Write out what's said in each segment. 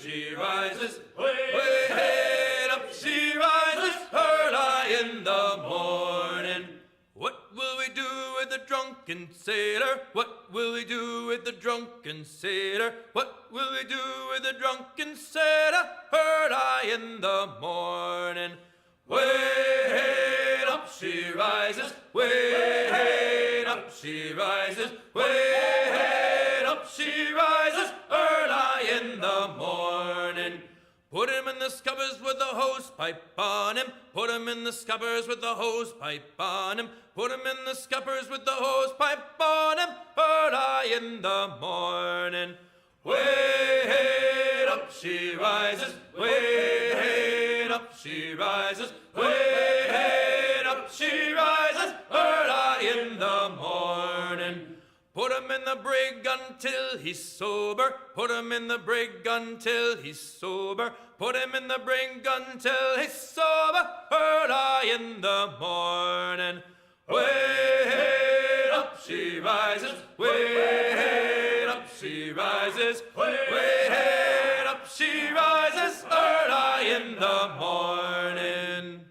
she rises, way up she rises, early in the morning. What will we do with the drunken sailor? What will we do with the drunken sailor? What will we do with the drunken sailor? Early in the morning. Way up she rises, way up she rises, way up she rises, early in the morning. Put him in the scuppers with the hose pipe on him. Put him in the scuppers with the hose pipe on him. Put him in the scuppers with the hose pipe on him. Early in the morning. Way up she rises. Way up she rises. Way up she rises. Early in the morning. Put him in the brig until he's sober. Put him in the brig until he's sober. Put him in the brig until he's sober. Early in the morning. Way up she rises. Way up she rises. Way up she rises. Early in the morning.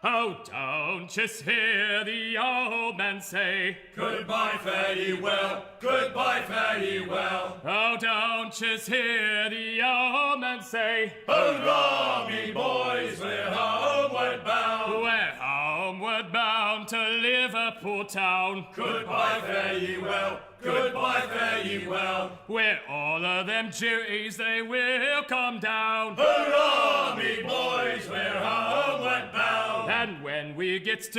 Oh, don't just hear the old man say, Goodbye, fare ye well, goodbye, fare ye well. oh, don't just hear the old man say, Hurrah, me boys, we're homeward bound. we're homeward bound to Liverpool town. Goodbye, fare ye well, goodbye, fare ye well. Where all of them duties they will come down. Hurrah, me boys, we're homeward bound. And when we get to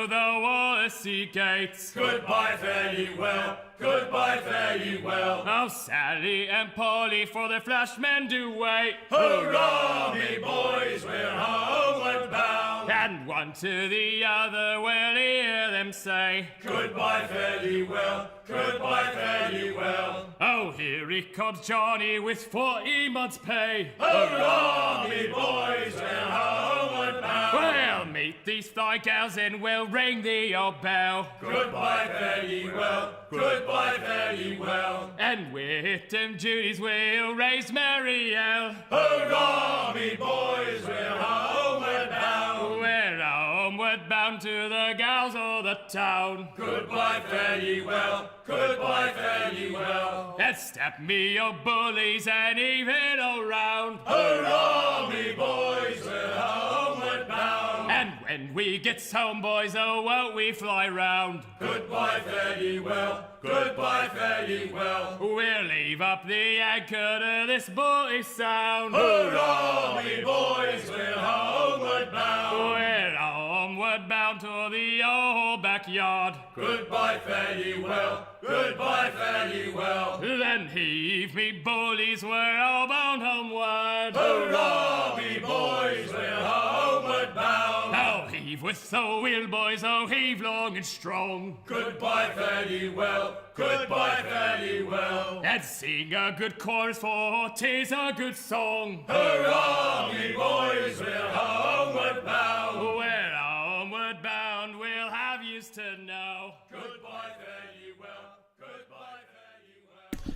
the Wallasey gates, Goodbye, fare ye well, goodbye, fare ye well. oh, Sally and Polly for the flashmen do wait. Hurrah, me boys, we're homeward bound. And one to the other will hear them say, Goodbye, fare ye well, goodbye, fare ye well. oh, here he comes Johnny with 40 months' pay. Hurrah, me boys, we're homeward bound. We'll meet these fly gals and we'll ring the old bell. Goodbye, fare ye well, goodbye, fare ye well. And with them duties we'll raise Marielle. Hurrah, me boys, we're homeward bound. We're homeward bound to the gals of the town. Goodbye, fare ye well, goodbye, fare ye well. And step me your bullies and even around. Hurrah, me boys, we're homeward bound. And when we get home, boys, oh, won't we fly round? Goodbye, fare ye well, goodbye, fare ye well. We'll leave up the anchor to this bully sound. Hurrah, me boys, we're homeward bound. We're homeward bound to the old backyard. Goodbye, fare ye well, goodbye, fare ye well. Then heave me bullies, we're all bound homeward. Hurrah, me boys, we're homeward bound. Oh, heave with the wheel, boys, oh, heave long and strong. Goodbye, fare ye well, goodbye, fare ye well. And sing a good chorus, for 'tis a good song. Hurrah, me boys, we're homeward bound. We're homeward bound, we'll have yous to know. Goodbye, fare ye well, goodbye, fare ye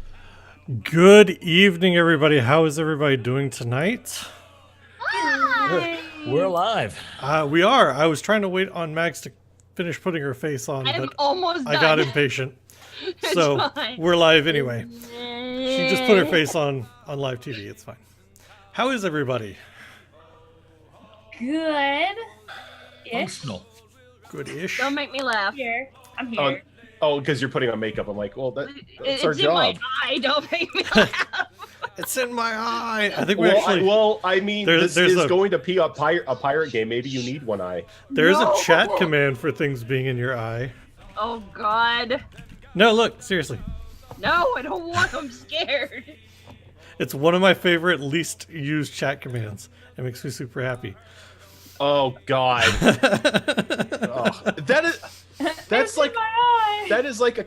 well. Good evening, everybody. How is everybody doing tonight? We're alive. We are. I was trying to wait on Max to finish putting her face on, I'm but almost done. I got impatient. So fine. we're live anyway. She just put her face on live TV. It's fine. How is everybody? Good. Functional. Good-ish. Don't make me laugh. Here. I'm here. Oh, because you're putting on makeup. I'm like, well, that's It's our in job. my eye. Don't make me laugh. It's in my eye. I think we Well, actually. I mean, there's this is a- going to be a pirate game. Maybe you need one eye. There's No. a chat command for things being in your eye. Oh God. No, look, seriously. No, I don't want. I'm scared. It's one of my favorite least used chat commands. It makes me super happy. Oh God. Oh, that's It's like in my eye. that is like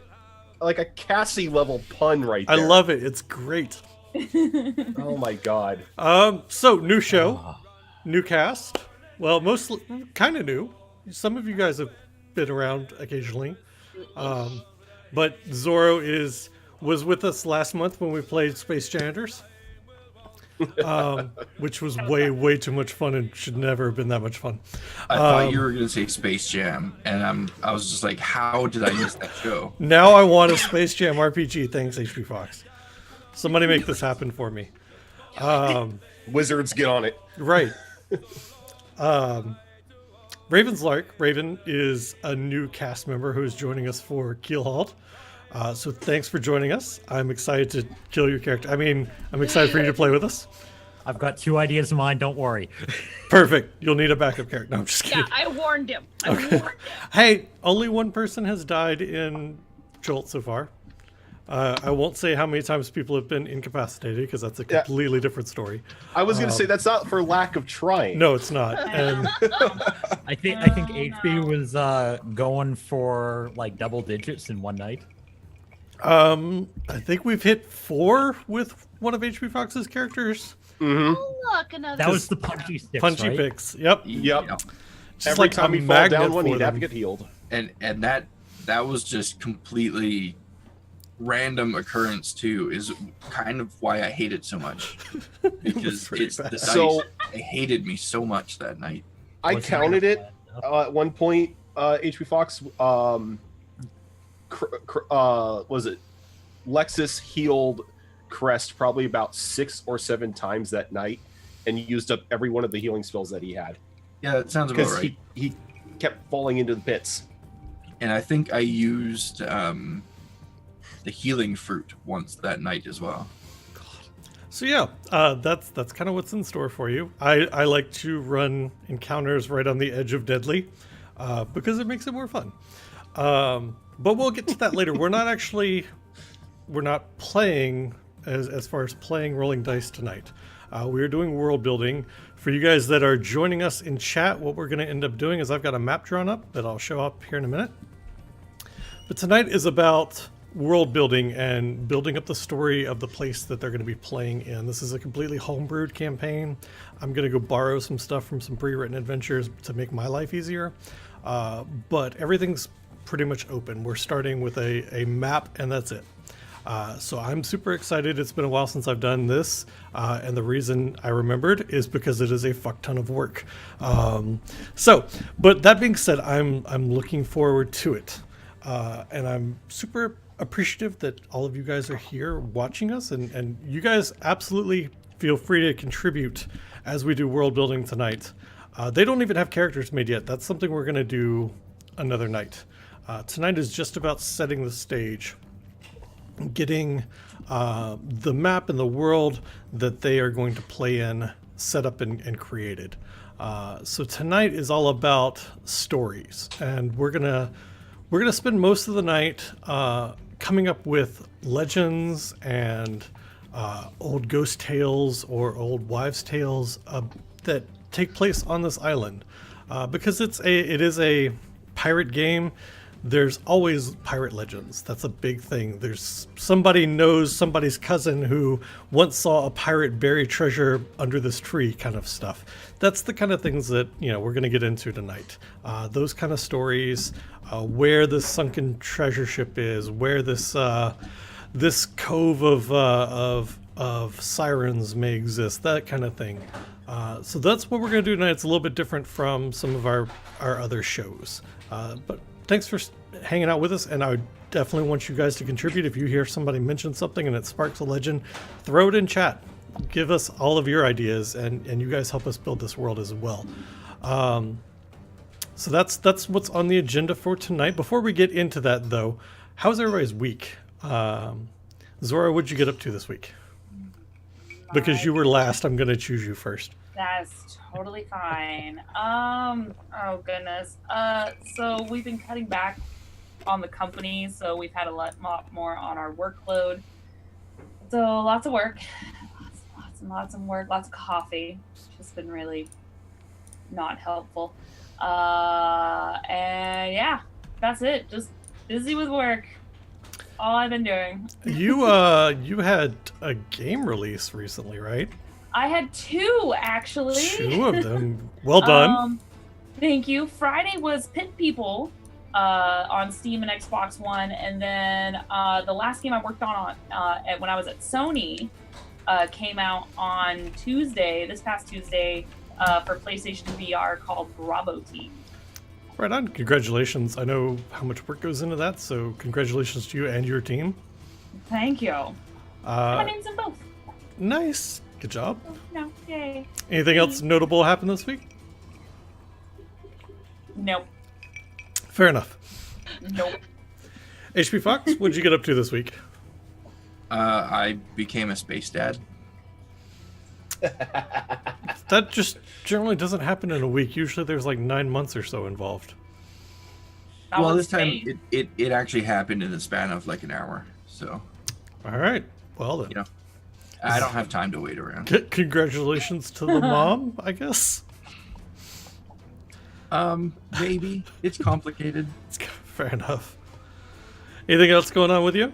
a Cassie level pun right I there. love it. It's great. Oh my God. So new show, new cast. Well, mostly kind of new. Some of you guys have been around occasionally. But Zorro was with us last month when we played Space Janitors. Which was way too much fun and should never have been that much fun. I thought you were going to say Space Jam, and I was just like, how did I miss that show? Now I want a Space Jam RPG. Thanks, HP Fox. Somebody make this happen for me. Wizards, get on it. Right. Raven's Lark. Raven is a new cast member who is joining us for Keelhauled. So thanks for joining us. I'm excited to kill your character. I mean, I'm excited for you to play with us. I've got 2 ideas in mind. Don't worry. Perfect. You'll need a backup character. No, I'm just kidding. Yeah, I warned him. I warned him. Hey, only one person has died in Jolt so far. I won't say how many times people have been incapacitated because that's a completely different story. I was going to say that's not for lack of trying. No, it's not. And I think HB was going for like double digits in one night. I think we've hit 4 with one of HP Fox's characters. Oh, look, another. That was the punchy sticks, Punchy right? picks. Yep. Yep. Just Every like time a you fall magnet down one, for you'd have them. to get healed. And that was just completely random occurrence too. Is kind of why I hate it so much because pretty it's bad. the dice. So- They hated me so much that night. I What's counted the it. matter? at one point, HP Fox, was it Lexus healed Crest probably about 6 or 7 times that night, and used up every one of the healing spells that he had. Yeah, that sounds about Because right. he kept falling into the pits. And I think I used the healing fruit once that night as well. So yeah, that's kind of what's in store for you. I like to run encounters right on the edge of deadly because it makes it more fun. But we'll get to that later. We're not playing as far as playing rolling dice tonight. We are doing world building. For you guys that are joining us in chat, what we're going to end up doing is I've got a map drawn up that I'll show up here in a minute. But tonight is about world building and building up the story of the place that they're going to be playing in. This is a completely homebrewed campaign. I'm going to go borrow some stuff from some pre-written adventures to make my life easier. But everything's pretty much open. We're starting with a map, and that's it. So I'm super excited. It's been a while since I've done this, and the reason I remembered is because it is a fuck ton of work. But that being said, I'm looking forward to it, and I'm super appreciative that all of you guys are here watching us, and you guys absolutely feel free to contribute as we do world building tonight. They don't even have characters made yet. That's something we're going to do another night. Tonight is just about setting the stage, getting the map and the world that they are going to play in set up and created. So tonight is all about stories, and we're gonna spend most of the night coming up with legends and old ghost tales or old wives' tales that take place on this island, because it is a pirate game. There's always pirate legends. That's a big thing. There's somebody knows somebody's cousin who once saw a pirate bury treasure under this tree, kind of stuff. That's the kind of things that we're going to get into tonight. Those kind of stories, where this sunken treasure ship is, where this cove of sirens may exist, that kind of thing. So that's what we're going to do tonight. It's a little bit different from some of our other shows, but thanks for hanging out with us, and I definitely want you guys to contribute. If you hear somebody mention something and it sparks a legend, throw it in chat. Give us all of your ideas, and you guys help us build this world as well. So that's what's on the agenda for tonight. Before we get into that, though, how's everybody's week? Zora, what'd you get up to this week? Because you were last, I'm going to choose you first. That's totally fine. Oh goodness. So we've been cutting back on the company, so we've had a lot more on our workload. So lots of work, lots of work, lots of coffee. It's just been really not helpful. And yeah, that's it. Just busy with work. All I've been doing. You had a game release recently, right? I had 2 actually. 2 of them. Well done. Thank you. Friday was Pit People on Steam and Xbox One, and then the last game I worked on when I was at Sony came out on Tuesday, this past Tuesday, for PlayStation VR, called Bravo Team. Right on. Congratulations. I know how much work goes into that, so congratulations to you and your team. Thank you. My name's in both. Nice. Good job. No, yay. Anything else notable happened this week? Nope. Fair enough. Nope. HP Fox, what'd you get up to this week? I became a space dad. That just generally doesn't happen in a week. Usually there's like 9 months or so involved. That Well, was this time fate. it actually happened in the span of like an hour. So, All right. Well then. I don't have time to wait around. Congratulations to the mom, I guess. Maybe. It's complicated. Fair enough. Anything else going on with you?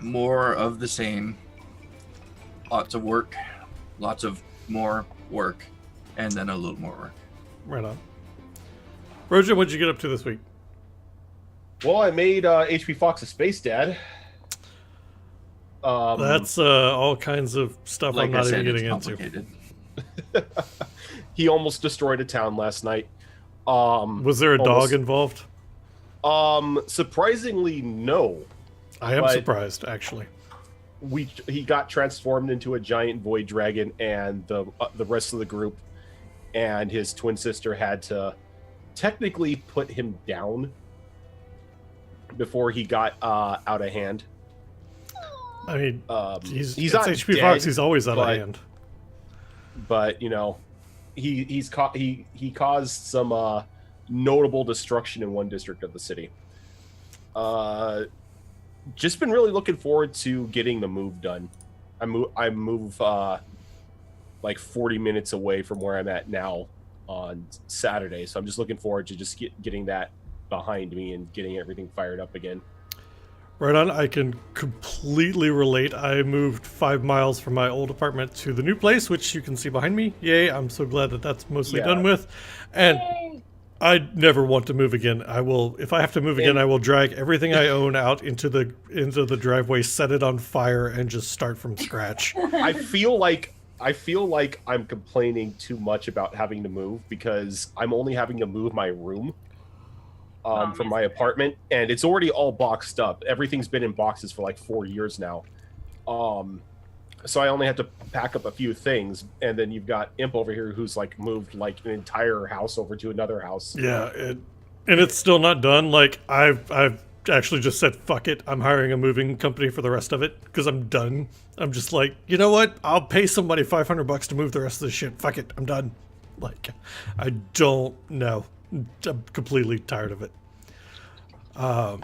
More of the same. Lots of work. Lots of more work. And then a little more work. Right on. Roja, what'd you get up to this week? Well, I made HP Fox a space dad. That's all kinds of stuff Like I'm not I said, even it's getting into. complicated. He almost destroyed a town last night. Was there a dog involved? Surprisingly, no. I am but surprised, actually. He got transformed into a giant void dragon, and the rest of the group and his twin sister had to technically put him down before he got out of hand. I mean, he's it's not HP dead, Fox. He's always out of hand. But he caused some notable destruction in one district of the city. Just been really looking forward to getting the move done. I move like 40 minutes away from where I'm at now on Saturday, so I'm just looking forward to just getting that behind me and getting everything fired up again. Right on. I can completely relate. I moved 5 miles from my old apartment to the new place, which you can see behind me. Yay! I'm so glad that that's mostly done with, and I never want to move again. I will, if I have to move again, I will drag everything I own out into the driveway, set it on fire, and just start from scratch. I feel like I'm complaining too much about having to move because I'm only having to move my room from my apartment, and it's already all boxed up. Everything's been in boxes for like 4 years now. So I only have to pack up a few things, and then you've got Imp over here who's like moved like an entire house over to another house. Yeah, and it's still not done. Like I've actually just said fuck it. I'm hiring a moving company for the rest of it because I'm done. I'm just like, you know what? I'll pay somebody $500 to move the rest of the shit. Fuck it. I'm done. Like, I don't know. I'm completely tired of it. But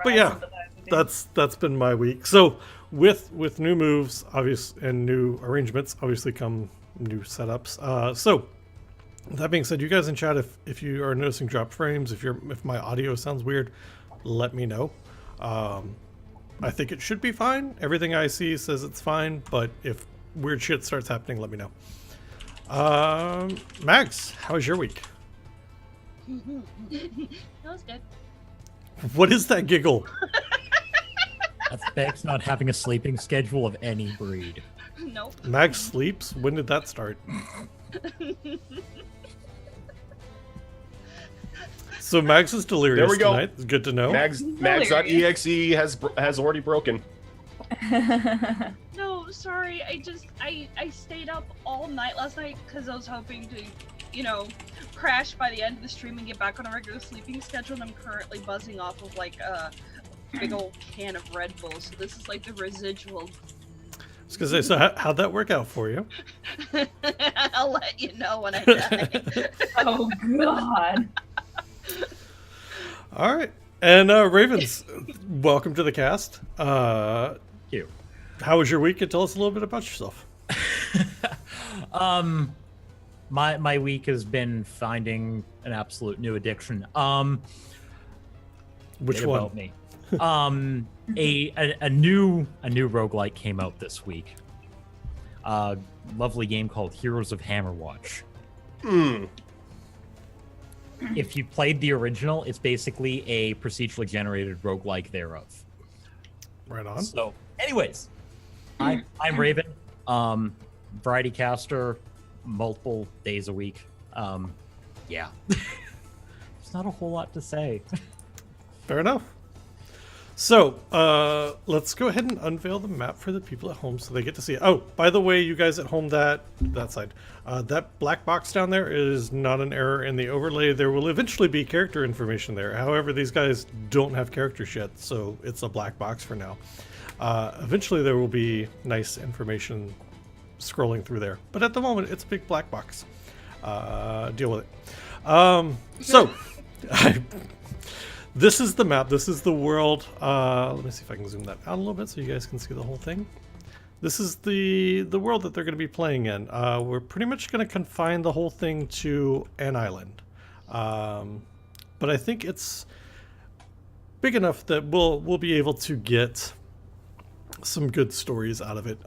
yeah, that's been my week. So with new moves, obvious, and new arrangements, obviously come new setups. So that being said, you guys in chat, if you are noticing drop frames, if my audio sounds weird, let me know. I think it should be fine. Everything I see says it's fine, but if weird shit starts happening, let me know. Max, how was your week? That was good. What is that giggle? That's Bex not having a sleeping schedule of any breed. Nope. Max sleeps? When did that start? So Max is delirious There we go. tonight. It's good to know. Mags.exe has already broken. No, sorry. I stayed up all night last night because I was hoping to, crash by the end of the stream and get back on a regular sleeping schedule. And I'm currently buzzing off of like a big old can of Red Bull. So this is like the residual. I was gonna say, so how'd that work out for you? I'll let you know when I die. Oh God. All right, and Ravens, welcome to the cast. Thank you. How was your week? And tell us a little bit about yourself. My week has been finding an absolute new addiction. Which bit one? About me. A new roguelike came out this week. Lovely game called Heroes of Hammerwatch. If you played the original, it's basically a procedurally generated roguelike thereof. Right on. So, anyways, I'm Raven, variety caster, multiple days a week. Yeah. There's not a whole lot to say. Fair enough. So, let's go ahead and unveil the map for the people at home so they get to see it. Oh, by the way, you guys at home, that side, that black box down there is not an error in the overlay. There will eventually be character information there. However, these guys don't have characters yet, so it's a black box for now. Eventually, there will be nice information scrolling through there. But at the moment, it's a big black box. Deal with it. So, this is the map. This is the world. Let me see if I can zoom that out a little bit so you guys can see the whole thing. This is the world that they're going to be playing in. We're pretty much going to confine the whole thing to an island. But I think it's big enough that we'll be able to get some good stories out of it.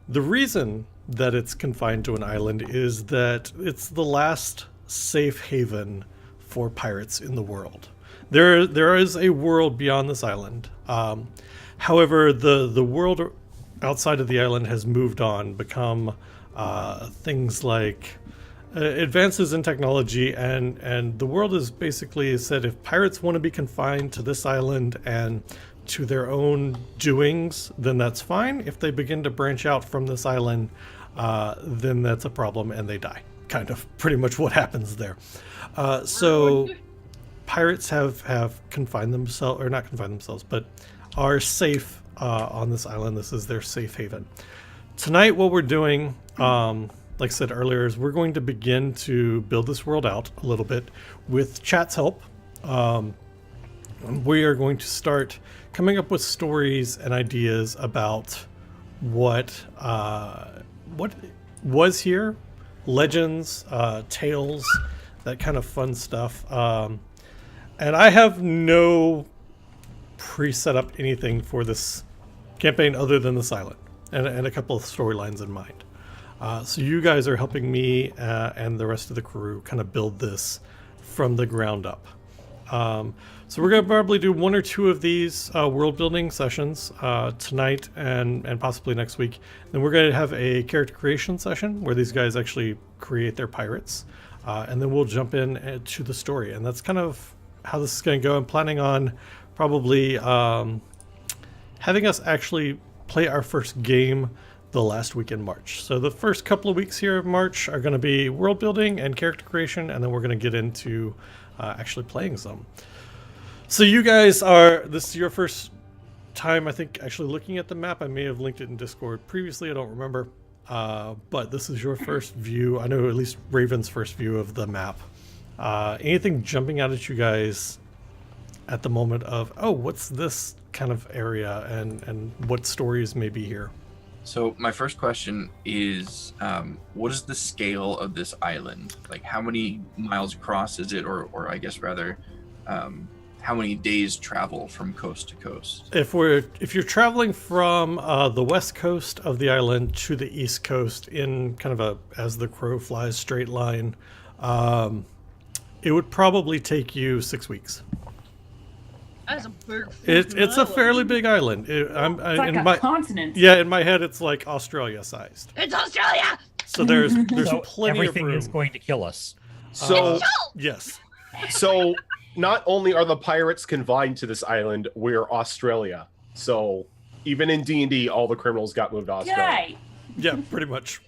The reason that it's confined to an island is that it's the last safe haven for pirates in the world. There is a world beyond this island. However, the world outside of the island has moved on, become things like advances in technology, and the world is basically said if pirates want to be confined to this island and to their own doings, then that's fine. If they begin to branch out from this island, then that's a problem and they die. Kind of pretty much what happens there. So pirates have confined themselves, or not confined themselves, but are safe on this island. This is their safe haven. Tonight, what we're doing, like I said earlier, is we're going to begin to build this world out a little bit with chat's help. We are going to start coming up with stories and ideas about what was here, legends, tales, that kind of fun stuff. And I have no pre-set up anything for this campaign other than this island and a couple of storylines in mind. So you guys are helping me and the rest of the crew kind of build this from the ground up. So we're going to probably do one or two of these world building sessions tonight and possibly next week. Then we're going to have a character creation session where these guys actually create their pirates. And then we'll jump in to the story. And that's kind of how this is going to go. I'm planning on probably having us actually play our first game the last week in March. So the first couple of weeks here of March are going to be world building and character creation, and then we're going to get into actually playing some. So you guys this is your first time, I think, actually looking at the map. I may have linked it in Discord previously, I don't remember. But this is your first view. I know at least Raven's first view of the map. Anything jumping out at you guys at the moment of, oh, what's this kind of area and what stories may be here? So my first question is, what is the scale of this island? Like, how many miles across is it, or I guess rather, how many days travel from coast to coast? If you're traveling from the west coast of the island to the east coast in kind of a as the crow flies straight line, it would probably take you 6 weeks. That's a big. It's a fairly big island. It's like a continent. Yeah, in my head, it's like Australia sized. It's Australia. So there's So plenty of everything room. is going to kill us. So Yes. so not only are the pirates confined to this island, we're Australia. So even in D&D, all the criminals got moved to Australia. Yay! Yeah, pretty much.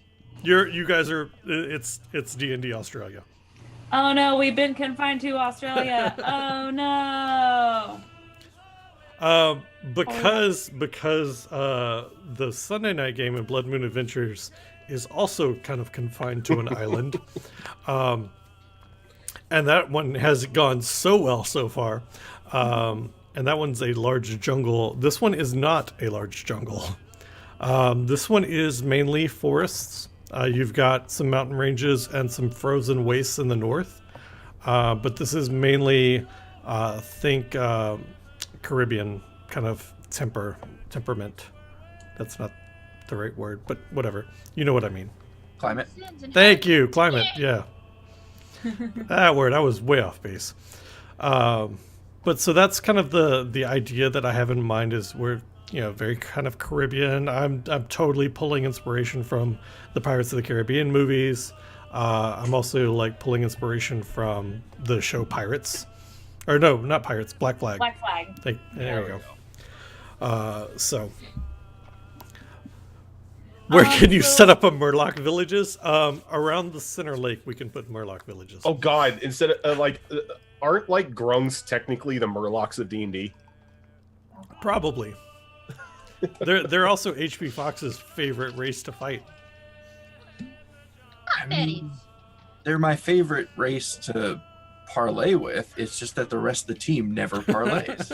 You guys are. It's D&D Australia. Oh no, we've been confined to Australia. Oh no. Because the Sunday night game in Blood Moon Adventures is also kind of confined to an island, and that one has gone so well so far. And that one's a large jungle. This one is not a large jungle. This one is mainly forests. You've got some mountain ranges and some frozen wastes in the north. But this is mainly, think Caribbean kind of temperament. That's not the right word, but whatever. You know what I mean. Climate? Thank you. Climate, yeah. That word, I was way off base. But so that's kind of the idea that I have in mind is we're, very kind of Caribbean. I'm totally pulling inspiration from the Pirates of the Caribbean movies. I'm also like pulling inspiration from the show Pirates. Or no, not Pirates, Black Flag. Black Flag. There we go. So where can you set up a Murloc villages? Around the center lake, we can put Murloc villages. Oh God! Instead of aren't like grungs technically the Murlocs of D&D? Probably. They're also HP Fox's favorite race to fight. They're my favorite race to parlay with. It's just that the rest of the team never parlays.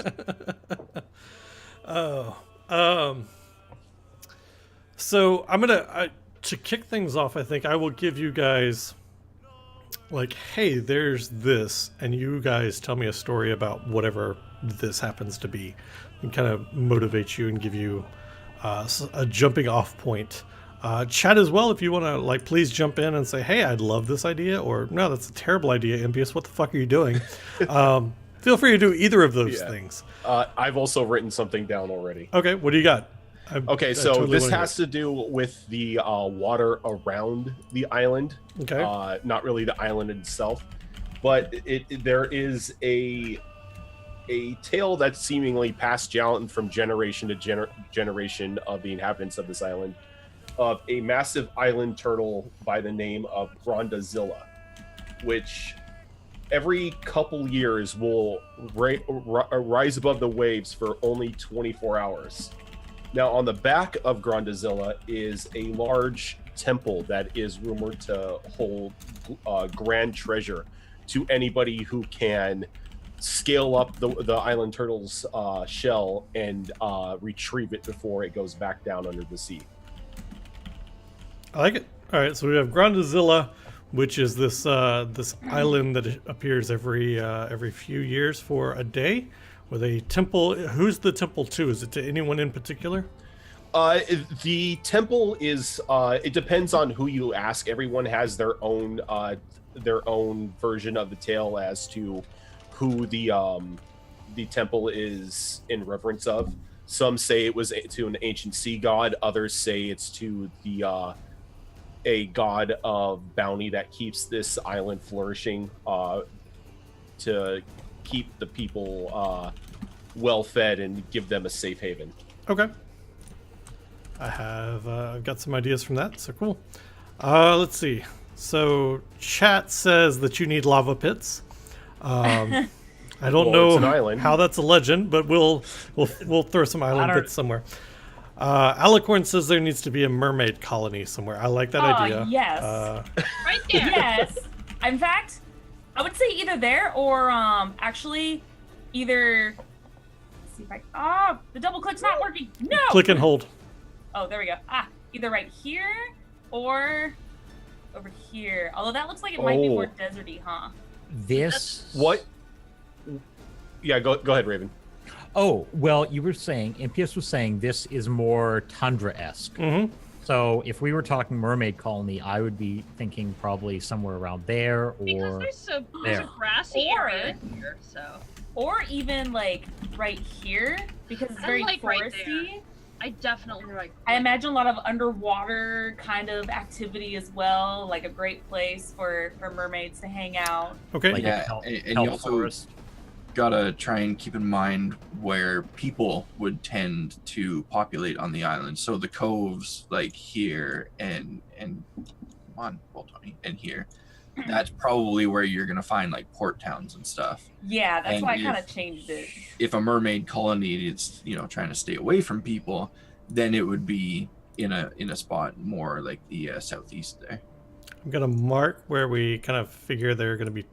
So I'm gonna to kick things off. I think I will give you guys like, hey, there's this, and you guys tell me a story about whatever this happens to be, and kind of motivate you and give you a jumping off point. Chat as well if you want to, please jump in and say, hey, I'd love this idea, or no, that's a terrible idea, Impious, what the fuck are you doing? Feel free to do either of those things. I've also written something down already. Okay, what do you got? Okay, I so totally this wanna hear has to do with the water around the island. it. Okay. Not really the island itself, but there is a tale that's seemingly passed down from generation to generation of the inhabitants of this island, of a massive island turtle by the name of Grondazilla, which every couple years will rise above the waves for only 24 hours. Now, on the back of Grondazilla is a large temple that is rumored to hold grand treasure to anybody who can scale up the island turtle's shell and retrieve it before it goes back down under the sea. I like it. All right, so we have Grondazilla, which is this this island that appears every few years for a day, with a temple. Who's the temple to? Is it to anyone in particular? The temple is. It depends on who you ask. Everyone has their own version of the tale as to who the temple is in reverence of. Some say it was to an ancient sea god. Others say it's to the a god of bounty that keeps this island flourishing, to keep the people well fed and give them a safe haven. Okay. I've got some ideas from that, so cool. Let's see. So chat says that you need lava pits. I don't Well, it's an island. how that's a legend, but we'll throw some island pits somewhere. Alicorn says there needs to be a mermaid colony somewhere. I like that idea. Yes. Right there. Yes. In fact, I would say either there or actually either. Let's see if I. The double click's not working. No. Click and hold. Oh, there we go. Either right here or over here. Although that looks like it might be more deserty, huh? This. What? Yeah, go ahead, Raven. Oh, well, you were saying, Impius was saying this is more tundra-esque. Mm-hmm. So if we were talking mermaid colony, I would be thinking probably somewhere around there Because or there's a there. grassy Or- area here, so Or even like right here because it's I very like right foresty. I definitely like. I imagine a lot of underwater kind of activity as well, like a great place for mermaids to hang out. Okay. like Yeah, a kelp, and kelp you also forest. gotta try and keep in mind where people would tend to populate on the island. So the coves, like here and come on, well, Tony, and here, that's probably where you're gonna find like port towns and stuff. Yeah, that's And why I kind of changed it. If a mermaid colony is, trying to stay away from people, then it would be in a spot more like the southeast there. I'm gonna mark where we kind of figure they're gonna be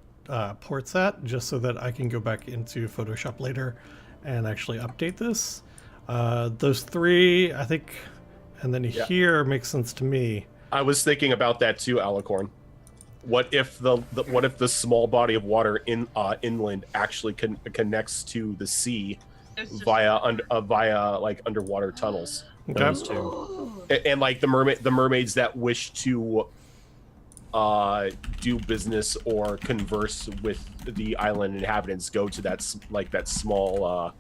ports at, just so that I can go back into Photoshop later and actually update this. Those three, I think, and then here makes sense to me. I was thinking about that too, Alicorn. What if the small body of water inland actually connects to the sea There's just- via like underwater tunnels? Okay. Those two. And like the mermaids that wish to do business or converse with the island inhabitants go to that small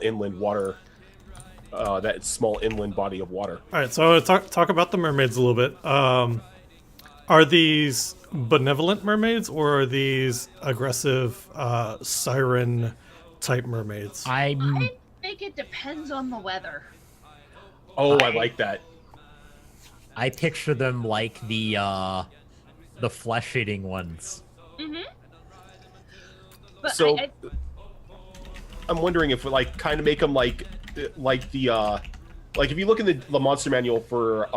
inland water, that small inland body of water. All right, so talk about the mermaids a little bit. Are these benevolent mermaids or are these aggressive siren type mermaids? I think it depends on the weather. Oh, I like that. I picture them like the flesh-eating ones. Mm-hmm. But So I I'm wondering if we like kind of make them like the like if you look in the monster manual for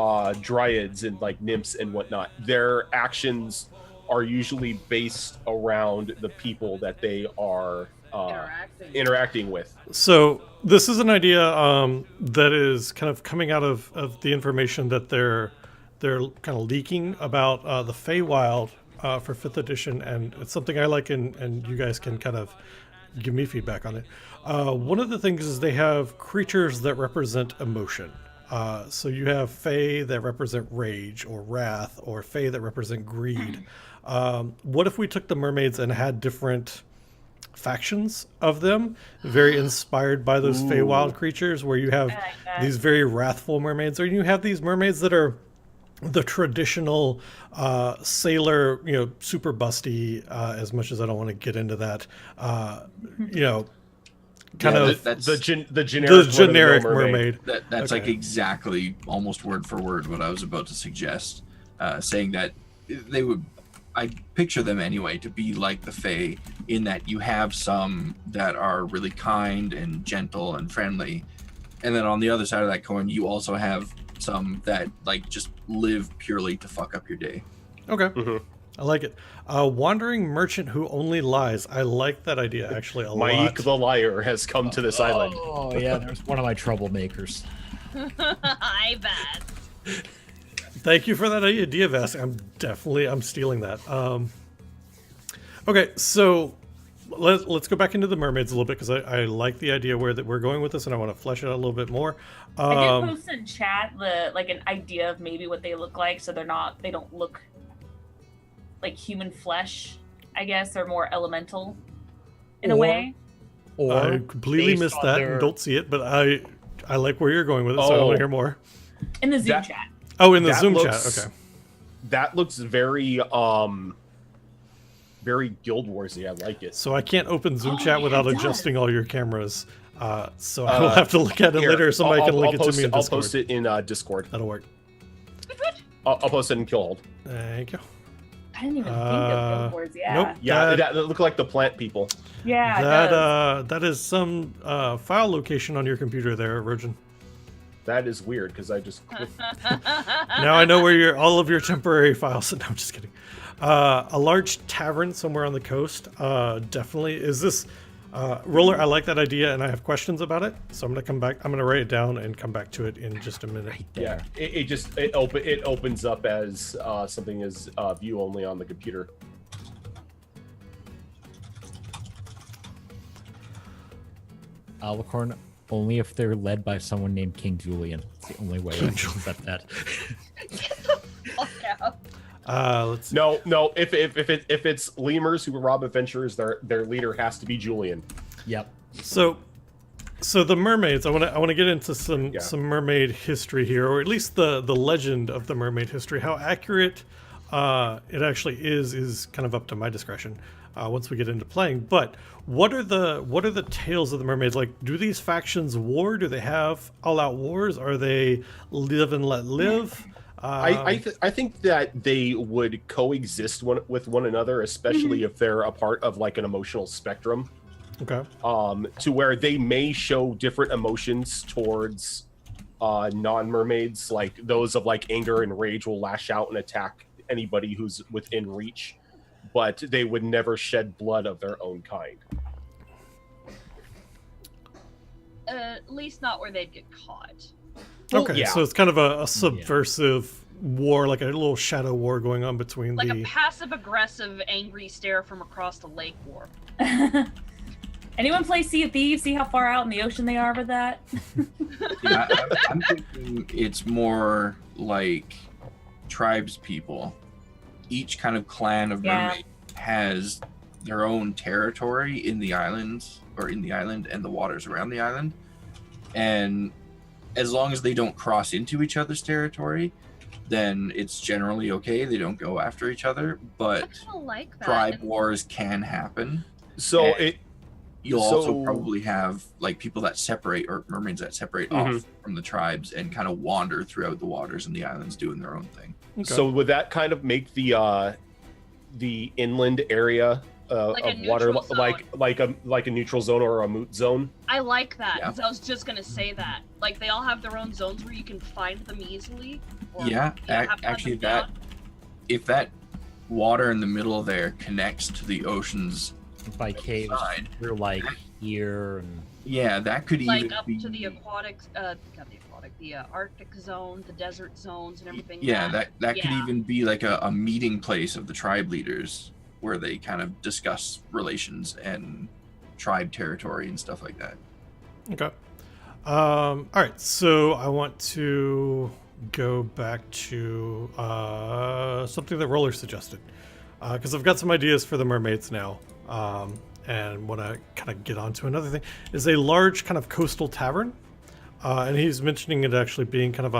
dryads and like nymphs and whatnot, their actions are usually based around the people that they are interacting with. So this is an idea that is kind of coming out of the information that they're kind of leaking about the Feywild for 5th edition, and it's something I like, and you guys can kind of give me feedback on it. One of the things is they have creatures that represent emotion. So you have Fey that represent rage or wrath, or Fey that represent greed. What if we took the mermaids and had different factions of them, very inspired by those Feywild creatures, where you have I like that. these very wrathful mermaids, or you have these mermaids that are the traditional sailor, super busty. As much as I don't want to get into that, kind of that's the generic the generic run-of-the-mill mermaid. That's like Okay. exactly almost word for word what I was about to suggest, saying that they would. I picture them anyway to be like the Fae, in that you have some that are really kind and gentle and friendly, and then on the other side of that coin, you also have some that like just live purely to fuck up your day. Okay, Mhm. I like it. Wandering merchant who only lies. I like that idea actually a lot. Mike the liar has come to this island. Oh yeah, there's one of my troublemakers. I bet. Thank you for that idea, Vask. I'm stealing that. Okay, so let's go back into the mermaids a little bit, because I like the idea where that we're going with this, and I want to flesh it out a little bit more. I did post in chat an idea of maybe what they look like, so they don't look like human flesh, I guess, or more elemental in a Or- way. Or I completely based missed on that their- and don't see it, but I like where you're going with it, so I Oh. want to hear more. In the Zoom That- chat. Oh, in the That Zoom looks- chat. Okay. That looks very very Guild Warsy. I like it. So I can't open Zoom Oh, chat yeah, without it does. adjusting all your cameras. So I will have to look at it Here, later. Somebody I'll- can link I'll it to post me in I'll Discord. post it in Discord. That'll work. I'll post it in Keelhauled. Thank you. I didn't even think of Guild Wars. Yeah. Nope. Yeah, That- that look like the plant people. Yeah. It does. that is some file location on your computer there, Rojan. That is weird because I just clicked. Now I know where all of your temporary files. No, I'm just kidding. A large tavern somewhere on the coast. Definitely. Is this Roller? I like that idea, and I have questions about it. So I'm gonna come back. I'm gonna write it down and come back to it in just a minute. Yeah, it opens up as something as view only on the computer. Alicorn only if they're led by someone named King Julian. It's the only way I can accept that. Fuck out. Let's see. No. If it's lemurs who rob adventurers, their leader has to be Julian. Yep. So the mermaids. I want to get into Yeah. some mermaid history here, or at least the legend of the mermaid history. How accurate it actually is kind of up to my discretion once we get into playing. But what are the tales of the mermaids? Like, do these factions war? Do they have all-out wars? Are they live and let live? I think that they would coexist with one another, especially if they're a part of like an emotional spectrum. Okay. To where they may show different emotions towards non-mermaids, like those of like anger and rage will lash out and attack anybody who's within reach, but they would never shed blood of their own kind. At least not where they'd get caught. Okay. yeah. So it's kind of a subversive war, like a little shadow war going on between Like the. a passive-aggressive, angry stare from across the lake war. Anyone play Sea of Thieves? See how far out in the ocean they are with that? Yeah, I'm thinking it's more like tribes people. Each kind of clan of Yeah. mermaid has their own territory in the islands, or in the island and the waters around the island. And as long as they don't cross into each other's territory, then it's generally okay. They don't go after each other. I But kind of like that. tribe wars can happen. So Yeah. it You'll So- also probably have like people that separate, or mermaids that separate off from the tribes and kind of wander throughout the waters and the islands doing their own thing. Okay. So would that kind of make the inland area Like a of water neutral zone. like a neutral zone or a moot zone? I like that, Yeah. 'cause I was just gonna say that. Like, they all have their own zones where you can find them easily. Or Yeah, you have to hunt actually, them down. if that water in the middle there connects to the ocean's By caves, side, we're like here and yeah, that could Like, even up be to the aquatic, not the aquatic, the Arctic zone, the desert zones, and everything. yeah, that could yeah. even be like a meeting place of the tribe leaders where they kind of discuss relations and tribe territory and stuff like that. Okay. All right. So I want to go back to something that Roller suggested, because I've got some ideas for the mermaids now, and want to kind of get onto another thing, is a large kind of coastal tavern. And he's mentioning it actually being kind of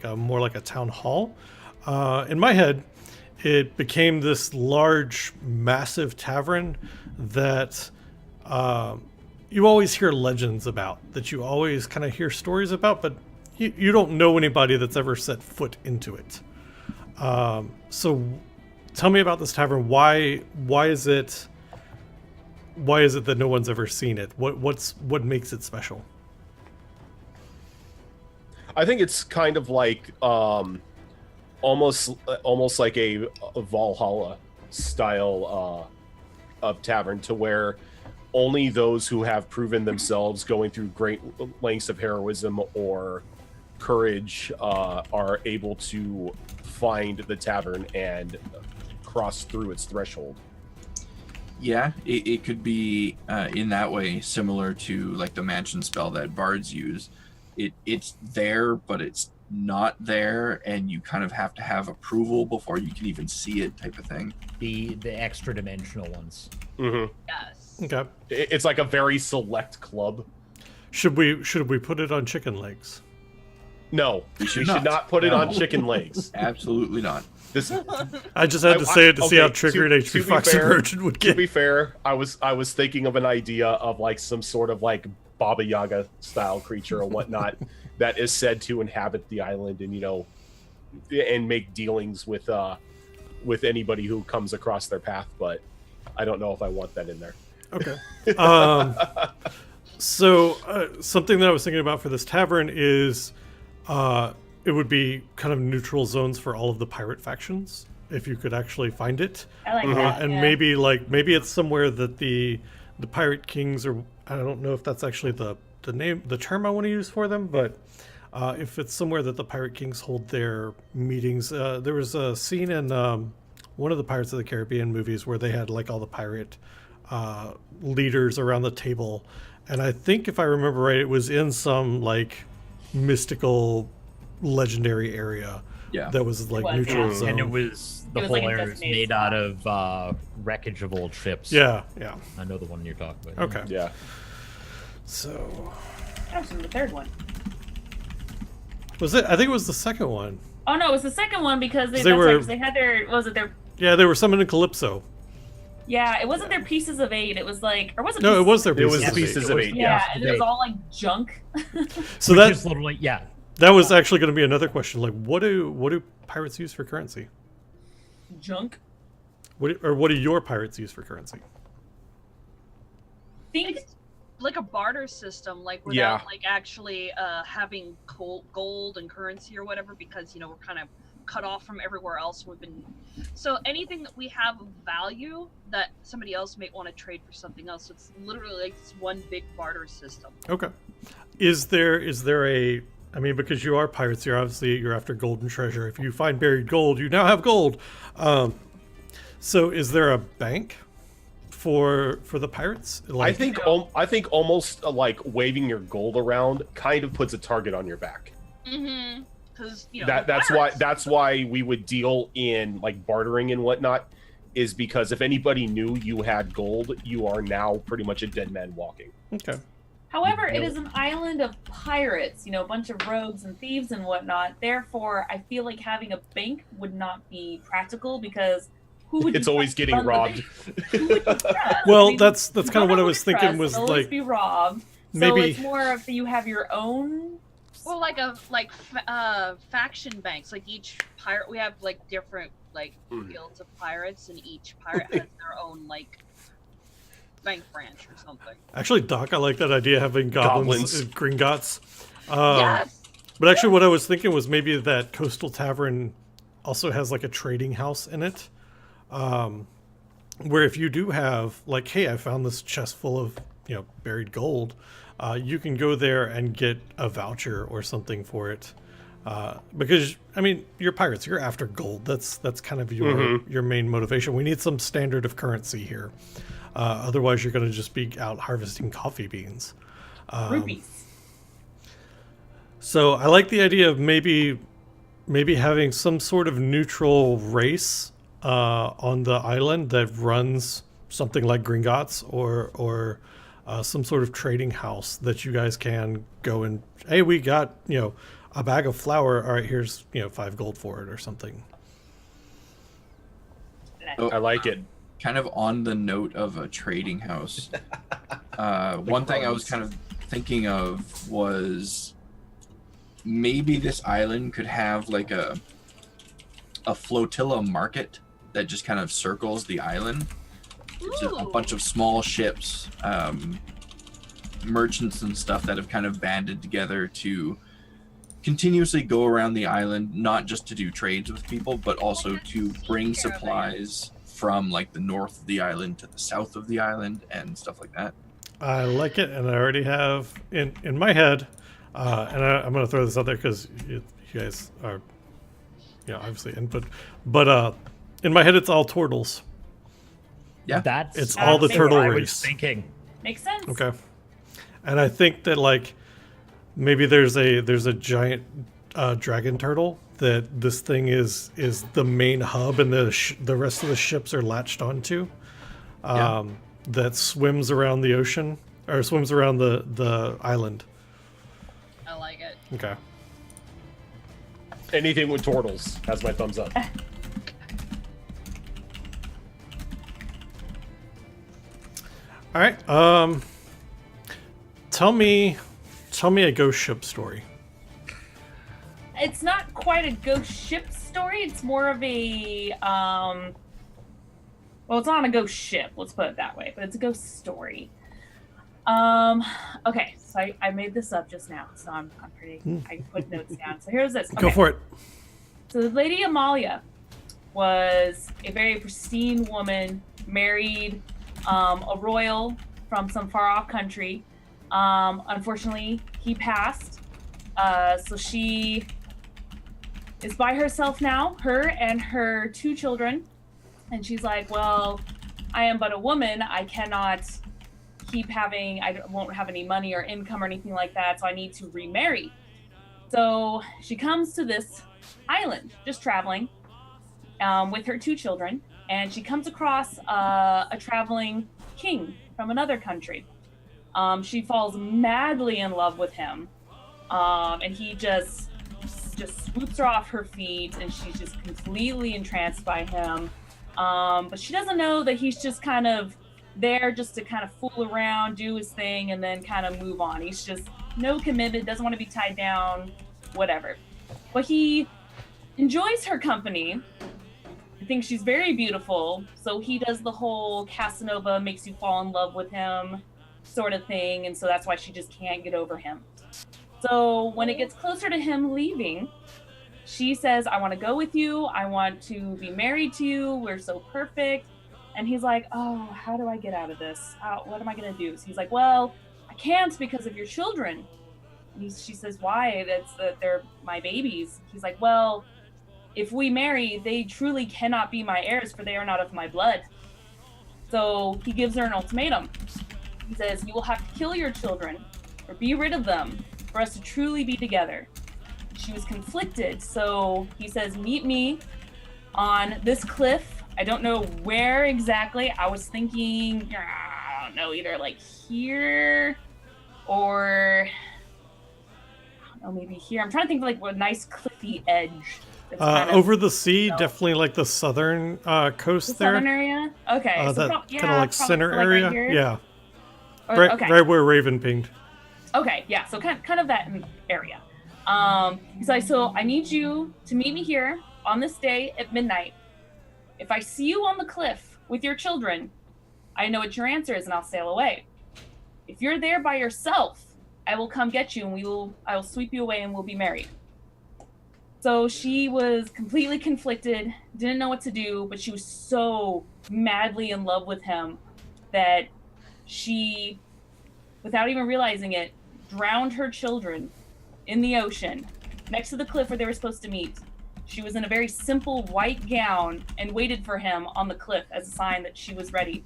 a more like a town hall. In my head, it became this large, massive tavern that you always hear legends about, that you always kind of hear stories about, but you don't know anybody that's ever set foot into it. So tell me about this tavern. Why is it that no one's ever seen it? What makes it special? I think it's kind of like almost like a Valhalla style of tavern, to where only those who have proven themselves going through great lengths of heroism or courage are able to find the tavern and cross through its threshold. Yeah, it could be in that way similar to like the mansion spell that bards use. It's there, but it's not there, and you kind of have to have approval before you can even see it, type of thing. The extra dimensional ones. Mm-hmm. Yes. Okay. It's like a very select club. Should we put it on chicken legs? No, we should should not put it on chicken legs. Absolutely not. This, I just had to say it to see how okay, triggered to HP be Fox fair- Virgin would to get. be fair, I was thinking of an idea of like some sort of like Baba Yaga style creature or whatnot that is said to inhabit the island, and and make dealings with anybody who comes across their path. But I don't know if I want that in there. Okay. So something that I was thinking about for this tavern is it would be kind of neutral zones for all of the pirate factions, if you could actually find it. I like that. And yeah. maybe it's somewhere that the pirate kings, or I don't know if that's actually the term I want to use for them, but if it's somewhere that the pirate kings hold their meetings. There was a scene in one of the Pirates of the Caribbean movies where they had like all the pirate leaders around the table, and I think if I remember right, it was in some like mystical legendary area. Yeah. That was like was, neutral yeah. zone. And it was the It was whole like a area was designated made out of wreckage of old ships. Yeah. I know the one you're talking about. Okay. Yeah. So That was from the third one. was it? I think it was the second one. Oh no, it was the second one because They that's were- right, 'cause they had their. Yeah, they were summoned in Calypso. Yeah, it wasn't their pieces of eight. It was like, or was it? No, it Pieces was their It was pieces of pieces eight. of eight. Yeah, Yeah. and it was all like junk. So Which that is literally, yeah. that was actually going to be another question. Like, what do pirates use for currency? Junk. What do your pirates use for currency? Think Like a barter system, like Yeah. without like actually having gold and currency or whatever, because we're kind of cut off from everywhere else. So anything that we have of value that somebody else may want to trade for something else. So it's literally like this one big barter system. Okay. Is there a? I mean, because you are pirates, you're after gold and treasure. If you find buried gold, you now have gold. So is there a bank for the pirates? I think almost like waving your gold around kind of puts a target on your back. Mm-hmm. Because That's why we would deal in like bartering and whatnot, is because if anybody knew you had gold, you are now pretty much a dead man walking. Okay. However, it is an island of pirates, a bunch of rogues and thieves and whatnot. Therefore, I feel like having a bank would not be practical because who would It's you always trust getting on the robbed. bank? Who would you trust? Well, I mean, that's you kind of don't what know I who was to thinking trust. was You'll always like be robbed. So maybe- it's more of you have your own. Well, like faction banks. Like each pirate, we have like different like guilds of pirates, and each pirate has their own like bank branch or something. Actually, Doc, I like that idea, having goblins. Goblins. Gringotts. Yes. But actually, what I was thinking was maybe that coastal tavern also has like a trading house in it, where if you do have like, hey, I found this chest full of buried gold, you can go there and get a voucher or something for it. Because I mean, you're pirates, you're after gold. That's kind of your main motivation. We need some standard of currency here. Otherwise, you're going to just be out harvesting coffee beans. Rupees. So I like the idea of maybe having some sort of neutral race on the island that runs something like Gringotts or some sort of trading house that you guys can go and, hey, we got, a bag of flour. All right, here's, 5 gold for it or something. Oh, I like it. Kind of on the note of a trading house, one thing I was kind of thinking of was maybe this island could have like a flotilla market that just kind of circles the island. It's a bunch of small ships, merchants and stuff that have kind of banded together to continuously go around the island, not just to do trades with people, but also to bring supplies from like the north of the island to the south of the island and stuff like that. I like it, and I already have in my head, and I'm going to throw this out there because you guys are, obviously input, but in my head it's all turtles. Yeah, It's all the turtle I race. was thinking. Makes sense. Okay, and I think that like maybe there's a giant dragon turtle that this thing is the main hub, and the rest of the ships are latched onto. That swims around the ocean or swims around the island. I like it. Okay. Anything with turtles has my thumbs up. All right. Tell me a ghost ship story. It's not quite a ghost ship story. It's more of a well, it's not a ghost ship. Let's put it that way. But it's a ghost story. Okay, so I made this up just now, so I'm pretty. I put notes down. So here's this. Okay. Go for it. So Lady Amalia was a very pristine woman, married a royal from some far off country. Unfortunately, he passed. So she is by herself now, her and her 2 children. And she's like, well, I am but a woman. I cannot I won't have any money or income or anything like that. So I need to remarry. So she comes to this island, just traveling with her 2 children. And she comes across a traveling king from another country. She falls madly in love with him. And he just swoops her off her feet, and she's just completely entranced by him. But she doesn't know that he's just kind of there just to kind of fool around, do his thing, and then kind of move on. He's just no commitment, doesn't want to be tied down, whatever. But he enjoys her company. I think she's very beautiful, so he does the whole Casanova makes you fall in love with him sort of thing, and so that's why she just can't get over him. So when it gets closer to him leaving, she says, I want to go with you. I want to be married to you. We're so perfect. And he's like, oh, how do I get out of this? What am I going to do? So he's like, well, I can't because of your children. And she says, why? They're my babies. He's like, well, if we marry, they truly cannot be my heirs, for they are not of my blood. So he gives her an ultimatum. He says, you will have to kill your children or be rid of them for us to truly be together. She was conflicted, so he says, meet me on this cliff. I don't know where exactly. I was thinking, I don't know, either like here or, I don't know, maybe here. I'm trying to think of like a nice cliffy edge. Over the sea, definitely like the southern coast there. Southern area? Okay. So that kind of like center area. Right here? Yeah. Or, okay. Right where Raven pinged. Okay, yeah, so kind of that area. He's like, so I need you to meet me here on this day at midnight. If I see you on the cliff with your children, I know what your answer is and I'll sail away. If you're there by yourself, I will come get you and I will sweep you away and we'll be married. So she was completely conflicted, didn't know what to do, but she was so madly in love with him that she, without even realizing it, drowned her children in the ocean next to the cliff where they were supposed to meet. She was in a very simple white gown and waited for him on the cliff as a sign that she was ready.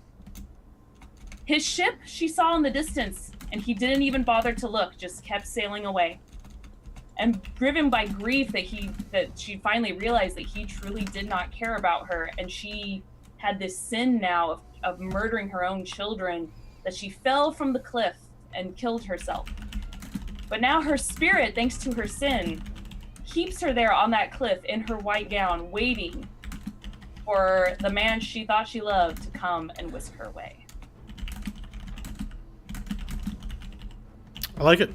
His ship she saw in the distance, and he didn't even bother to look, just kept sailing away. And driven by grief that she finally realized that he truly did not care about her, and she had this sin now of of murdering her own children that she fell from the cliff and killed herself. But now her spirit, thanks to her sin, keeps her there on that cliff in her white gown, waiting for the man she thought she loved to come and whisk her away. I like it.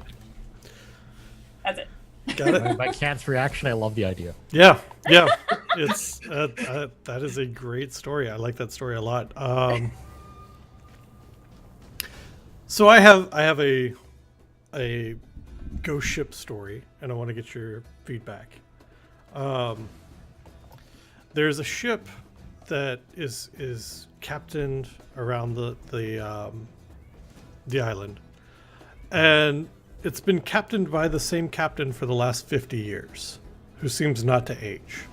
That's it. Got it. My cat's reaction, I love the idea. Yeah. It's that is a great story. I like that story a lot. So I have a ghost ship story, and I want to get your feedback. There's a ship that is captained around the island, and it's been captained by the same captain for the last 50 years, who seems not to age.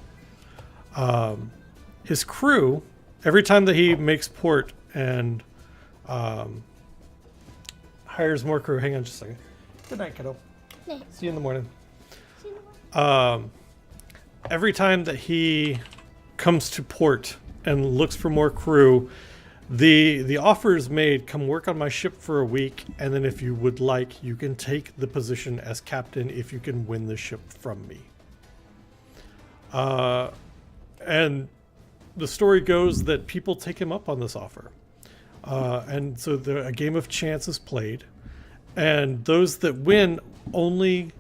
His crew, every time that he makes port and hires more crew. Hang on just a second. Good night, kiddo. Night. See you in the morning. See you in the morning. Every time that he comes to port and looks for more crew, the offer is made, come work on my ship for a week, and then if you would like, you can take the position as captain if you can win the ship from me. And the story goes that people take him up on this offer. And so a game of chance is played, and those that win only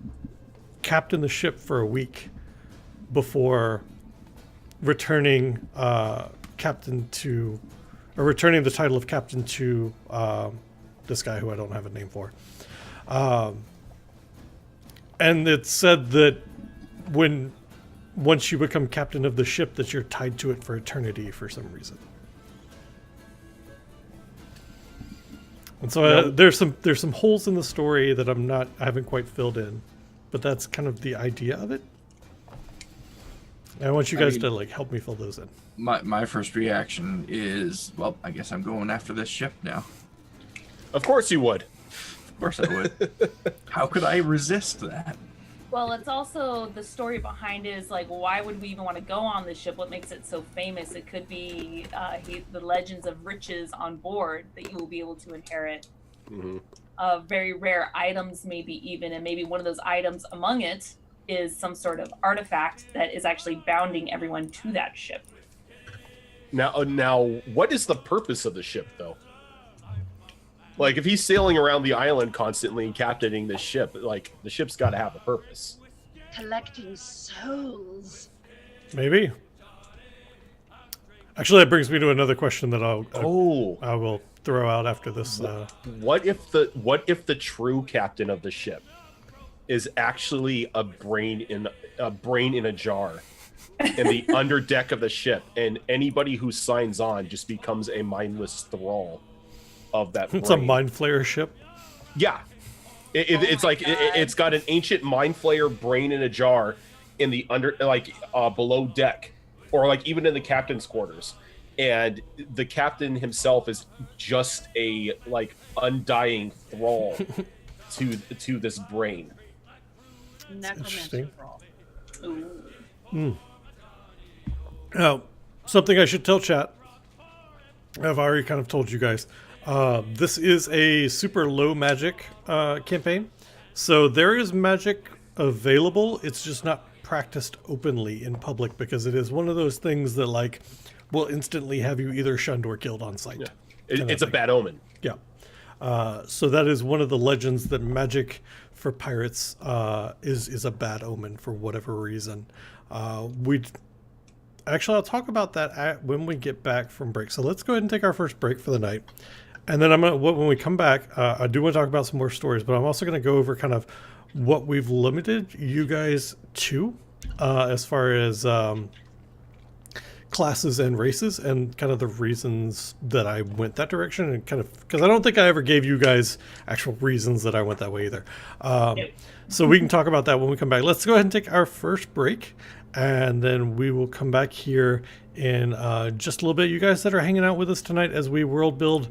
captain the ship for a week before returning returning the title of captain to this guy who I don't have a name for. And it's said that once you become captain of the ship, that you're tied to it for eternity for some reason. And so there's some holes in the story that I haven't quite filled in, but that's kind of the idea of it. And I want you guys to like help me fill those in. My first reaction is, well, I guess I'm going after this ship now. Of course you would. Of course I would. How could I resist that? Well, it's also the story behind it is like, why would we even want to go on this ship? What makes it so famous? It could be the legends of riches on board that you will be able to inherit. Mm-hmm. Very rare items, maybe even, and maybe one of those items among it is some sort of artifact that is actually bounding everyone to that ship. Now, what is the purpose of the ship, though? Like, if he's sailing around the island constantly and captaining this ship, like, the ship's got to have a purpose. Collecting souls. Maybe. Actually, that brings me to another question that I will throw out after this. What if the true captain of the ship is actually a brain in a jar in the underdeck of the ship, and anybody who signs on just becomes a mindless thrall of that brain? It's a mind flayer ship. Yeah. It's like it's got an ancient mind flayer brain in a jar in the below deck, or like even in the captain's quarters, and the captain himself is just a like undying thrall to this brain. Interesting. Ooh. Now, something I should tell chat. I've already kind of told you guys. This is a super low magic campaign, so there is magic available. It's just not practiced openly in public because it is one of those things that like will instantly have you either shunned or killed on sight. Yeah. It's a bad omen. Yeah. So that is one of the legends that magic for pirates is a bad omen for whatever reason. I'll talk about that when we get back from break. So let's go ahead and take our first break for the night. And then when we come back, I do want to talk about some more stories, but I'm also going to go over kind of what we've limited you guys to as far as classes and races, and kind of the reasons that I went that direction, and kind of because I don't think I ever gave you guys actual reasons that I went that way either. So we can talk about that when we come back. Let's go ahead and take our first break, and then we will come back here in just a little bit. You guys that are hanging out with us tonight as we world build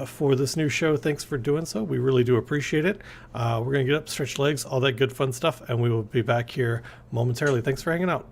for this new show, thanks for doing so. We really do appreciate it. We're going to get up, stretch legs, all that good fun stuff, and we will be back here momentarily. Thanks for hanging out.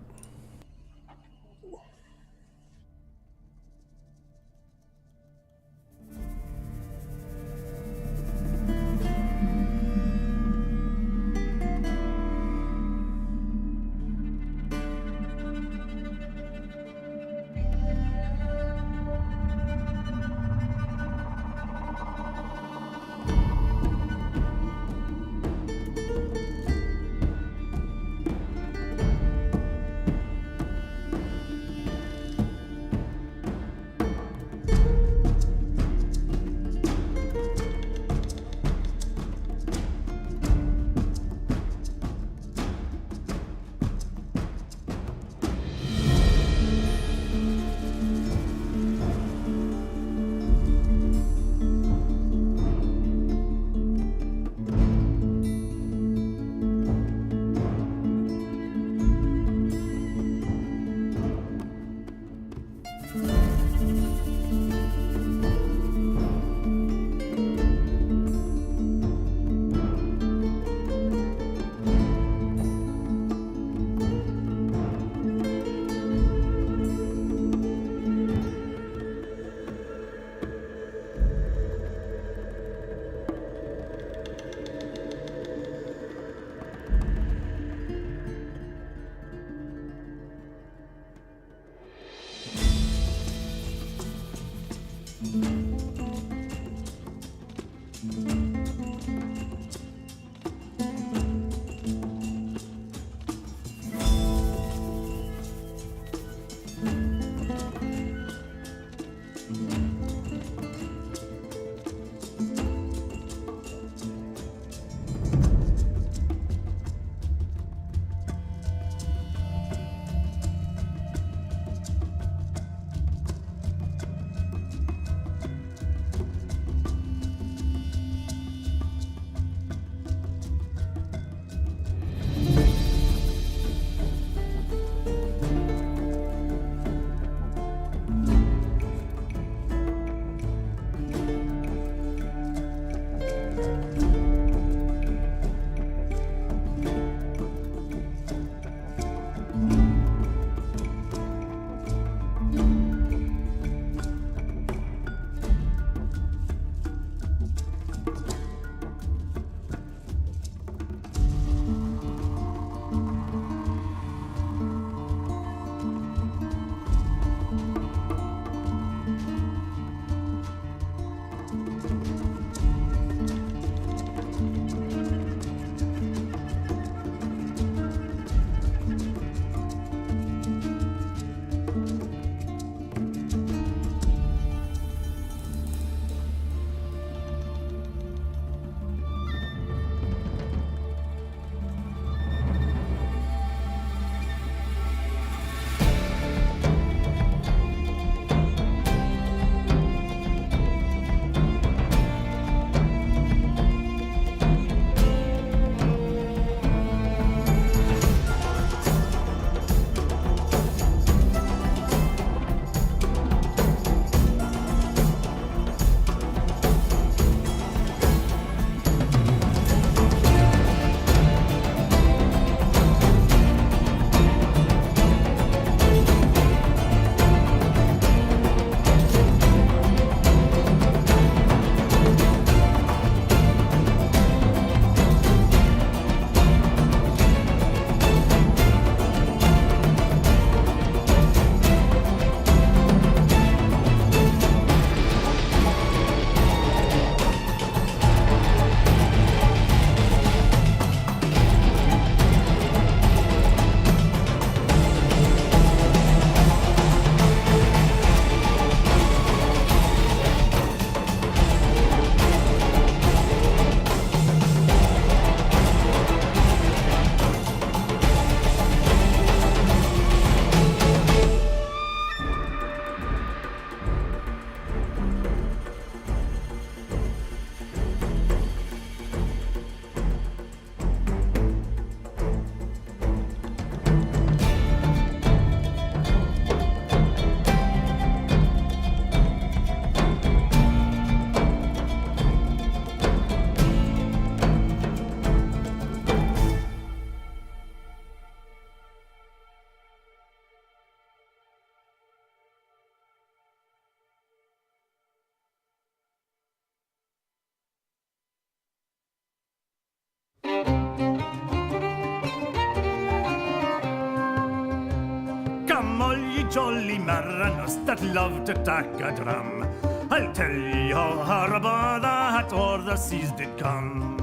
jolly mariners that love to tack a drum. I'll tell ye how about the hat or the seas did come.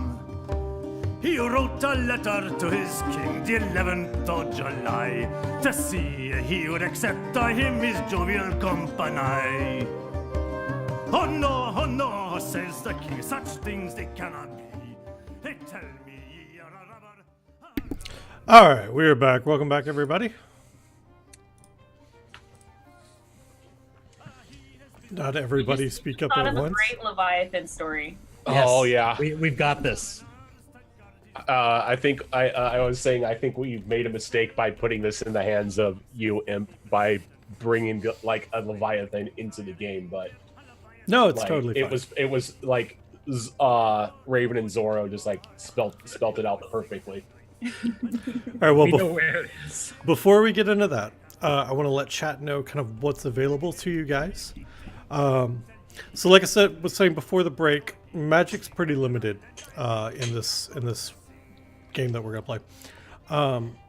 He wrote a letter to his king the 11th of July to see he would accept of him his jovial company. Oh no, says the king, such things they cannot be. They tell me ye are a robber. All right, we're back. Welcome back, everybody. Not everybody speak up Thought at of a once. great Leviathan story. Oh yeah. We've got this. I think I was saying I think we made a mistake by putting this in the hands of you, Imp, by bringing like a Leviathan into the game. But No, it's like, totally fine. it was like Raven and Zoro just like spelt it out perfectly. All right, well, We know where it is. before we get into that, I want to let chat know kind of what's available to you guys. So like I was saying before the break, Magic's pretty limited in this game that we're gonna play,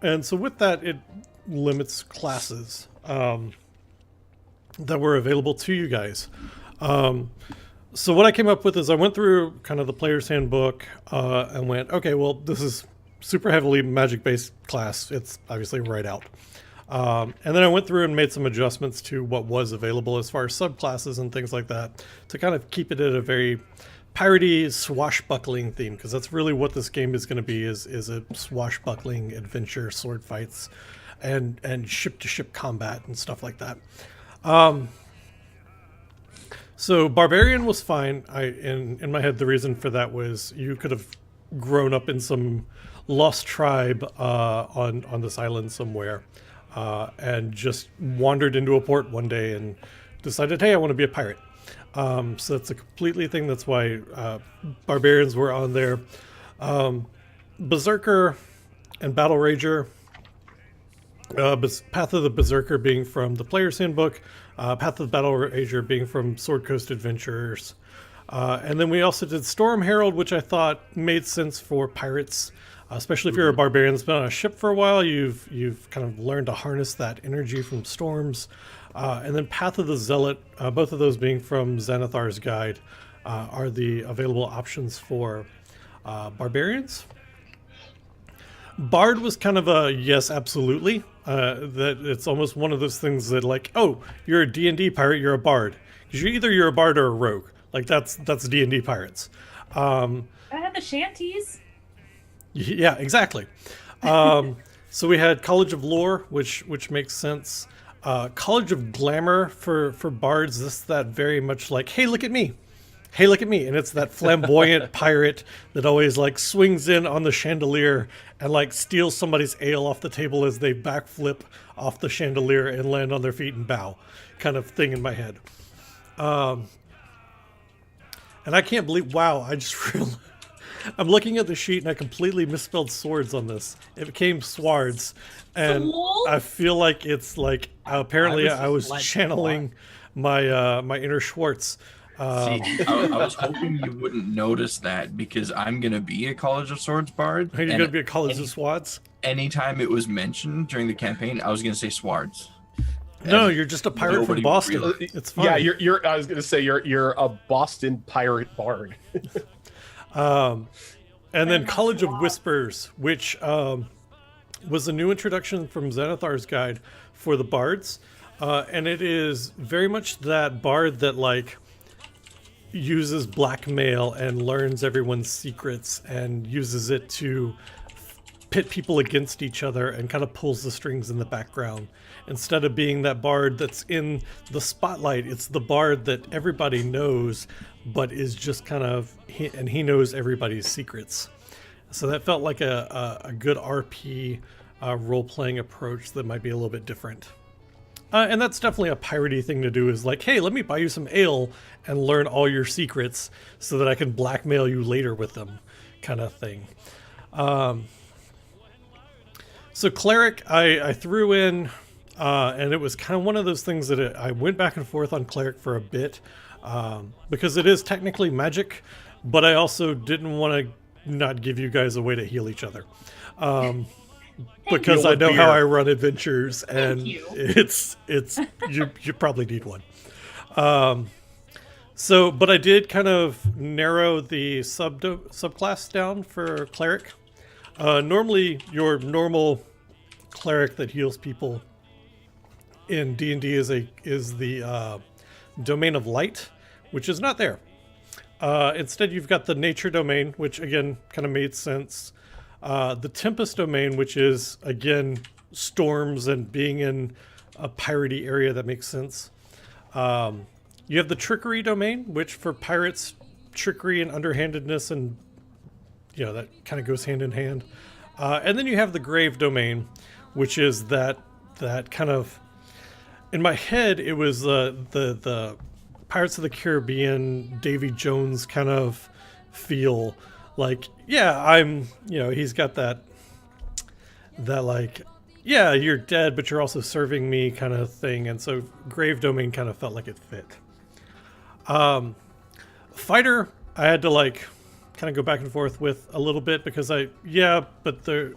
and so with that, it limits classes that were available to you guys. So what I came up with is I went through kind of the player's handbook and went, okay, well, this is super heavily Magic-based class. It's obviously right out. And then I went through and made some adjustments to what was available as far as subclasses and things like that to kind of keep it at a very piratey, swashbuckling theme, because that's really what this game is going to be, is a swashbuckling adventure, sword fights, and ship-to-ship combat and stuff like that. So Barbarian was fine. In my head, the reason for that was you could have grown up in some lost tribe on this island somewhere, and just wandered into a port one day and decided, hey, I want to be a pirate. So that's a completely thing. That's why Barbarians were on there. Berserker and Battle Rager. Path of the Berserker being from the Player's Handbook. Path of the Battle Rager being from Sword Coast Adventurers. And then we also did Storm Herald, which I thought made sense for pirates. Especially if you're a barbarian that's been on a ship for a while, you've kind of learned to harness that energy from storms. And then Path of the Zealot, both of those being from Xanathar's Guide, are the available options for barbarians. Bard was kind of a yes, absolutely. That it's almost one of those things that like, oh, you're a D&D pirate, you're a bard. Because you're a bard or a rogue. Like that's D&D pirates. I had the shanties. Yeah, exactly. So we had College of Lore, which makes sense. College of Glamour for bards. This is that very much like, hey, look at me. Hey, look at me. And it's that flamboyant pirate that always like swings in on the chandelier and like steals somebody's ale off the table as they backflip off the chandelier and land on their feet and bow kind of thing in my head. And I can't believe, wow, I just realized. I'm looking at the sheet and I completely misspelled swords on this. It became swards, and I feel like it's like apparently I was channeling my my inner Schwartz. See, I was hoping you wouldn't notice that because I'm gonna be a College of Swords bard. You're gonna be a College of Swads. Anytime it was mentioned during the campaign, I was gonna say swards. No, you're just a pirate from Boston. It's fine. Yeah, you're. I was gonna say you're a Boston pirate bard. And then College of Whispers, which was a new introduction from Xanathar's Guide for the bards, and it is very much that bard that like uses blackmail and learns everyone's secrets and uses it to pit people against each other and kind of pulls the strings in the background. Instead of being that bard that's in the spotlight, it's the bard that everybody knows, but is just kind of, he knows everybody's secrets. So that felt like a good RP role-playing approach that might be a little bit different. And that's definitely a piratey thing to do, is like, hey, let me buy you some ale and learn all your secrets so that I can blackmail you later with them, kind of thing. So Cleric, I threw in, and it was kind of one of those things that I went back and forth on Cleric for a bit, because it is technically magic, but I also didn't want to not give you guys a way to heal each other. because you. I know how Beer. I run adventures, and you. it's you probably need one. So, but I did kind of narrow the subclass down for cleric. Normally, your normal cleric that heals people in D&D is the domain of light, which is not there. Instead, you've got the nature domain, which again kind of made sense. The tempest domain, which is again storms and being in a piratey area, that makes sense. You have the trickery domain, which for pirates, trickery and underhandedness, and that kind of goes hand in hand. And then you have the grave domain, which is that kind of, in my head, it was the Pirates of the Caribbean, Davy Jones kind of feel. Like, he's got that like, yeah, you're dead, but you're also serving me kind of thing. And so grave domain kind of felt like it fit. Fighter, I had to like kind of go back and forth with a little bit because but the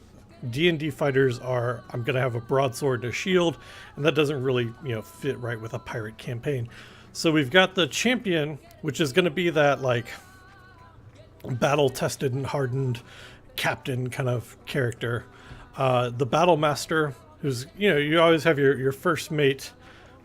D&D fighters are, I'm going to have a broadsword and a shield, and that doesn't really, fit right with a pirate campaign. So we've got the champion, which is going to be that like battle tested and hardened captain kind of character. The battle master, who's, you always have your first mate,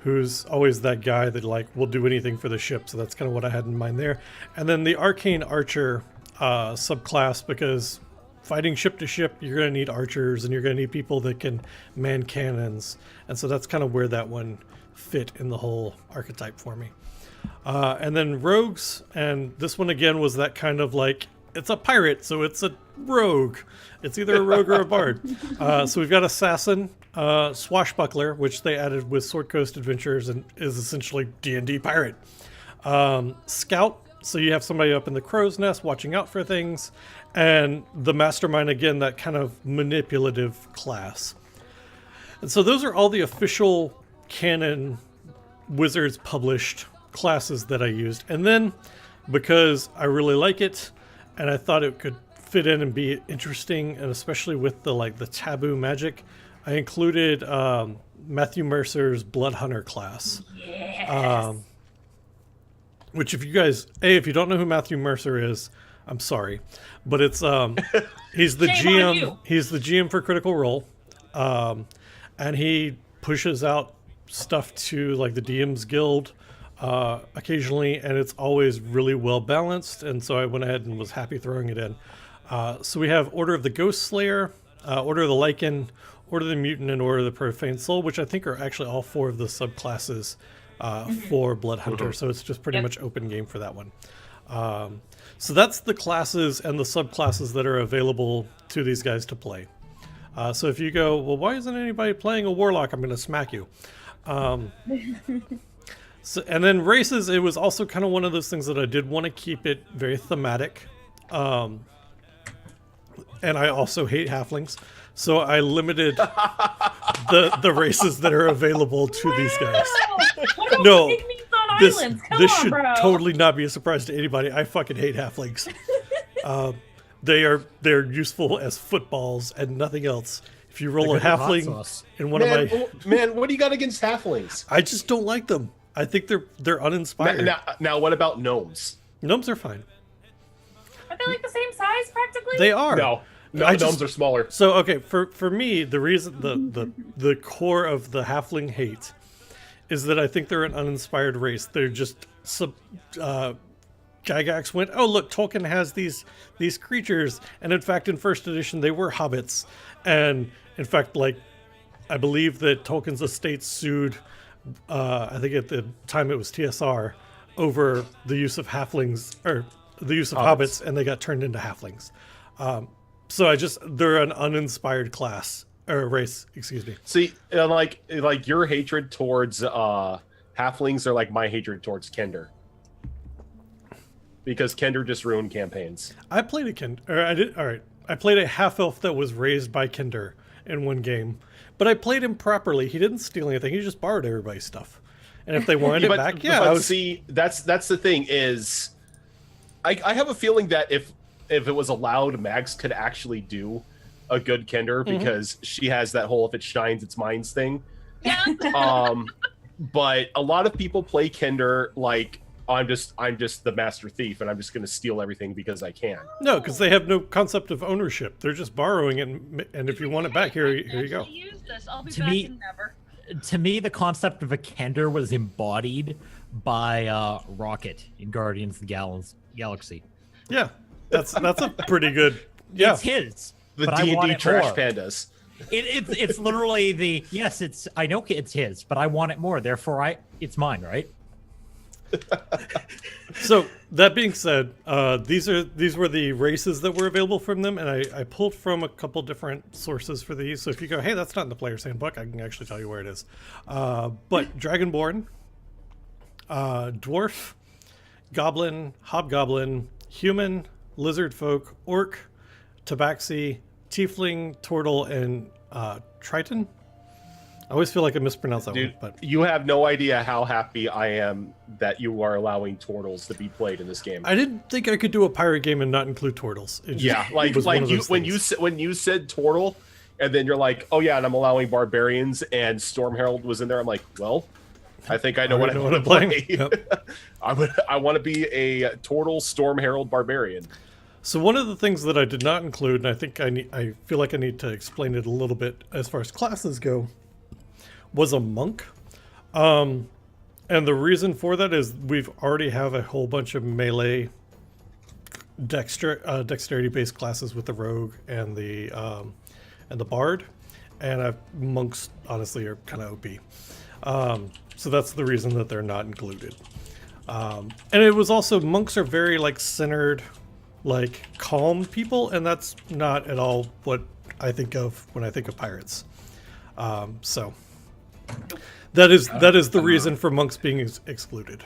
who's always that guy that like will do anything for the ship. So that's kind of what I had in mind there. And then the arcane archer subclass, because fighting ship to ship, you're going to need archers and you're going to need people that can man cannons. And so that's kind of where that one fit in the whole archetype for me. And then rogues, and this one again was that kind of like, it's a pirate, so it's a rogue. It's either a rogue or a bard. So we've got assassin, swashbuckler, which they added with Sword Coast Adventures and is essentially D&D pirate. Scout, so you have somebody up in the crow's nest watching out for things. And the mastermind, again, that kind of manipulative class. And so those are all the official canon Wizards published classes that I used. And then because I really like it and I thought it could fit in and be interesting, and especially with the taboo magic, I included Matthew Mercer's Blood Hunter class. Yes. Which if you guys, if you don't know who Matthew Mercer is, I'm sorry, but it's he's the Shame on you. GM. He's the GM for Critical Role, and he pushes out stuff to like the DM's Guild occasionally, and it's always really well balanced. And so I went ahead and was happy throwing it in. So we have Order of the Ghost Slayer, Order of the Lycan, Order of the Mutant, and Order of the Profane Soul, which I think are actually all four of the subclasses for Blood Hunter. So it's just pretty much open game for that one. So that's the classes and the subclasses that are available to these guys to play. So if you go, well, why isn't anybody playing a Warlock? I'm going to smack you. So, and then races, it was also kind of one of those things that I did want to keep it very thematic. And I also hate halflings. So I limited the races that are available to these guys. What about No, pygmies on this islands? Come this on, should bro. totally not be a surprise to anybody. I fucking hate halflings. They're useful as footballs and nothing else. If you roll a They're good hot halfling sauce. in one of my, Man, what do you got against halflings? I just don't like them. I think they're uninspired. Now, what about gnomes? Gnomes are fine. Are they like the same size practically? They are. No, I gnomes just- are smaller. So okay, for me, the reason the core of the halfling hate is that I think they're an uninspired race. They're just Gygax went, oh look, Tolkien has these creatures, and in fact, in first edition, they were hobbits, and in fact, like I believe that Tolkien's estate sued. I think at the time it was TSR over the use of halflings or the use of hobbits, and they got turned into halflings. So they're an uninspired class or race, excuse me. See, like your hatred towards halflings are like my hatred towards Kender. Because Kender just ruined campaigns. I played a Kender. All right. I played a half elf that was raised by Kender in one game, but I played him properly. He didn't steal anything. He just borrowed everybody's stuff, and if they wanted it back, See, that's the thing is, I have a feeling that if it was allowed, Mags could actually do a good Kender because she has that whole if it shines, it's mines thing. Yeah. But a lot of people play Kender like I'm just the master thief and I'm just going to steal everything because I can. No, because they have no concept of ownership. They're just borrowing it, and if you want it back, here you go. Use this. I'll be To back me- in never. To me, the concept of a Kender was embodied by Rocket in Guardians of the Galaxy. Yeah, that's a pretty good. Yeah, It's his. The but I want D&D it trash more. pandas. It's literally the yes. I know it's his, but I want it more. Therefore, it's mine, right? So that being said, these were the races that were available from them, and I pulled from a couple different sources for these. So if you go, hey, that's not in the player's handbook, I can actually tell you where it is. But Dragonborn, Dwarf, Goblin, Hobgoblin, Human, Lizard Folk, Orc, Tabaxi, Tiefling, Turtle, and Triton. I always feel like I mispronounce that Dude, one, but you have no idea how happy I am that you are allowing turtles to be played in this game. I didn't think I could do a pirate game and not include turtles. It just Yeah, like was one of you those when things. you said turtle, and then you're like, oh yeah, and I'm allowing barbarians, and Storm Herald was in there. I'm like, well, I think I know what I want to I'm playing. play. Yep. I want to be a turtle Storm Herald barbarian. So one of the things that I did not include, and I think I feel like I need to explain it a little bit as far as classes go, was a monk. And the reason for that is we've already have a whole bunch of melee dexterity based classes with the rogue and the bard, and monks honestly are kind of OP. So that's the reason that they're not included. And it was also, monks are very like centered, like calm people, and that's not at all what I think of when I think of pirates. So that is the reason for monks being excluded.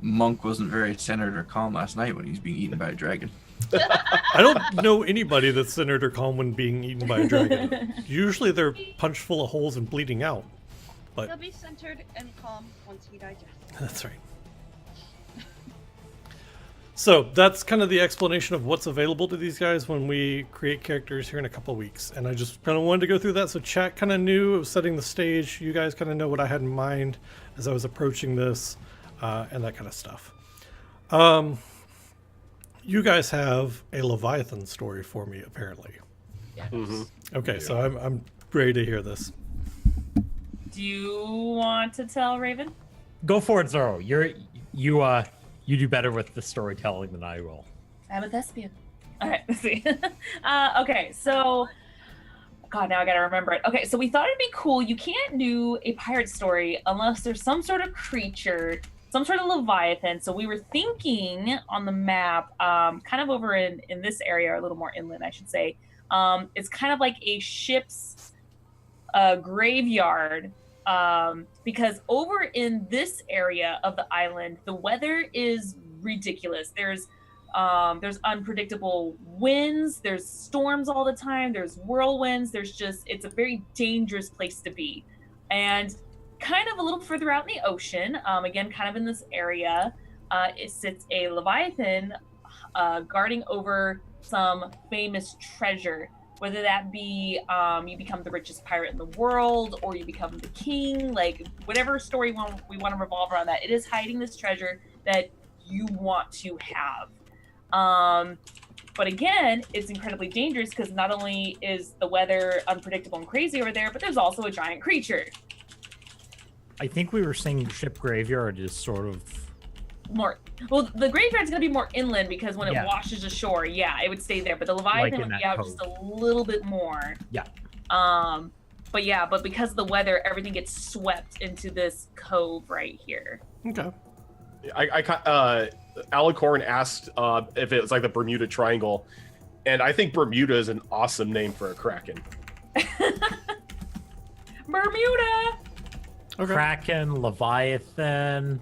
Monk wasn't very centered or calm last night when he was being eaten by a dragon. I don't know anybody that's centered or calm when being eaten by a dragon. Usually they're punched full of holes and bleeding out. He'll be centered and calm once he digests. That's right. So that's kind of the explanation of what's available to these guys when we create characters here in a couple weeks. And I just kind of wanted to go through that so chat kind of knew, it was setting the stage. You guys kind of know what I had in mind as I was approaching this and that kind of stuff. You guys have a Leviathan story for me, apparently. Yes. Okay, so I'm ready to hear this. Do you want to tell Raven? Go for it, Zoro. You do better with the storytelling than I will. I'm a thespian. All right, let's see. Okay, so, God, now I gotta remember it. Okay, so we thought it'd be cool. You can't do a pirate story unless there's some sort of creature, some sort of Leviathan. So we were thinking on the map, kind of over in this area, or a little more inland, I should say. It's kind of like a ship's graveyard. Because over in this area of the island, the weather is ridiculous. There's unpredictable winds, there's storms all the time, there's whirlwinds, it's a very dangerous place to be. And kind of a little further out in the ocean, again, kind of in this area, it sits a Leviathan guarding over some famous treasure. Whether that be you become the richest pirate in the world, or you become the king, like whatever story we want to revolve around that. It is hiding this treasure that you want to have. But again, it's incredibly dangerous because not only is the weather unpredictable and crazy over there, but there's also a giant creature. I think we were saying ship graveyard is sort of The graveyard's gonna be more inland because when it Yeah. washes ashore, it would stay there. But the Leviathan Like in would be that out cove. just a little bit more. Yeah. But because of the weather, everything gets swept into this cove right here. Okay. Alicorn asked if it was like the Bermuda Triangle, and I think Bermuda is an awesome name for a kraken. Bermuda. Okay. Kraken, Leviathan,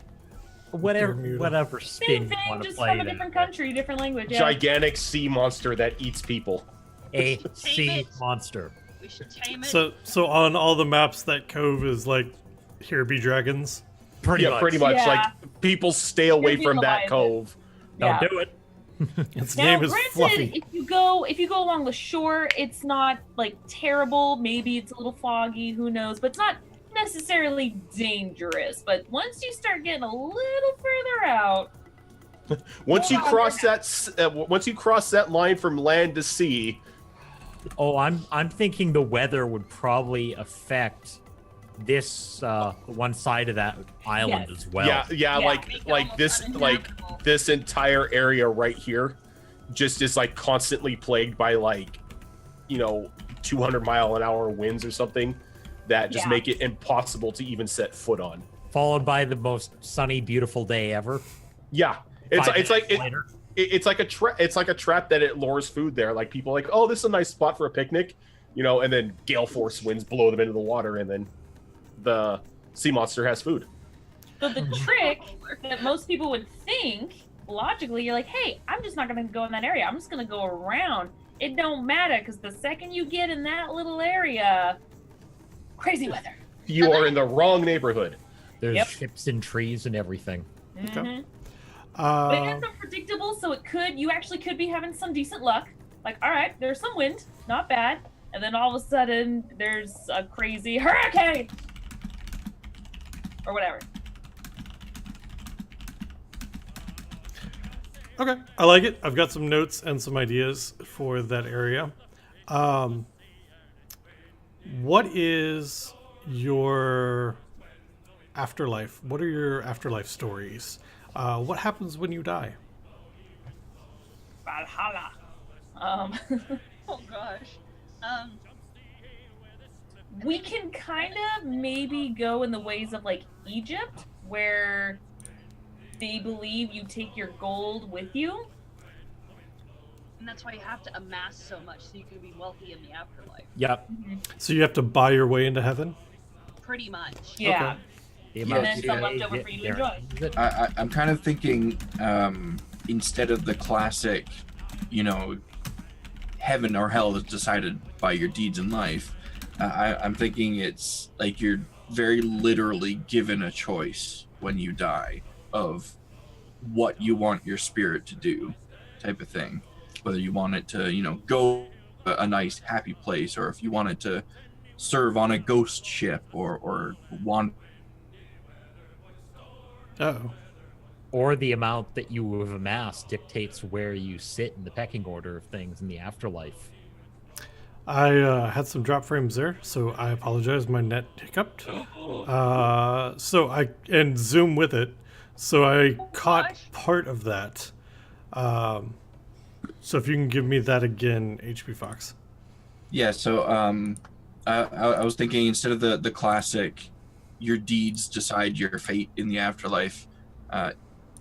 whatever Bermuda. spin Same you thing, want to just play from a it in. different country, different language. Yeah. Gigantic sea monster that eats people. A sea it. monster. We should tame it. So on all the maps, that cove is like, here be dragons. Pretty much. Pretty much. Yeah. Like people stay away be from that Leviathan. cove. Don't do it. Its Now, name is granted, Fluffy. if you go along the shore, it's not like terrible. Maybe it's a little foggy. Who knows? But it's not necessarily dangerous. But once you start getting a little further out, Once you cross that line from land to sea, Oh, I'm thinking the weather would probably affect this one side of that island Yes. as well. yeah, make it almost uninhabitable. this entire area right here just is like constantly plagued by 200-mile-an-hour winds or something that just Yeah. make it impossible to even set foot on. Followed by the most sunny, beautiful day ever. Yeah, 5 it's like minutes later. it's like a trap that it lures food there. Like people are like, oh, this is a nice spot for a picnic, and then gale force winds blow them into the water, and then the sea monster has food. so the trick that most people would think logically, you're like, hey, I'm just not going to go in that area. I'm just going to go around. It don't matter because the second you get in that little area, crazy weather. You are in the wrong neighborhood. There's Yep. ships and trees and everything. Mhm. But it Uh, is unpredictable, so you actually could be having some decent luck. Like, all right, there's some wind, not bad, and then all of a sudden there's a crazy hurricane or whatever. okay, I like it. I've got some notes and some ideas for that area. What is your afterlife? What are your afterlife stories? What happens when you die? Valhalla. Oh gosh. We can kind of maybe go in the ways of like Egypt, where they believe you take your gold with you. And that's why you have to amass so much so you can be wealthy in the afterlife. Yep. So you have to buy your way into heaven? Pretty much. Yeah. Okay. The And amount then of some days left over for you to enjoy. guarantees it. I'm kind of thinking instead of the classic, heaven or hell is decided by your deeds in life. I'm thinking it's like you're very literally given a choice when you die of what you want your spirit to do, type of thing. Whether you want it to, go a nice, happy place, or if you want it to serve on a ghost ship or wander. Uh-oh. Or the amount that you have amassed dictates where you sit in the pecking order of things in the afterlife. I had some drop frames there, so I apologize. My net hiccuped. And zoom with it. So I caught gosh. part of that. So if you can give me that again, HP Fox. Yeah, so I was thinking instead of the classic, your deeds decide your fate in the afterlife.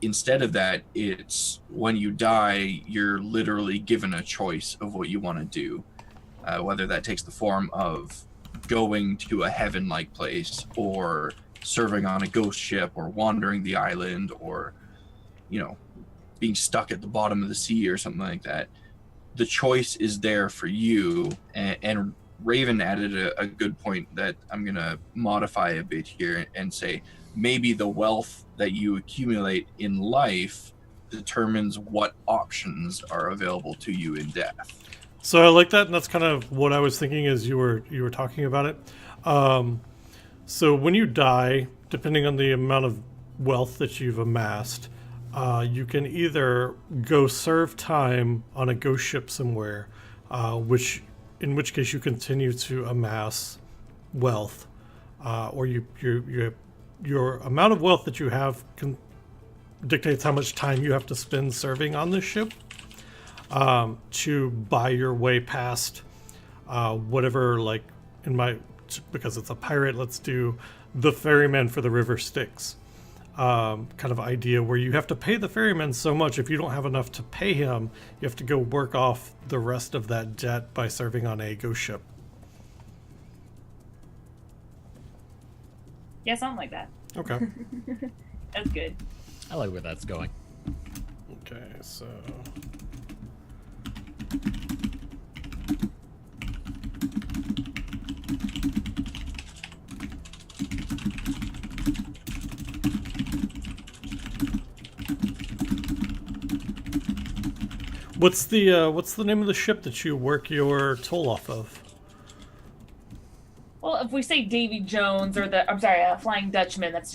Instead of that, it's when you die, you're literally given a choice of what you want to do, whether that takes the form of going to a heaven-like place, or serving on a ghost ship, or wandering the island, or being stuck at the bottom of the sea or something like that. The choice is there for you, and Raven added a good point that I'm going to modify a bit here and say maybe the wealth that you accumulate in life determines what options are available to you in death. So I like that, and that's kind of what I was thinking as you were talking about it. So when you die, depending on the amount of wealth that you've amassed, you can either go serve time on a ghost ship somewhere, in which case you continue to amass wealth, or your amount of wealth that you have dictates how much time you have to spend serving on this ship, to buy your way past whatever, like because it's a pirate, let's do the ferryman for the river Styx kind of idea, where you have to pay the ferryman so much, if you don't have enough to pay him, you have to go work off the rest of that debt by serving on a ghost ship. Yeah, something like that. Okay. That's good. I like where that's going. Okay, so What's the name of the ship that you work your toll off of? Well, if we say Davy Jones or Flying Dutchman, that's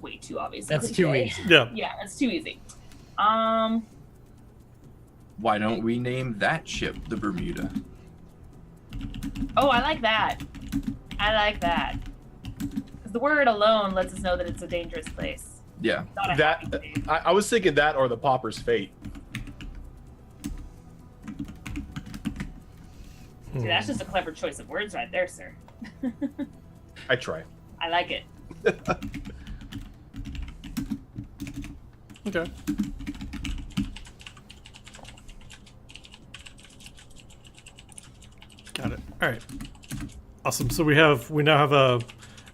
way too obvious. That's too cliche. easy. Yeah. Yeah, that's too easy. Why don't we name that ship the Bermuda? Oh, I like that. Because the word alone lets us know that it's a dangerous place. Yeah. Not a That happy place. I was thinking that or the Pauper's Fate. See, that's just a clever choice of words right there, sir. I try. I like it. Okay. Got it. All right. Awesome. So we now have a.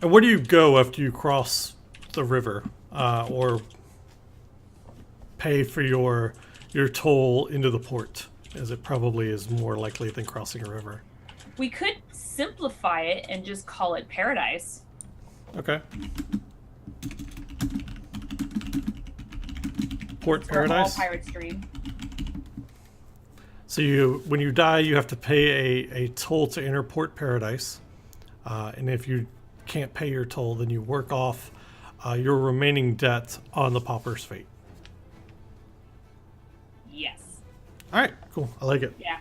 And where do you go after you cross the river, or pay for your toll into the port, as it probably is more likely than crossing a river? We could simplify it and just call it Paradise. Okay. Port Where all Paradise. pirates dream. So when you die, you have to pay a toll to enter Port Paradise, and if you can't pay your toll, then you work off your remaining debt on the Pauper's Fate. Yes. All right, cool. I like it. Yeah.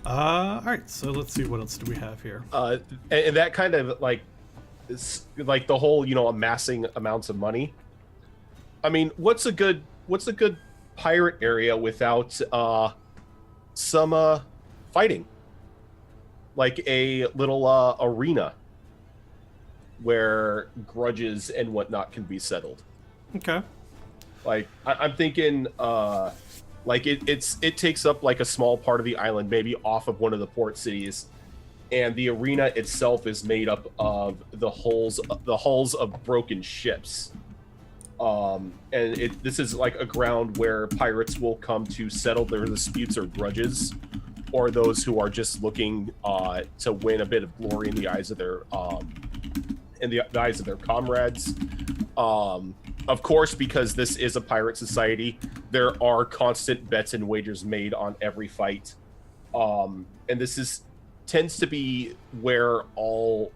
All right, so let's see, what else do we have here? And that kind of is like the whole, amassing amounts of money. I mean, what's a good pirate area without some fighting? Like a little arena where grudges and whatnot can be settled. Okay. Like I'm thinking, like it takes up like a small part of the island, maybe off of one of the port cities, and the arena itself is made up of the hulls of broken ships. And this is like a ground where pirates will come to settle their disputes or grudges, or those who are just looking to win a bit of glory in the eyes of their comrades. Of course, because this is a pirate society, there are constant bets and wagers made on every fight. And this tends to be where all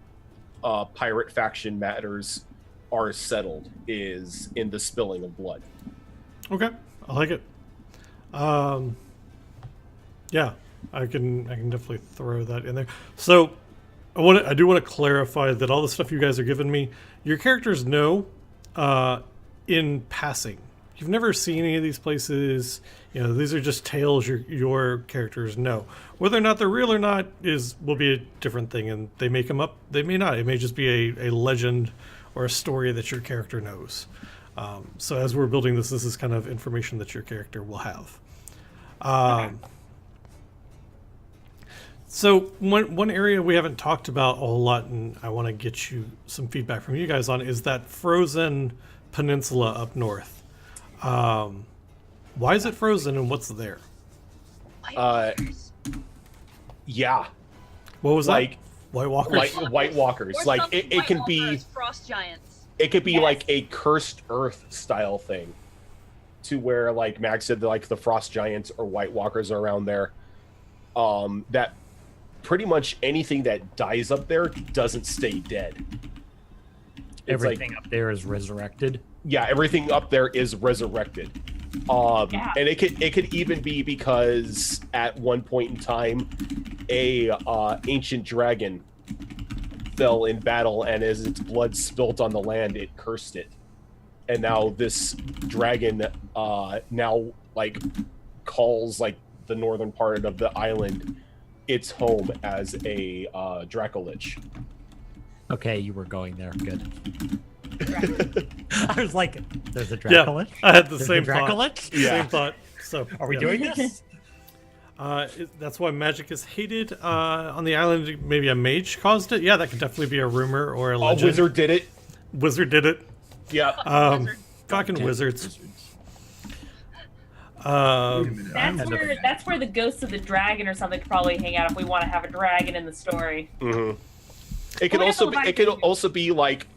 pirate faction matters are settled, is in the spilling of blood. Okay, I like it. Yeah, I can definitely throw that in there. So I do want to clarify that all the stuff you guys are giving me, your characters know in passing. You've never seen any of these places. These are just tales your characters know. Whether or not they're real or not will be a different thing, and they make them up. They may not. It may just be a legend or a story that your character knows. So as we're building this is kind of information that your character will have. So one area we haven't talked about a whole lot, and I want to get you some feedback from you guys on, is that frozen peninsula up north. Why is it frozen, and what's there? Yeah. What was like that? White Walkers. Like White Walkers. Or Like some it White can Walkers, be. frost giants. It could be Yes. like a cursed earth style thing, to where, like Max said, like the frost giants or White Walkers are around there. That pretty much anything that dies up there doesn't stay dead. It's Everything up there is resurrected. Yeah, everything up there is resurrected. Yeah. And it could even be because at one point in time, a ancient dragon fell in battle, and as its blood spilt on the land, it cursed it. And now this dragon now like calls like the northern part of the island its home as a Dracolich. Okay, you were going there. Good. I was like, there's a Yeah, Dracolich? I had the There's same a thought. Dracolich? Yeah. Same thought. So Are we yeah. doing this? That's why magic is hated on the island. Maybe a mage caused it. Yeah, that could definitely be a rumor or a A legend. wizard did it. Wizard did it. Yeah. Wizard. Fucking wizards. That's where the ghost of the dragon or something could probably hang out if we want to have a dragon in the story. Mm-hmm. It could Well, also yeah, be, it could also be like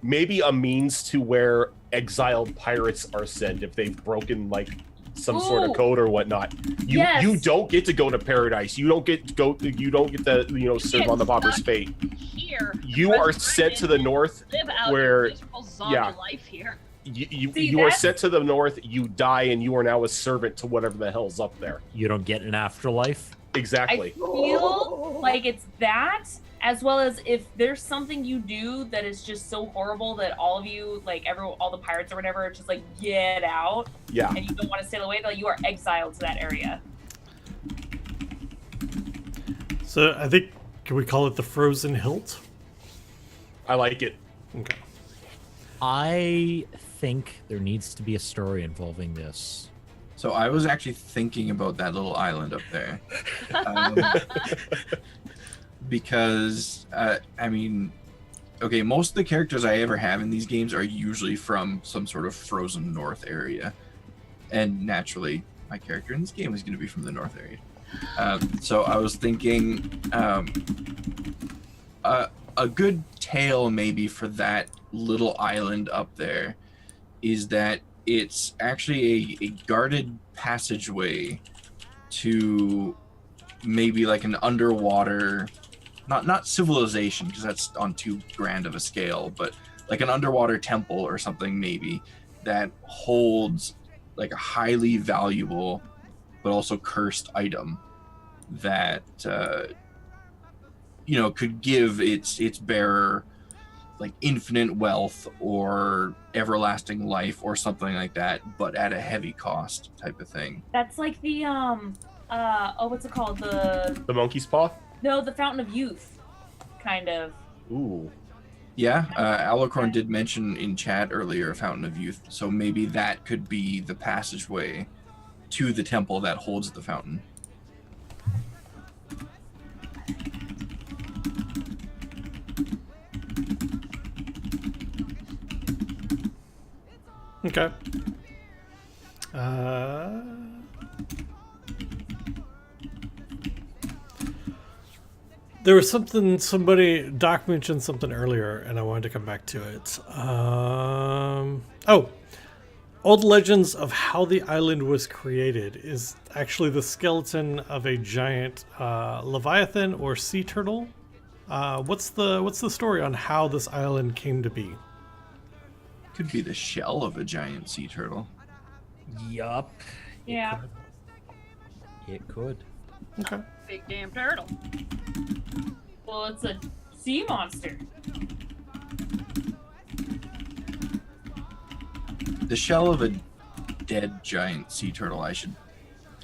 maybe a means to where exiled pirates are sent if they've broken like some sort of Ooh. code or whatnot. You Yes. you don't get to go to paradise. You don't get to go. You don't get to serve get on the Pauper's stuck fate. Here, You are sent to the north, live out where- your miserable zombie yeah. life here. You See, you are that's- sent to the north. You die, and you are now a servant to whatever the hell's up there. You don't get an afterlife. Exactly. I feel like it's that, as well as if there's something you do that is just so horrible that all of you, like all the pirates or whatever, are just like get out, Yeah. and you don't want to sail away. Like you are exiled to that area. So I think, can we call it the Frozen Hilt? I like it. Okay. I think there needs to be a story involving this. So I was actually thinking about that little island up there. Because, I mean, okay, most of the characters I ever have in these games are usually from some sort of frozen north area. And naturally, my character in this game is going to be from the north area. So I was thinking a good tale maybe for that little island up there is that it's actually a guarded passageway to maybe like an underwater, not civilization, because that's on too grand of a scale, but like an underwater temple or something maybe that holds like a highly valuable but also cursed item that could give its bearer like infinite wealth or everlasting life or something like that, but at a heavy cost type of thing. That's like the what's it called? The monkey's paw. The Fountain of Youth, kind of. Ooh. Yeah, Alucorn did mention in chat earlier Fountain of Youth, so maybe that could be the passageway to the temple that holds the fountain. Okay. There was Doc mentioned something earlier, and I wanted to come back to it. Old legends of how the island was created is actually the skeleton of a giant leviathan or sea turtle. What's the story on how this island came to be? Could be the shell of a giant sea turtle. Yup. Yeah. It could. Okay. Big damn turtle. Well, it's a sea monster. The shell of a dead giant sea turtle, I should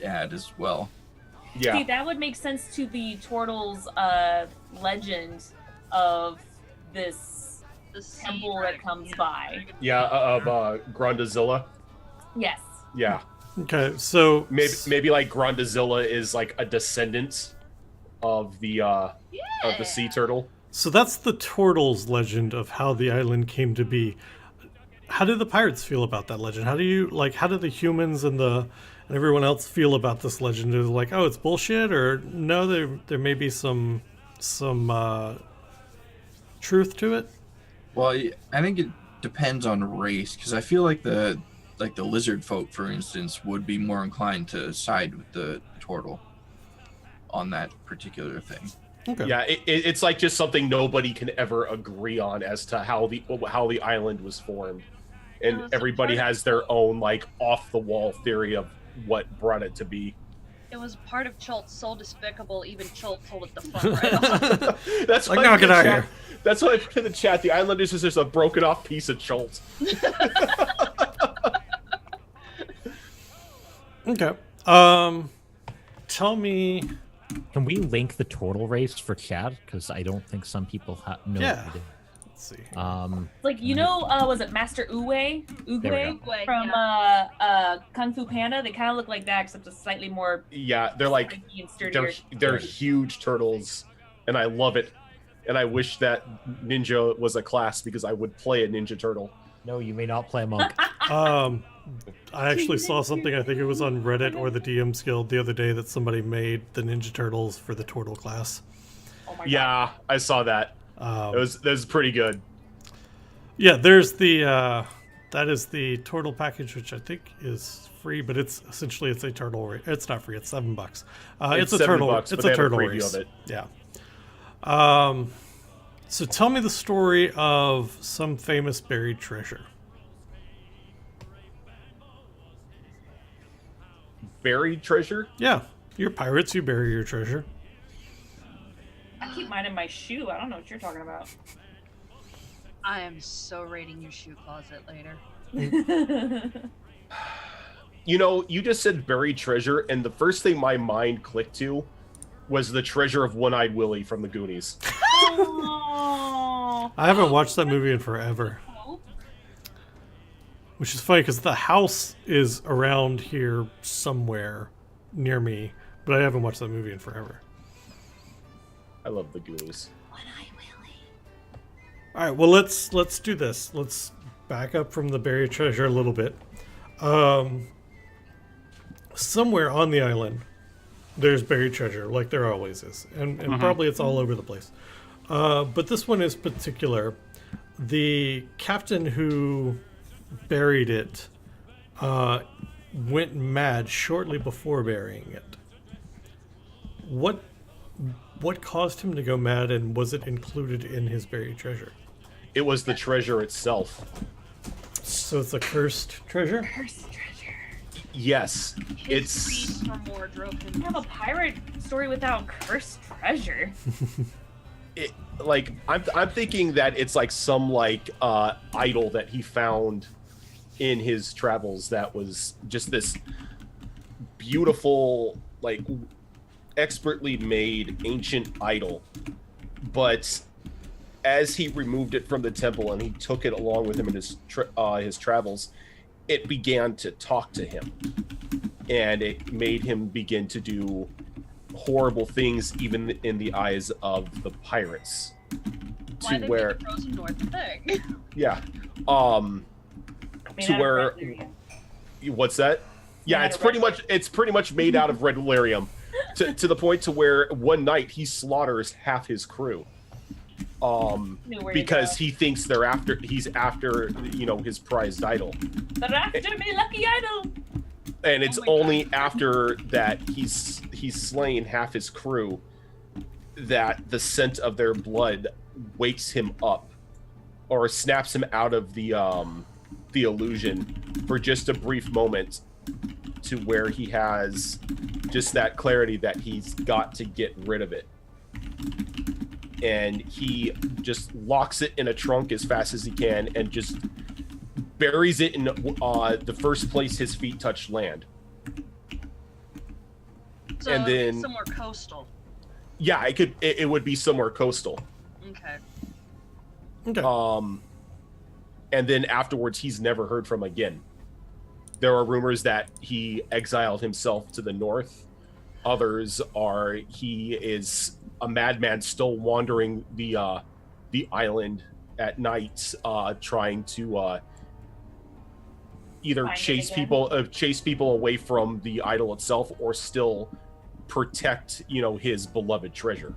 add as well. Yeah. See, that would make sense to the turtle's legend of this The sea temple dragon, that comes yeah. by. Yeah. Of Grandazilla. Yes. Yeah. Okay, so Maybe like Grandazilla is like a descendant of the sea turtle. So that's the turtle's legend of how the island came to be. How do the pirates feel about that legend? How do the humans and everyone else feel about this legend? Is it like, oh, it's bullshit, or no, there may be some truth to it? Well, I think it depends on race, because I feel like the lizard folk, for instance, would be more inclined to side with the turtle on that particular thing. Okay. Yeah, it's like just something nobody can ever agree on as to how the island was formed, and Oh, so everybody part- has their own like off the wall theory of what brought it to be. It was part of Chult's so despicable, even Chult told it the fuck right off. That's Like, what no, I put get in out chat. here. That's what I put in the chat. The Islanders is just a broken off piece of Schultz. Okay. Tell me. Can we link the turtle race for chat? Because I don't think some people know. Yeah. What we Let's see. did. Like, was it Master Uwe? There we Uwe go. from Kung Fu Panda? They kind of look like that, except a slightly more Yeah, they're like spiky and sturdier. they're huge turtles, and I love it. And I wish that ninja was a class because I would play a ninja turtle. No, you may not play monk. I actually saw something, I think it was on Reddit or the DM's Guild the other day, that somebody made the Ninja Turtles for the Turtle class. Oh my god. Yeah, I saw that. That was pretty good. Yeah, there's the that is the Turtle package, which I think is free, but it's essentially it's a turtle. It's not free. It's $7. It's a $7, turtle. but It's they a have a turtle preview race. of it. Yeah. So tell me the story of some famous buried treasure. Buried treasure? Yeah, you're pirates. You bury your treasure. I keep mine in my shoe. I don't know what you're talking about. I am so raiding your shoe closet later. You know, you just said buried treasure, and the first thing my mind clicked to was the treasure of One-Eyed Willie from the Goonies. Oh. I haven't watched that movie in forever. Which is funny because the house is around here somewhere near me, but I haven't watched that movie in forever. I love the Goonies. All right, well let's do this. Let's back up from the buried treasure a little bit. Somewhere on the island, there's buried treasure, like there always is, and probably it's all over the place. But this one is particular. The captain who buried it went mad shortly before burying it. What caused him to go mad, and was it included in his buried treasure? It was the treasure itself. So it's a cursed treasure? Cursed treasure. Yes, His greed for more drove him. I have a pirate story without cursed treasure. I'm thinking that it's like some idol that he found in his travels that was just this beautiful, like expertly made ancient idol. But as he removed it from the temple and he took it along with him in his travels, it began to talk to him, and it made him begin to do horrible things, even in the eyes of the pirates. Why they make the frozen north thing? Yeah. To where, what's that? Yeah, it's pretty much made out of red lyrium, to the point to where one night he slaughters half his crew, because he thinks he's after his prized idol. They're after me, lucky idol. And it's only after that he's slain half his crew that the scent of their blood wakes him up, or snaps him out of the illusion for just a brief moment, to where he has just that clarity that he's got to get rid of it. And he just locks it in a trunk as fast as he can and just buries it in the first place his feet touch land. So and then somewhere coastal. Yeah, it would be somewhere coastal. Okay. And then afterwards he's never heard from again. There are rumors that he exiled himself to the north. Others are he is a madman still wandering the island at night, trying to either chase people away from the idol itself, or still protect his beloved treasure.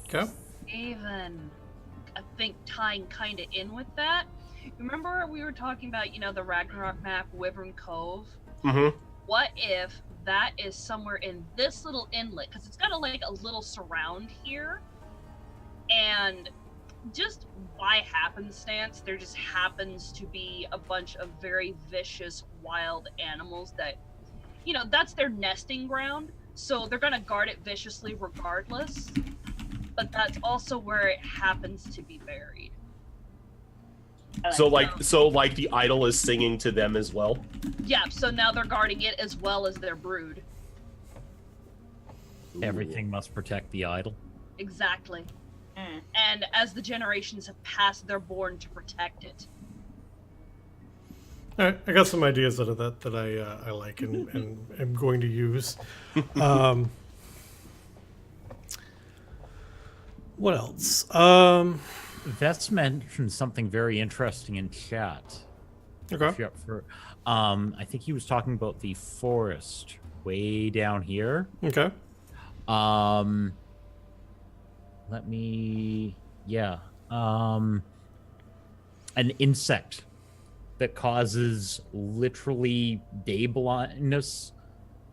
Okay. Even I think tying kind of in with that. Remember we were talking about the Ragnarok map, Wyvern Cove. Mm-hmm. What if that is somewhere in this little inlet, because it's got a little surround here, and just by happenstance there just happens to be a bunch of very vicious wild animals that that's their nesting ground, so they're gonna guard it viciously regardless, but that's also where it happens to be buried. So the idol is singing to them as well? Yeah, so now they're guarding it as well as their brood. Everything must protect the idol. Exactly. And as the generations have passed, they're born to protect it. All right, I got some ideas out of that I like and am going to use. What else? Vets mentioned something very interesting in chat. Okay. If you're up for, I think he was talking about the forest way down here. Okay. Let me, yeah. An insect that causes literally day blindness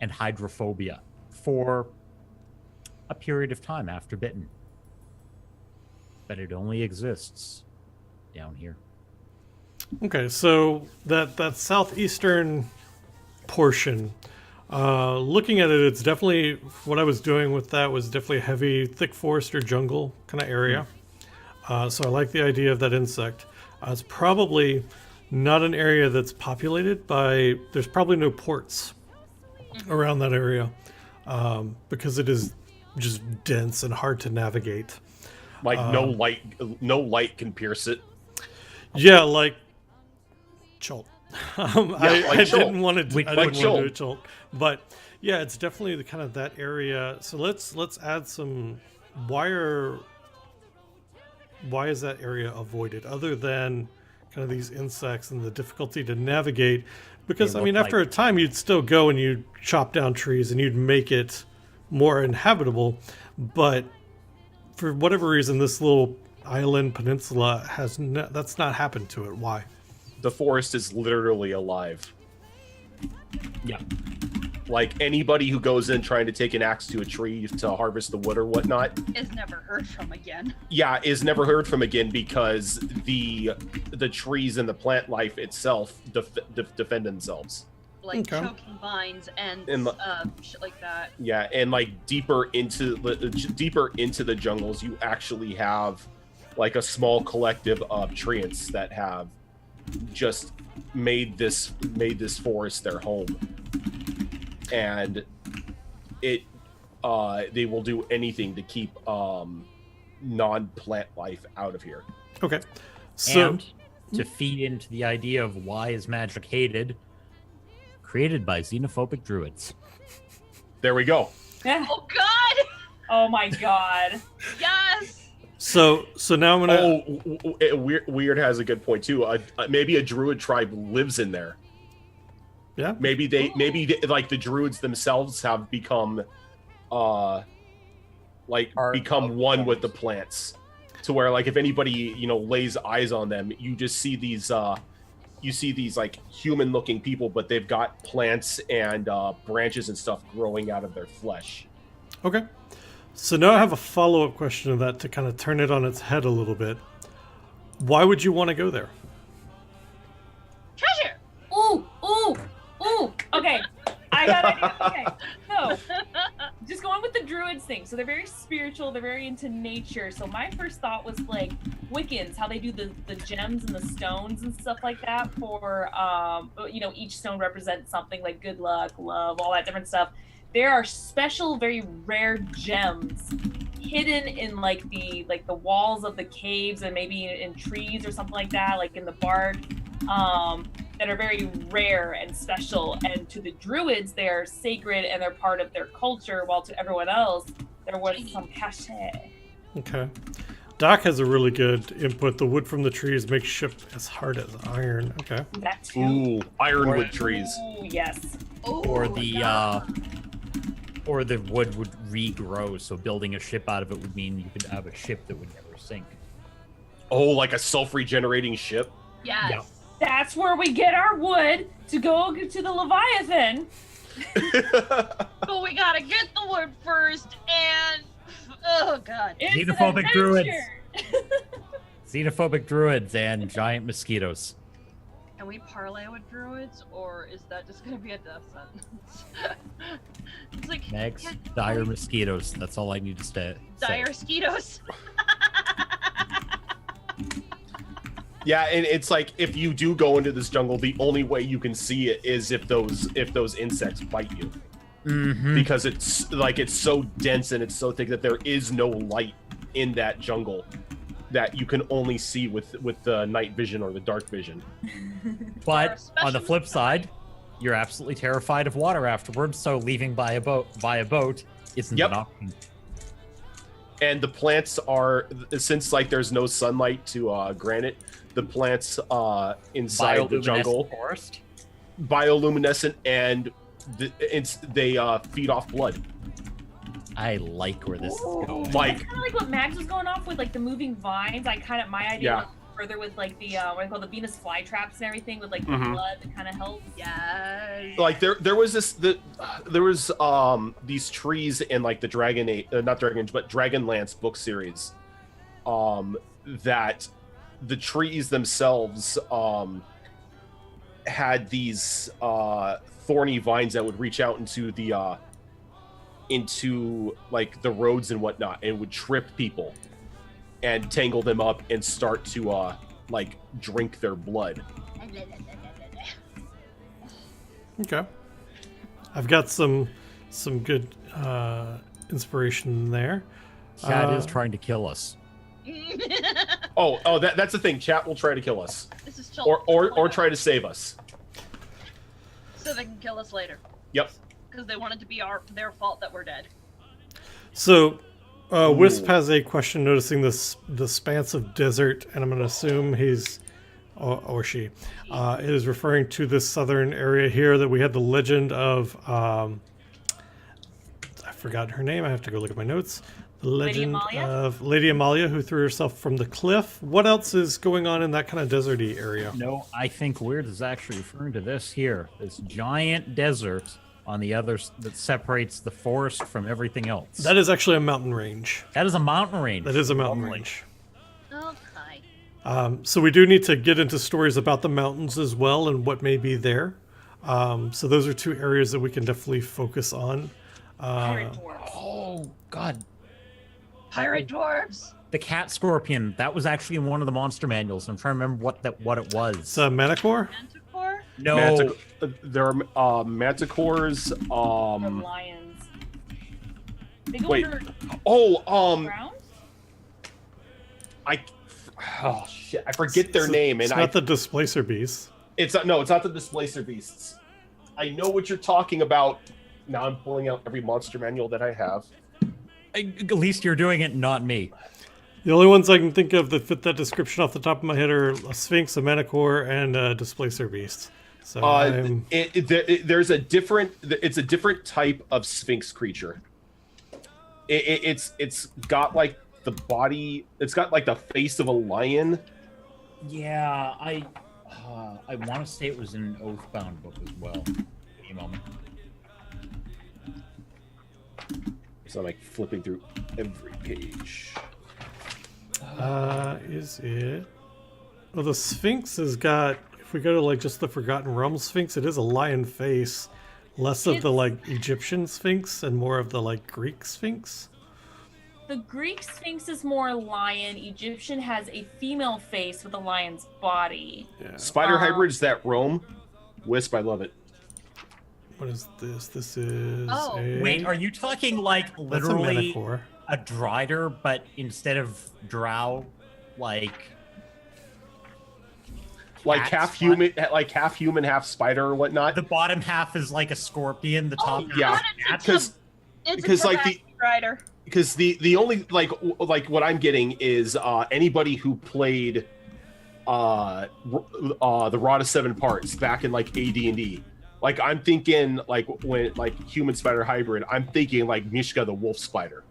and hydrophobia for a period of time after bitten. But it only exists down here. Okay, so that southeastern portion, looking at it, it's definitely what I was doing with that was definitely a heavy, thick forest or jungle kind of area. So I like the idea of that insect. It's probably not an area that's populated by. There's probably no ports around that area because it is just dense and hard to navigate. Like no light can pierce it. Yeah, like Cholt. I Cholt. didn't want to. I didn't want to do Cholt. a Cholt, but yeah, it's definitely the kind of that area. So let's add some wire. Why is that area avoided, other than kind of these insects and the difficulty to navigate? Because They I mean, look after like- a time, you'd still go and you'd chop down trees and you'd make it more inhabitable, but for whatever reason, this little island peninsula has that's not happened to it. Why? The forest is literally alive. Yeah. Like anybody who goes in trying to take an axe to a tree to harvest the wood or whatnot, Is never heard from again. yeah, is never heard from again because the trees and the plant life itself defend themselves. Like Okay. choking vines and And shit like that. Yeah, and like deeper into the jungles, you actually have like a small collective of treants that have just made this forest their home, and they will do anything to keep non-plant life out of here. Okay, so And to feed into the idea of why is magic hated, created by xenophobic druids. There we go. Oh God! Oh my god. Yes! so now I'm gonna. Weird has a good point too. Maybe a druid tribe lives in there. Yeah. Maybe they like the druids themselves have become become one with the plants, to where like if anybody lays eyes on them, you just see these like human looking people, but they've got plants and branches and stuff growing out of their flesh. Okay, so now I have a follow-up question to that to kind of turn it on its head a little bit. Why would you want to go there? Treasure! Ooh, ooh, ooh. Okay, I got an idea. Okay, so just going with the druids thing. So they're very spiritual. They're very into nature. So my first thought was like Wiccans, how they do the gems and the stones and stuff like that for each stone represents something like good luck, love, all that different stuff. There are special, very rare gems hidden in like the walls of the caves and maybe in trees or something like that, like in the bark, that are very rare and special. And to the druids, they're sacred and they're part of their culture, while to everyone else, they're worth some cachet. Okay. Doc has a really good input. The wood from the trees makes ship as hard as iron. Okay. That too. Ooh, ironwood trees. Ooh, yes. Or the wood would regrow, so building a ship out of it would mean you could have a ship that would never sink. Oh, like a self-regenerating ship. Yes. Yeah. That's where we get our wood to go to the Leviathan. But we gotta get the wood first, and oh God. It's an Xenophobic druids. adventure. Xenophobic druids and giant mosquitoes. Can we parlay with druids, or is that just gonna be a death sentence? It's like Next, can dire we- mosquitoes. That's all I need to say. dire mosquitoes. Yeah, and it's like if you do go into this jungle, the only way you can see it is if those insects bite you, Mm-hmm. because it's so dense and it's so thick that there is no light in that jungle that you can only see with the night vision or the dark vision. But special on the flip side, you're absolutely terrified of water afterwards, so leaving by a boat isn't Yep. an option. And the plants are, since like there's no sunlight to grant it, the plants inside the Bioluminescent jungle forest. bioluminescent, and they feed off blood. I like where this is going. Like Kind of like what Mags was going off with, like the moving vines. My idea Yeah. was further with like the what do they call the Venus flytraps and everything with like the Mhm. blood that kind of helps. Yeah. Like there was these trees in like the not Dragon Age, but Dragonlance book series, that the trees themselves had these thorny vines that would reach out into like the roads and whatnot, and would trip people and tangle them up and start to like drink their blood. Okay. I've got some good inspiration there. Chad is trying to kill us. Oh, that's the thing. Chat will try to kill us, This is chill. or try to save us. So they can kill us later. Yep. Because they want it to be their fault that we're dead. So, Wisp has a question noticing the expanse of desert, and I'm going to assume he's or she is referring to this southern area here that we had the legend of. I forgot her name. I have to go look at my notes. The legend of Lady Amalia, who threw herself from the cliff. What else is going on in that kind of deserty area? No, I think Weird is actually referring to this here. This giant desert on the other that separates the forest from everything else. That is actually a mountain range. That is a mountain range. That is a mountain range. Okay. So we do need to get into stories about the mountains as well and what may be there. So those are two areas that we can definitely focus on. Oh God! Pirate dwarves. The cat scorpion. That was actually in one of the monster manuals. I'm trying to remember what it was. It's a Manticore? Manticore? No. There are manticores. Or lions. They go Wait. under ground? Oh shit! I forget their name, It's and not the Displacer Beast. It's not the Displacer Beasts. I know what you're talking about. Now I'm pulling out every monster manual that I have. At least you're doing it, not me. The only ones I can think of that fit that description off the top of my head are a Sphinx, a Manticore, and a Displacer Beast. So There's a different. It's a different type of Sphinx creature. It's got like the body. It's got like the face of a lion. Yeah, I want to say it was in an Oathbound book as well. Give me a moment. So I'm like flipping through every page. Is it? Well, the Sphinx has got. If we go to like just the Forgotten Realm Sphinx, it is a lion face, less of the like Egyptian Sphinx and more of the like Greek Sphinx. The Greek Sphinx is more lion. Egyptian has a female face with a lion's body. Yeah. Spider hybrids that roam. Wisp, I love it. What is this? This is. Oh. Wait, are you talking like That's a literally Manticore. a Drider, but instead of drow, like Like cat half spot? human, half spider or whatnot. The bottom half is like a scorpion. The top half yeah, is a cat. because like the rider. because the only like what I'm getting is anybody who played the Rod of Seven Parts back in like AD&D. Like I'm thinking like when like human spider hybrid, I'm thinking like Mishka the wolf spider,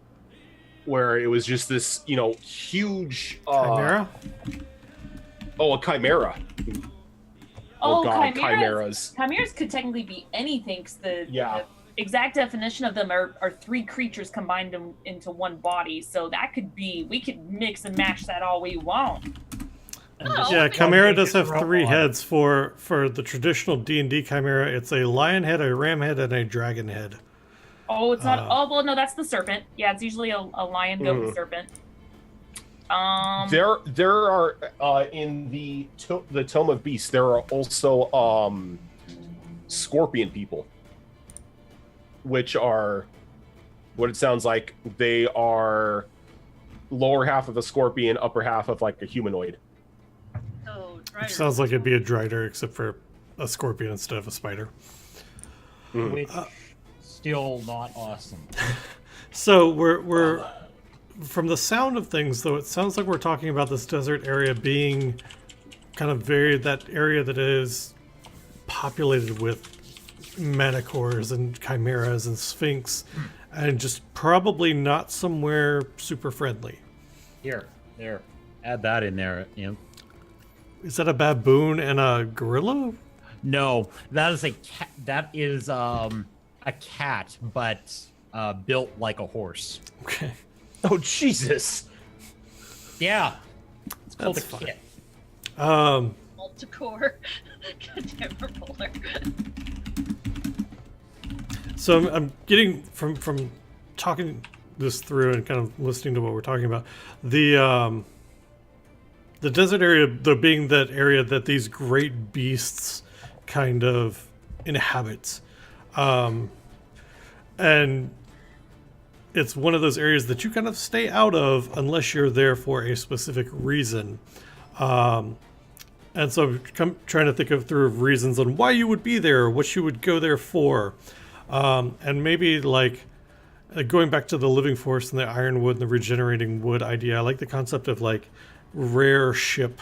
where it was just this huge Chimera? a chimera. Oh, God, chimeras could technically be anything. 'Cause the exact definition of them are three creatures combined into one body. So that could be, we could mix and match that all we want. Yeah, Chimera does have three heads for the traditional D&D Chimera. It's a lion head, a ram head, and a dragon head. Oh, it's not. Oh, well, no, that's the serpent. Yeah, it's usually a lion, goat, serpent. There are in the Tome of Beasts. There are also scorpion people, which are what it sounds like. They are lower half of a scorpion, upper half of like a humanoid. Which sounds like it'd be a Drider, except for a scorpion instead of a spider. Which still not awesome. So we're from the sound of things, though, it sounds like we're talking about this desert area being kind of that area that is populated with manticores and chimeras and sphinx, and just probably not somewhere super friendly. Here, there, add that in there. is that a baboon and a gorilla? No, that is a cat. That is a cat, but built like a horse. Okay. Oh Jesus! Yeah, it's called That's a fine. kit. Multicore. Goddamn roller. So I'm getting from talking this through and kind of listening to what we're talking about. The desert area, being that area that these great beasts kind of inhabit, and it's one of those areas that you kind of stay out of unless you're there for a specific reason. And so I'm trying to think of through reasons on why you would be there, or what you would go there for. And maybe like going back to the living force and the ironwood and the regenerating wood idea, I like the concept of like rare ship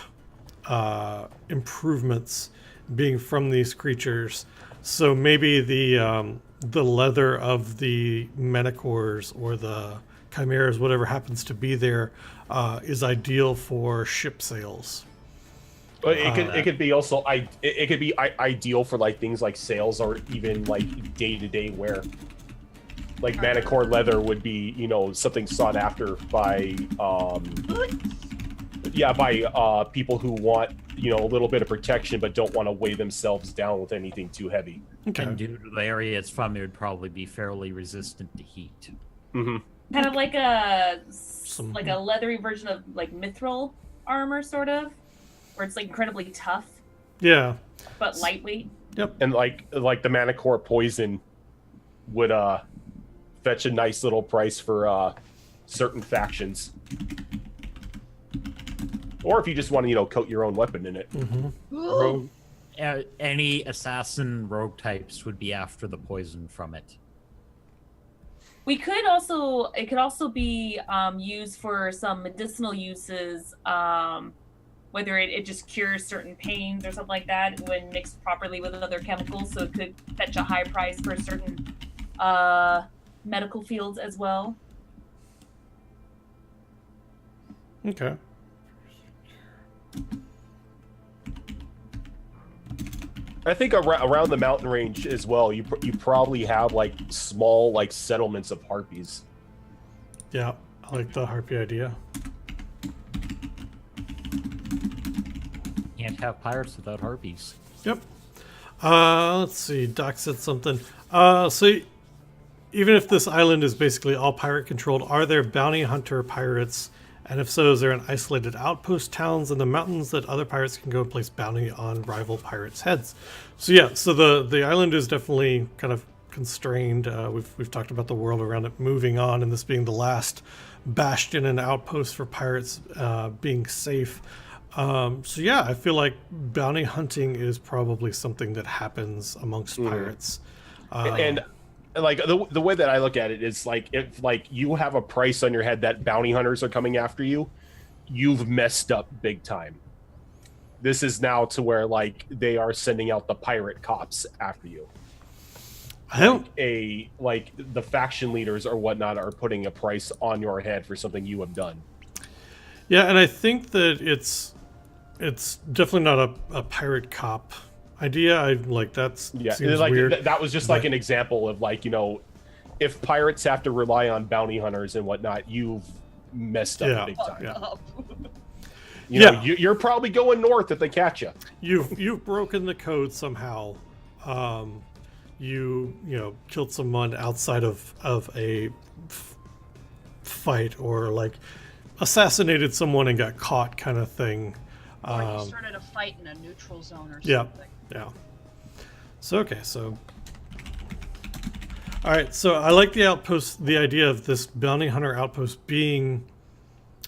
improvements being from these creatures. So maybe the leather of the manticores or the chimeras, whatever happens to be there, is ideal for ship sails. But it could be also it could be ideal for like things like sails or even like day-to-day wear. Like manicore leather would be, you know, something sought after by people who want, you know, a little bit of protection but don't want to weigh themselves down with anything too heavy. Okay. And due to the area it's from, it would probably be fairly resistant to heat. Mm-hmm. Kind of like a Some- like a leathery version of like mithril armor, sort of, where it's like incredibly tough Yeah. but lightweight. And like the manicore poison would fetch a nice little price for certain factions. Or if you just want to, you know, coat your own weapon in it. Rogue, any assassin rogue types would be after the poison from it. We could also, it could also be used for some medicinal uses, whether it just cures certain pains or something like that when mixed properly with other chemicals. So it could fetch a high price for certain medical fields as well. Okay. I think around the mountain range as well, you probably have like small like settlements of harpies. Yeah, I like the harpy idea. Can't have pirates without harpies. Yep. Let's see. Doc said something. So even if this island is basically all pirate controlled, are there bounty hunter pirates? And if so, is there an isolated outpost towns in the mountains that other pirates can go and place bounty on rival pirates' heads? So yeah, so the island is definitely kind of constrained. We've talked about the world around it moving on, and this being the last bastion and outpost for pirates being safe. So yeah, I feel like bounty hunting is probably something that happens amongst pirates. And like the way that I look at it is like if like you have a price on your head that bounty hunters are coming after you, you've messed up big time. This is now to where like they are sending out the pirate cops after you. I don't. Like the faction leaders or whatnot are putting a price on your head for something you have done. Yeah, and I think that it's definitely not a pirate cop idea. I like that's seems like weird. that was just like an example of like, you know, if pirates have to rely on bounty hunters and whatnot, you've messed up big time. Yeah. You know, you're probably going north if they catch you. You've broken the code somehow. You know, killed someone outside of a fight, or like assassinated someone and got caught, kind of thing. Or you started a fight in a neutral zone or Yeah. something. Yeah. So okay, so all right, so I like the outpost, the idea of this bounty hunter outpost being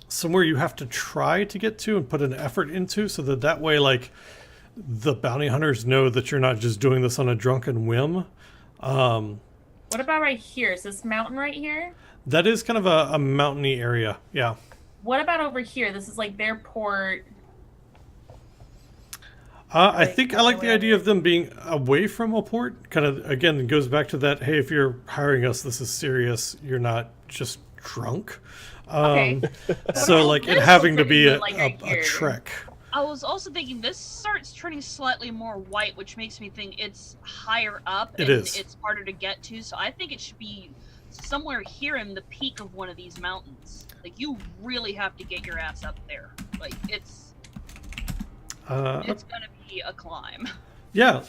somewhere you have to try to get to and put an effort into, so that way, like, the bounty hunters know that you're not just doing this on a drunken whim. What about right here? Is this mountain right here? That is kind of a mountainy area, yeah. What about over here? This is like their port. I think I like the idea of them being away from a port. Kind of, again, it goes back to that, hey, if you're hiring us, this is serious. You're not just drunk. Okay. So, like, it having to be Like right a here. trek. I was also thinking this starts turning slightly more white, which makes me think it's higher up It and is. it's harder to get to. So I think it should be somewhere here in the peak of one of these mountains. Like you really have to get your ass up there. Like it's gonna be a climb. Yeah,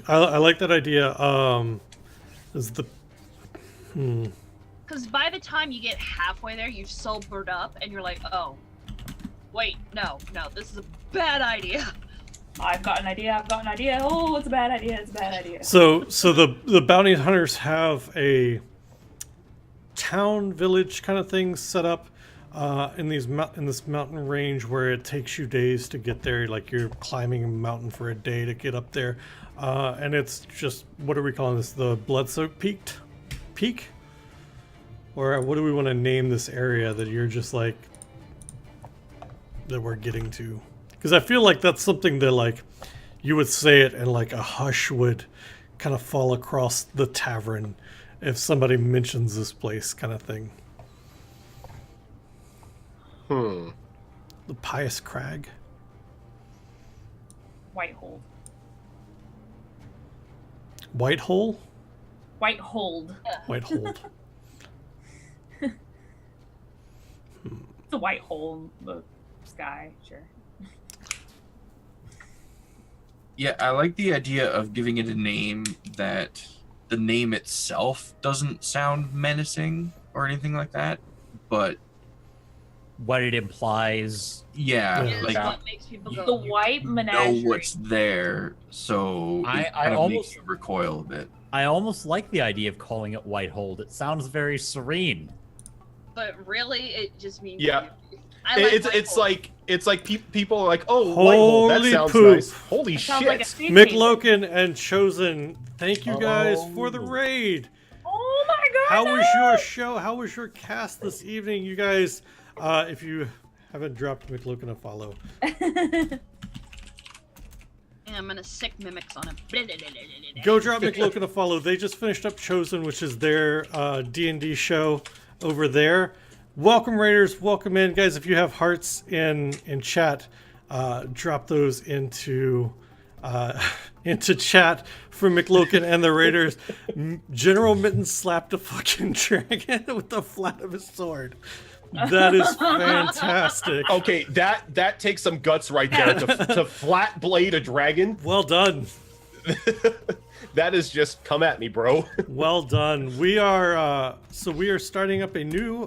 I like that idea. Is the Because by the time you get halfway there, you've sobered up and you're like, oh, wait, no, this is a bad idea. I've got an idea. Oh, it's a bad idea. so the bounty hunters have a town village kind of thing set up in this mountain range where it takes you days to get there. Like you're climbing a mountain for a day to get up there, and it's just, what are we calling this? The blood-soaked peak, or what do we want to name this area that you're just like that we're getting to? Because I feel like that's something that like you would say it and like a hush would kind of fall across the tavern if somebody mentions this place, kind of thing. The Pious Crag. Whitehold. Whitehole? Whitehold. Whitehold. It's a white hole in the sky, sure. Yeah, I like the idea of giving it a name that the name itself doesn't sound menacing or anything like that, but What it implies. yeah, Yeah. like What makes people go, The white know menagerie. what's there, so I it kind of almost- makes you recoil a bit. I almost like the idea of calling it Whitehold. It sounds very serene. but really, it just means Yeah. I like It's like people are like, oh, Holy Whitehold, that sounds poop. nice. Holy Sounds shit! like a street Mick meeting. Loken and Chosen, thank you guys for the raid. Oh my god! How was your show? How was your cast this evening? You guys, if you haven't dropped Mick Loken a follow, and I'm gonna sick mimics on him. go drop Mick Loken a follow. They just finished up Chosen, which is their D&D show over there. Welcome, Raiders. Welcome in, guys. If you have hearts in chat, drop those into chat for McLoken and the Raiders. General Mitten slapped a fucking dragon with the flat of his sword. That is fantastic. Okay, that takes some guts right there to flat blade a dragon. Well done. That is just come at me, bro. Well done. We are starting up a new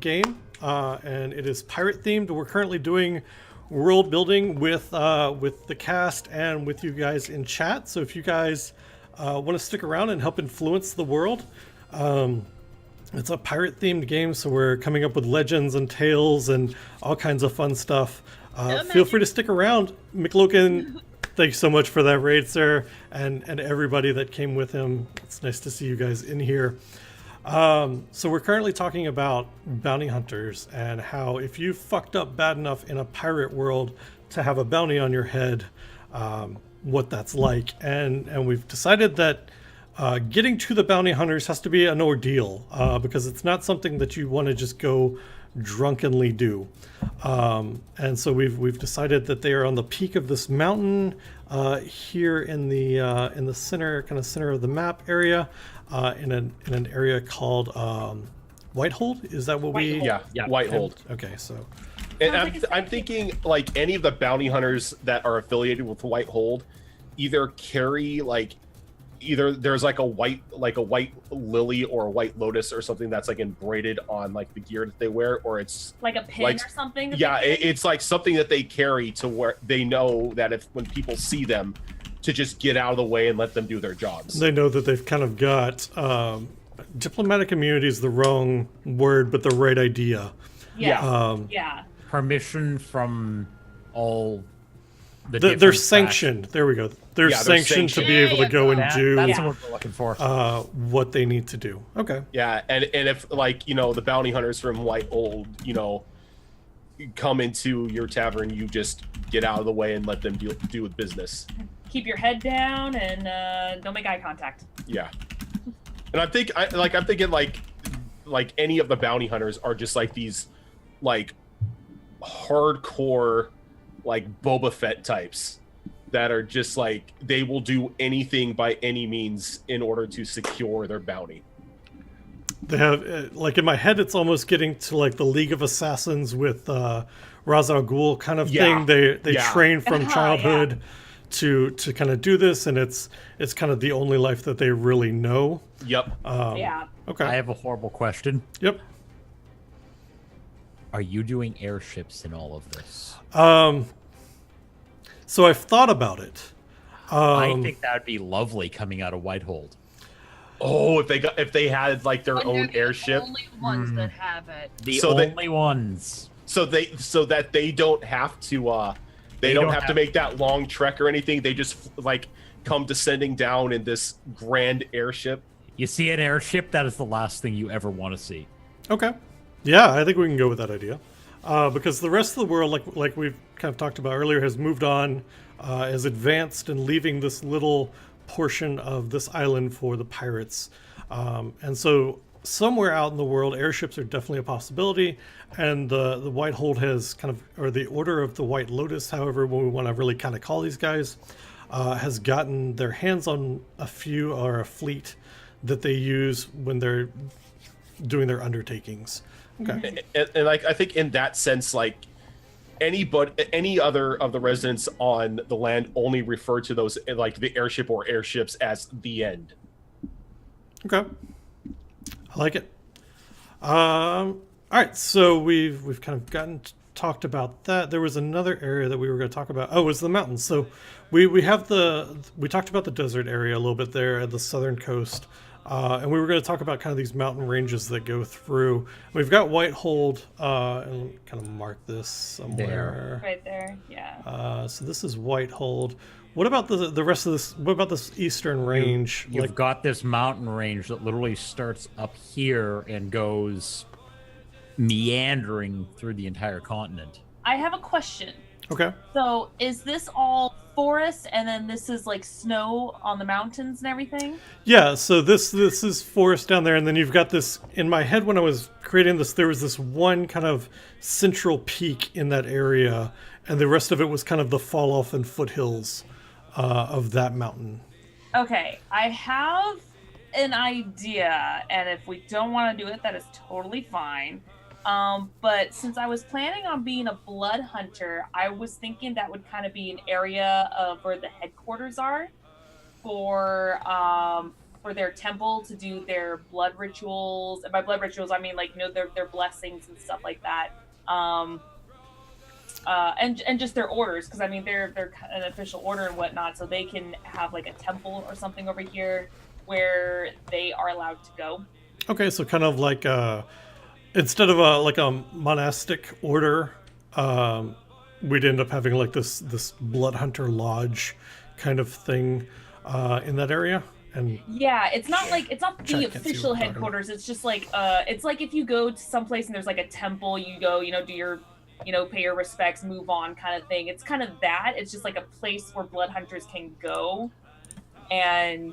game, and it is pirate themed. We're currently doing world building with the cast and with you guys in chat. So if you guys want to stick around and help influence the world, it's a pirate themed game. So we're coming up with legends and tales and all kinds of fun stuff. Feel free to stick around, McLoken. Thanks so much for that raid, sir, and everybody that came with him. It's nice to see you guys in here. So we're currently talking about bounty hunters and how if you fucked up bad enough in a pirate world to have a bounty on your head, what that's like. And we've decided that getting to the bounty hunters has to be an ordeal because it's not something that you want to just go drunkenly do. And so we've decided that they are on the peak of this mountain here in the center of the map area, in an area called Whitehold. Is that what we? Yeah, Whitehold. Okay, so And I'm thinking like any of the bounty hunters that are affiliated with Whitehold either carry either there's like a white lily or a white lotus or something that's like embroidered on like the gear that they wear, or it's like a pin or something. Yeah, it's like something that they carry to where they know that when people see them, to just get out of the way and let them do their jobs. they know that they've kind of got diplomatic immunity is the wrong word, but the right idea. Yeah. Yeah. Permission from all the They're different sanctioned. There we go. They're Yeah, they're sanctioned to sanctioned. be able to go and That's do what we're looking for. what they need to do. Okay. Yeah, and if the bounty hunters from Whitehold, come into your tavern, you just get out of the way and let them do with business. Keep your head down and don't make eye contact. Yeah, and I'm thinking like any of the bounty hunters are just like these like hardcore like Boba Fett types that are just like they will do anything by any means in order to secure their bounty. They have like in my head, it's almost getting to like the League of Assassins with Ra's al Ghul kind of Yeah. thing. They Yeah. train from Yeah. childhood to kind of do this, and it's kind of the only life that they really know. Yep. Yeah. Okay. I have a horrible question. Yep. Are you doing airships in all of this? So I've thought about it. I think that would be lovely coming out of Whitehold. Oh, if they had like their But they're own the airship, only ones that have it. The So they- only ones. so that they don't have to they don't have to make that long trek or anything. They just like come descending down in this grand airship. You see an airship, that is the last thing you ever want to see. Okay. Yeah, I think we can go with that idea. Because the rest of the world, like we've kind of talked about earlier, has moved on, has advanced, and leaving this little portion of this island for the pirates. And so somewhere out in the world, airships are definitely a possibility. And the White Hold has kind of, or the Order of the White Lotus, however we want to really kind of call these guys, has gotten their hands on a few or a fleet that they use when they're doing their undertakings. Okay. And like I think in that sense, like any other of the residents on the land only refer to those like the airship or airships as the end. Okay. I like it. All right, so we've kind of talked about that. There was another area that we were going to talk about. Oh, it was the mountains. So we talked about the desert area a little bit there at the southern coast. And we were going to talk about kind of these mountain ranges that go through. We've got Whitehold, and let me kind of mark this somewhere. Right there. Yeah. So this is Whitehold. What about the rest of this? What about this eastern range? You've got this mountain range that literally starts up here and goes meandering through the entire continent. I have a question. Okay. So, is this all forest, and then this is like snow on the mountains and everything? Yeah, so this is forest down there, and then you've got this, in my head when I was creating this, there was this one kind of central peak in that area, and the rest of it was kind of the fall off and foothills of that mountain. Okay, I have an idea, and if we don't want to do it, that is totally fine. But since I was planning on being a blood hunter, I was thinking that would kind of be an area of where the headquarters are for their temple to do their blood rituals. And by blood rituals, I mean like their blessings and stuff like that. And just their orders, because I mean they're an official order and whatnot, so they can have like a temple or something over here where they are allowed to go. Okay, so kind of like instead of a monastic order, we'd end up having like this blood hunter lodge kind of thing in that area. And yeah, it's not Check, the can't see official what I'm talking headquarters. It's just like it's like if you go to someplace and there's like a temple, you go, do your, pay your respects, move on kind of thing. It's kind of that. It's just like a place where blood hunters can go and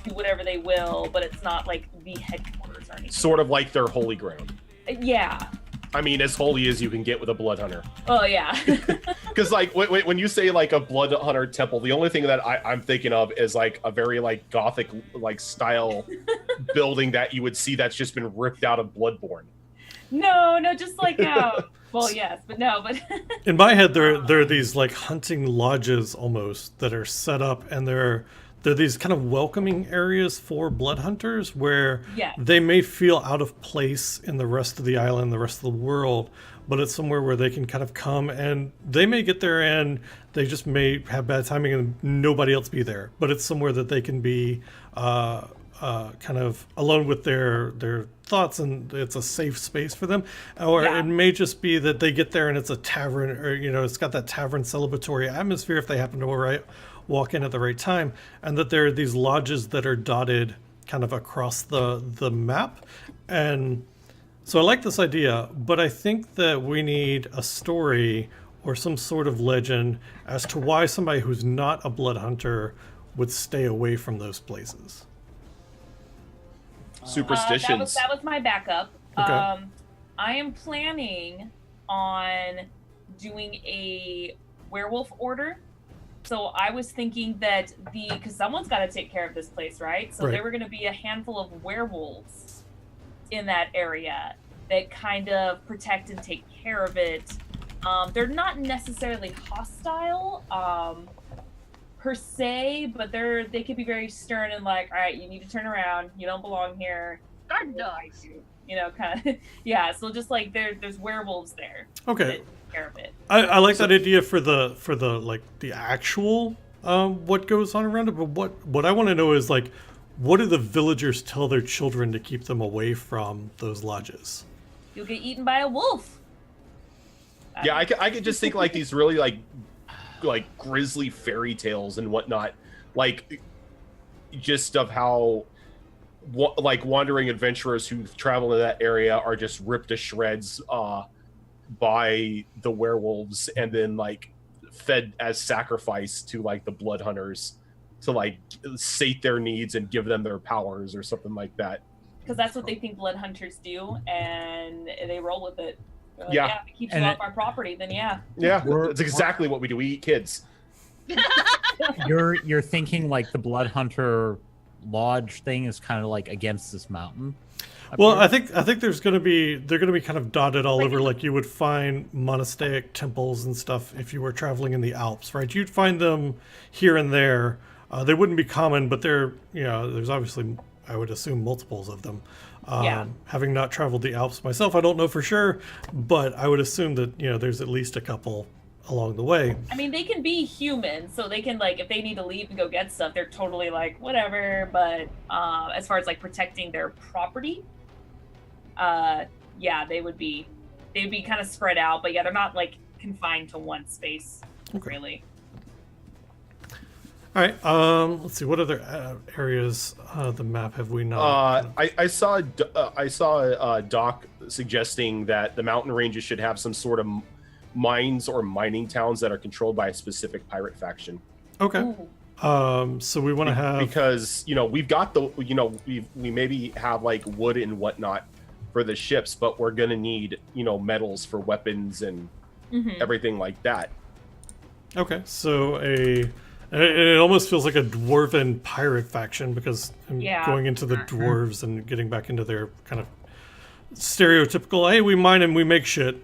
do whatever they will, but it's not like the headquarters or anything. Sort of like their holy ground. Yeah. I mean, as holy as you can get with a blood hunter. Oh yeah. Because like when you say like a blood hunter temple, the only thing that I'm thinking of is like a very like gothic like style building that you would see that's just been ripped out of Bloodborne. No, just like well, yes, but no, but in my head, there are these like hunting lodges almost that are set up, and they're these kind of welcoming areas for blood hunters where Yeah. they may feel out of place in the rest of the island, the rest of the world, but it's somewhere where they can kind of come, and they may get there and they just may have bad timing and nobody else be there, but it's somewhere that they can be kind of alone with their thoughts, and it's a safe space for them. Or Yeah. it may just be that they get there and it's a tavern, or it's got that tavern celebratory atmosphere if they happen to walk in at the right time, and that there are these lodges that are dotted kind of across the map. And so I like this idea, but I think that we need a story or some sort of legend as to why somebody who's not a blood hunter would stay away from those places. Superstitions. that was my backup. Okay. I am planning on doing a werewolf order. So I was thinking that because someone's got to take care of this place, right? So Right. there were going to be a handful of werewolves in that area that kind of protect and take care of it. They're not necessarily hostile per se, but they can be very stern and like, all right, you need to turn around. You don't belong here. Guard dogs. You know, kind of. Yeah. So just like there's werewolves there. Okay. That take care of it. I like that idea for the like the actual what goes on around it, but what I want to know is like, what do the villagers tell their children to keep them away from those lodges? You'll get eaten by a wolf. Yeah, I could just think like these really like grisly fairy tales and whatnot, like just of how like wandering adventurers who travel in that area are just ripped to shreds by the werewolves and then like fed as sacrifice to like the blood hunters to like sate their needs and give them their powers or something like that. Because that's what they think blood hunters do, and they roll with it. They're like, Yeah. If it keeps you off our property, then yeah. Yeah, that's exactly what we do. We eat kids. You're thinking like the Blood Hunter Lodge thing is kind of like against this mountain. up Well, here? I think they're going to be kind of dotted all over, like you would find monastic temples and stuff if you were traveling in the Alps, right? You'd find them here and there. They wouldn't be common, but there's obviously, I would assume, multiples of them. Yeah. Having not traveled the Alps myself, I don't know for sure, but I would assume that there's at least a couple along the way. I mean, they can be human, so they can like if they need to leave and go get stuff, they're totally like whatever. But as far as like protecting their property, yeah, they'd be kind of spread out. But yeah, they're not like confined to one space, really. All right. Let's see. What other areas of the map have we not? I saw a doc suggesting that the mountain ranges should have some sort of mines or mining towns that are controlled by a specific pirate faction. Okay. Ooh. So we want to have because we've got we maybe have like wood and whatnot for the ships, but we're gonna need metals for weapons and everything like that. Okay. So it almost feels like a dwarven pirate faction because I'm going into the dwarves and getting back into their kind of stereotypical, hey, we mine and we make shit.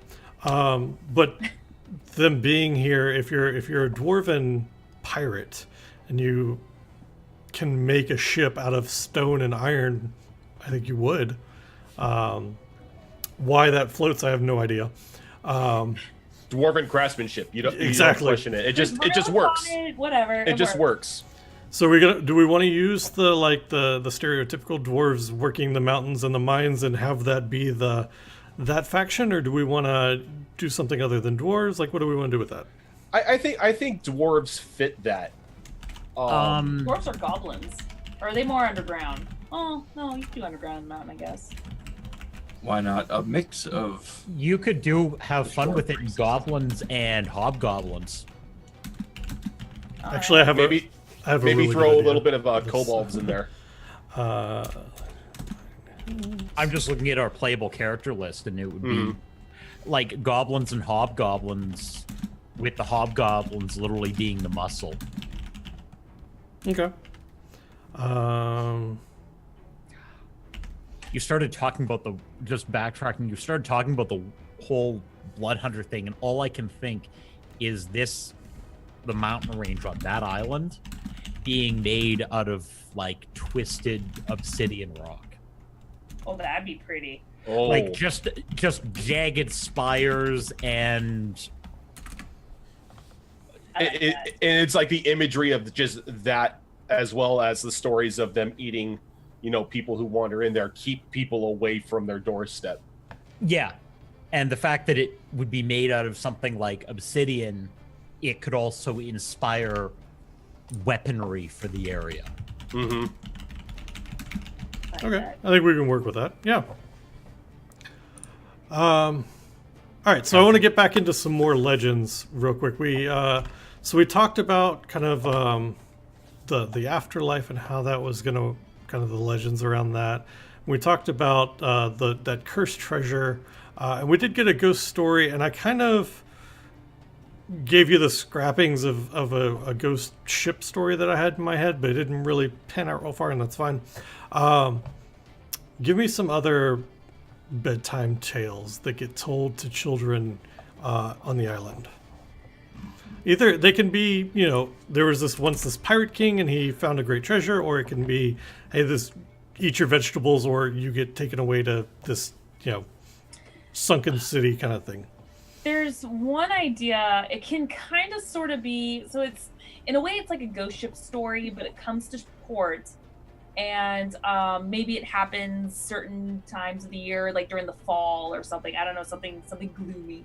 But them being here, if you're a dwarven pirate and you can make a ship out of stone and iron, I think you would. Why that floats, I have no idea. Dwarven craftsmanship. You don't question it. It just works. Whatever. It just works. So do we want to use the stereotypical dwarves working the mountains and the mines and have that be that faction, or do we want to do something other than dwarves? Like, what do we want to do with that? I think dwarves fit that. Dwarves are goblins, or are they more underground? Oh no, you can do underground in the mountain, I guess. Why not a mix of? You could have fun with it in goblins and hobgoblins. Actually, I have maybe a really throw good a little idea. bit of kobolds in there. I'm just looking at our playable character list, and it would be like goblins and hobgoblins, with the hobgoblins literally being the muscle. Okay. You started talking about just backtracking. You started talking about the whole Blood Hunter thing, and all I can think is the mountain range on that island being made out of like twisted obsidian rock. Oh, that'd be pretty. Oh, Like just jagged spires and and it's like the imagery of just that, as well as the stories of them eating, people who wander in there, keep people away from their doorstep. yeah. And the fact that it would be made out of something like obsidian, it could also inspire weaponry for the area. Mm-hmm. Okay, I think we can work with that. Yeah. All right, so I want to get back into some more legends real quick. We talked about kind of the afterlife and how that was going to kind of the legends around that. We talked about that cursed treasure, and we did get a ghost story, and I kind of gave you the scrappings of a ghost ship story that I had in my head, but it didn't really pan out real far, and that's fine. Give me some other bedtime tales that get told to children on the island. Either they can be, there was this pirate king and he found a great treasure, or it can be, hey, eat your vegetables or you get taken away to this, sunken city kind of thing. There's one idea. It can kind of sort of be, so it's, in a way it's like a ghost ship story, but it comes to port, and maybe it happens certain times of the year, like during the fall or something. I don't know, something gloomy.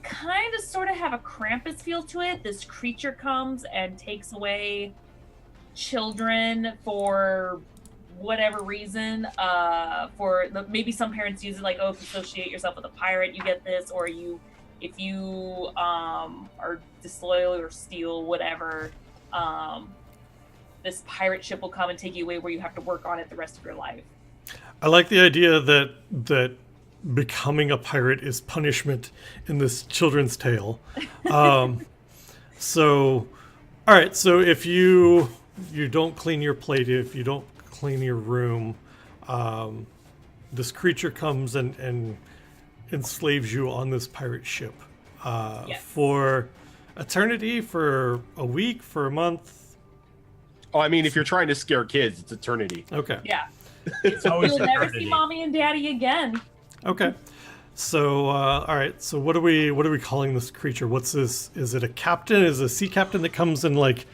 Kind of sort of have a Krampus feel to it. This creature comes and takes away children for whatever reason. Maybe some parents use it like, oh, if you associate yourself with a pirate, you get this, or if you are disloyal or steal whatever, this pirate ship will come and take you away where you have to work on it the rest of your life. I like the idea that becoming a pirate is punishment in this children's tale. So, all right. So if you don't clean your plate, if you don't clean your room, this creature comes and enslaves you on this pirate ship for eternity, for a week, for a month. Oh, I mean, if you're trying to scare kids, it's eternity. Okay. Yeah. It's always You'll never eternity. see mommy and daddy again. Okay. So, all right. So, what are we calling this creature? What's this? Is it a captain? Is it a sea captain that comes and like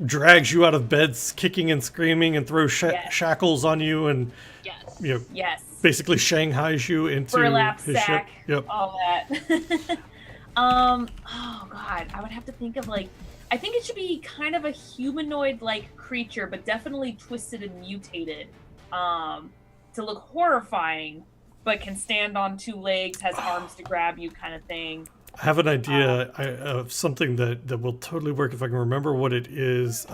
drags you out of beds, kicking and screaming, and throws shackles on you, and Yes. basically shanghais you into Burlap his sack. ship? Yep. All that. Oh God, I would have to think of I think it should be kind of a humanoid-like creature, but definitely twisted and mutated, to look horrifying, but can stand on two legs, has arms to grab you, kind of thing. I have an idea of something that will totally work if I can remember what it is.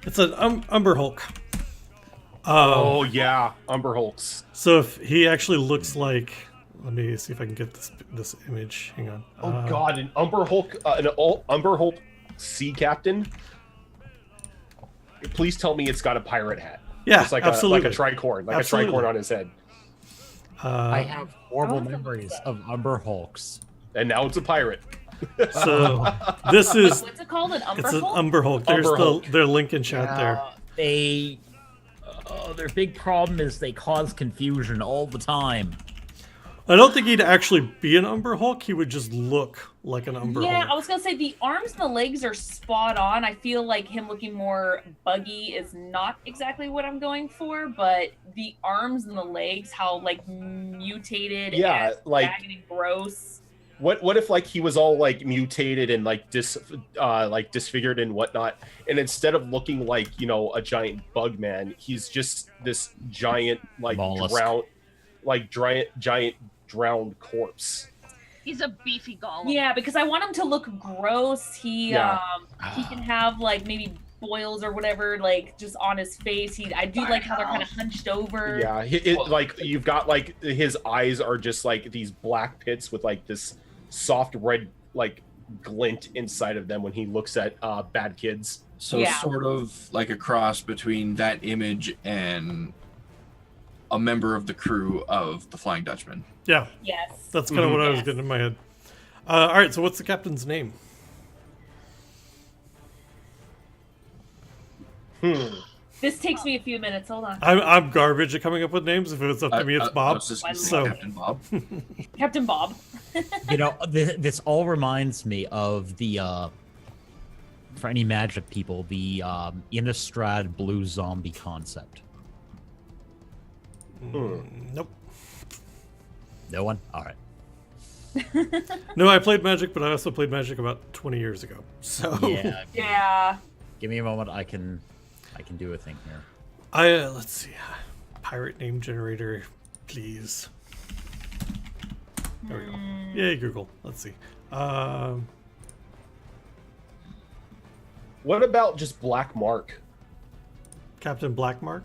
It's an Umber Hulk. Oh yeah, Umber Hulks. So if he actually looks like, let me see if I can get this image. Hang on. Oh God, an Umber Hulk, Umber Hulk sea captain. Please tell me it's got a pirate hat. Yeah, it's like absolutely. a tricorn, a tricorn on his head. I have horrible memories of Umber Hulks. And now it's a pirate. So this is What's it called? An Umber it's an Hulk? Umber Hulk. There's Umber Hulk. their link in chat there. Their big problem is they cause confusion all the time. I don't think he'd actually be an Umber Hulk. He would just look like an Umber Yeah, Hulk. I was gonna say the arms and the legs are spot on. I feel like him looking more buggy is not exactly what I'm going for, but the arms and the legs, how mutated, Yeah, and like- jagged and gross. What if he was all mutated and disfigured and whatnot, and instead of looking like a giant bug man, he's just this giant Mollusk. giant drowned corpse. He's a beefy golem. Yeah, because I want him to look gross. He can have maybe boils or whatever just on his face. I do like how they're kind of hunched over. Yeah, you've got his eyes are just these black pits with this soft red glint inside of them when he looks at bad kids. So Yeah. sort of like a cross between that image and a member of the crew of the Flying Dutchman. Yeah, Yes. that's kind of what I was Yes. getting in my head. All right, so what's the captain's name? This takes me a few minutes. Hold on. I'm garbage at coming up with names. If it's up to me, it's I Bob. was just gonna say So Captain Bob. Captain Bob. This all reminds me of the for any magic people, the Innistrad blue zombie concept. nope. No one? All right. No, I played Magic, but I also played Magic about 20 years ago. So Yeah. Yeah. Give me a moment. I can do a thing here. let's see, pirate name generator, please. There we go. Yay, Google. Let's see. What about just Black Mark? Captain Blackmark,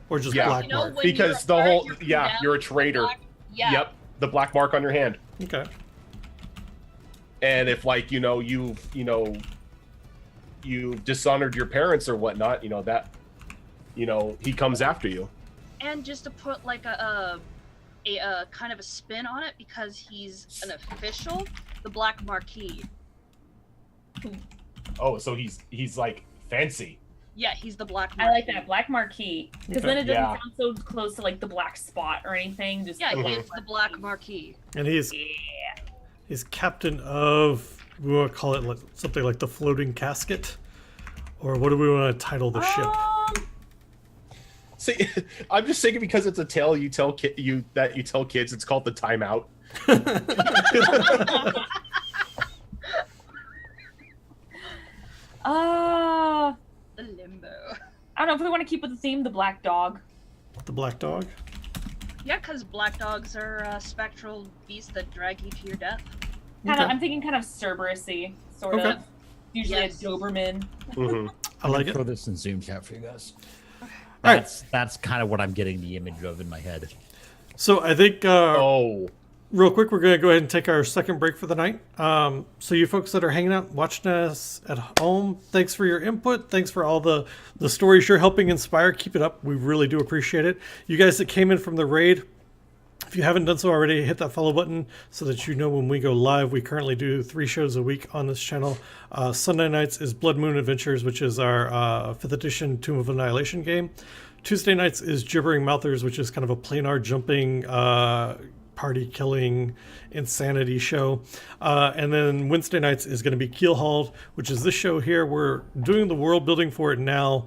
or just Yeah. Blackmark? when Because you're the a whole pirate, you're you're a condemned. traitor. Yeah. Yep, the black mark on your hand. Okay. And if like you've dishonored your parents or whatnot, that he comes after you. And just to put like a kind of a spin on it, because he's an official, the Black Marquis. Oh, so he's like fancy. Yeah, he's the Black I Marquis. like that, Black Marquis, because then it doesn't sound so close to like the Black Spot or anything. Just Yeah, he's the Black Marquis. And he's captain of, we want to call it something like the floating casket, or what do we want to title the ship? See, I'm just thinking because it's a tale you tell kids, it's called the timeout. The limbo. I don't know if we want to keep with the theme, the Black Dog. The black dog. Yeah, because black dogs are spectral beasts that drag you to your death. Kind of, Okay. I'm thinking kind of Cerberus-y, sort Okay. of. Usually Yes. a Doberman. Mm-hmm. I like it. Throw this in Zoom chat for you guys. right. That's kind of what I'm getting the image of in my head. So I think real quick, we're going to go ahead and take our second break for the night. So you folks that are hanging out, watching us at home, thanks for your input. Thanks for all the stories you're helping inspire. Keep it up. We really do appreciate it. You guys that came in from the raid, if you haven't done so already, hit that follow button so that you know when we go live. We currently do 3 shows a week on this channel. Sunday nights is Blood Moon Adventures, which is our 5th edition Tomb of Annihilation game. Tuesday nights is Gibbering Mouthers, which is kind of a planar jumping party killing insanity show, and then Wednesday nights is going to be Keelhauled, which is this show here. We're doing the world building for it now,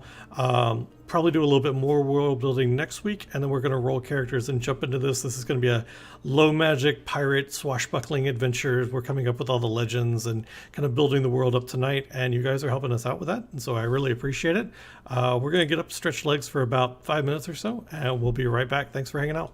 probably do a little bit more world building next week, and then we're going to roll characters and jump into this. This is going to be a low magic pirate swashbuckling adventure. We're coming up with all the legends and kind of building the world up tonight, and you guys are helping us out with that, and so I really appreciate it. We're going to get up, stretch legs for about 5 minutes or so, and we'll be right back. Thanks for hanging out.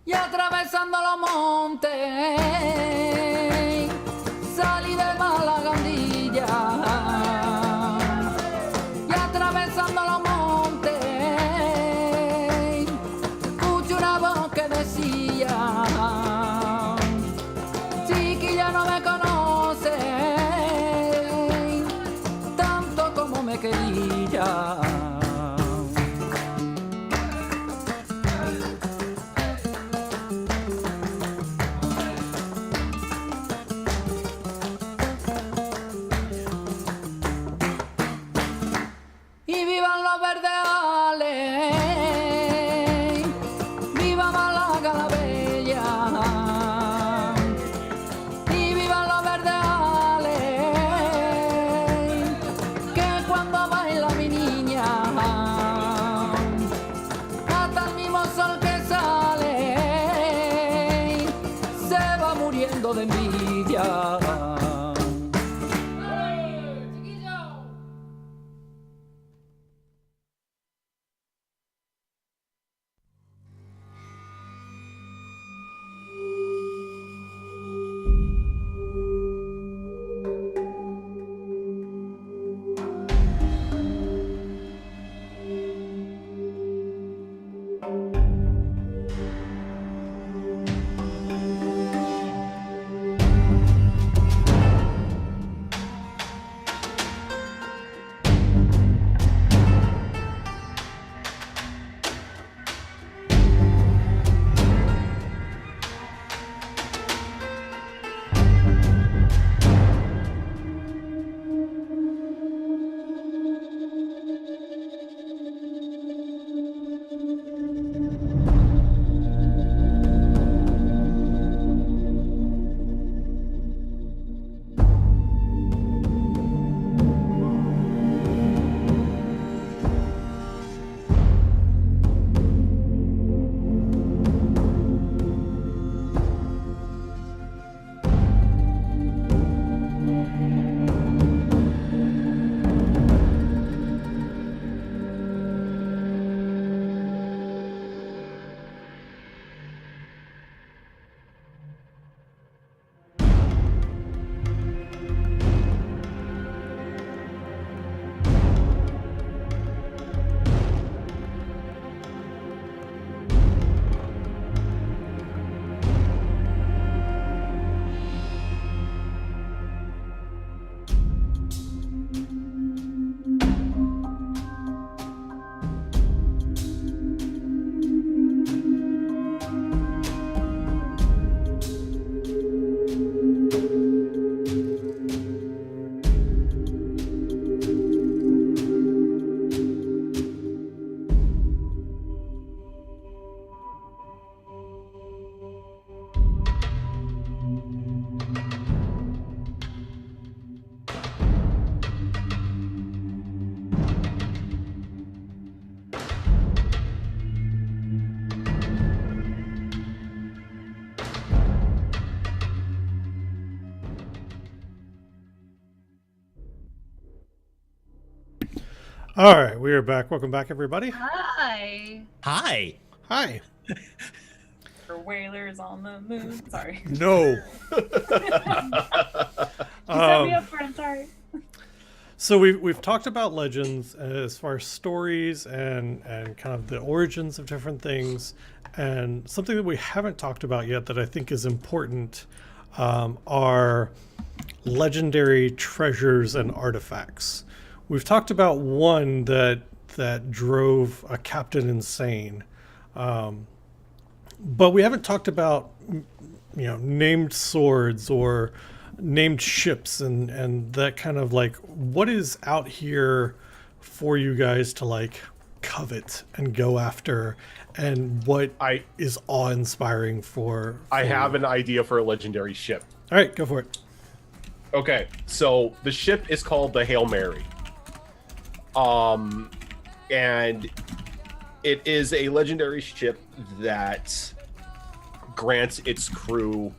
Y atravesando los montes, salí de Malagandilla. Y atravesando los montes, escucho una voz que decía: chiquilla, no me conoce tanto como me quería. Y vivan los verdeales, viva Málaga la bella. Y vivan los verdeales, que cuando baila mi niña, hasta el mismo sol que sale, se va muriendo de envidia. All right, we are back. Welcome back, everybody. Hi. Hi. Hi. For whalers on the moon. Sorry. No. You set me up for it. Sorry. So we've talked about legends as far as stories and kind of the origins of different things, and something that we haven't talked about yet that I think is important are legendary treasures and artifacts. We've talked about one that drove a captain insane, but we haven't talked about named swords or named ships and that kind of like what is out here for you guys to like covet and go after, and what is awe-inspiring for I have you. an idea for a legendary ship. All right, go for it. Okay, so the ship is called the Hail Mary. And it is a legendary ship that grants its crew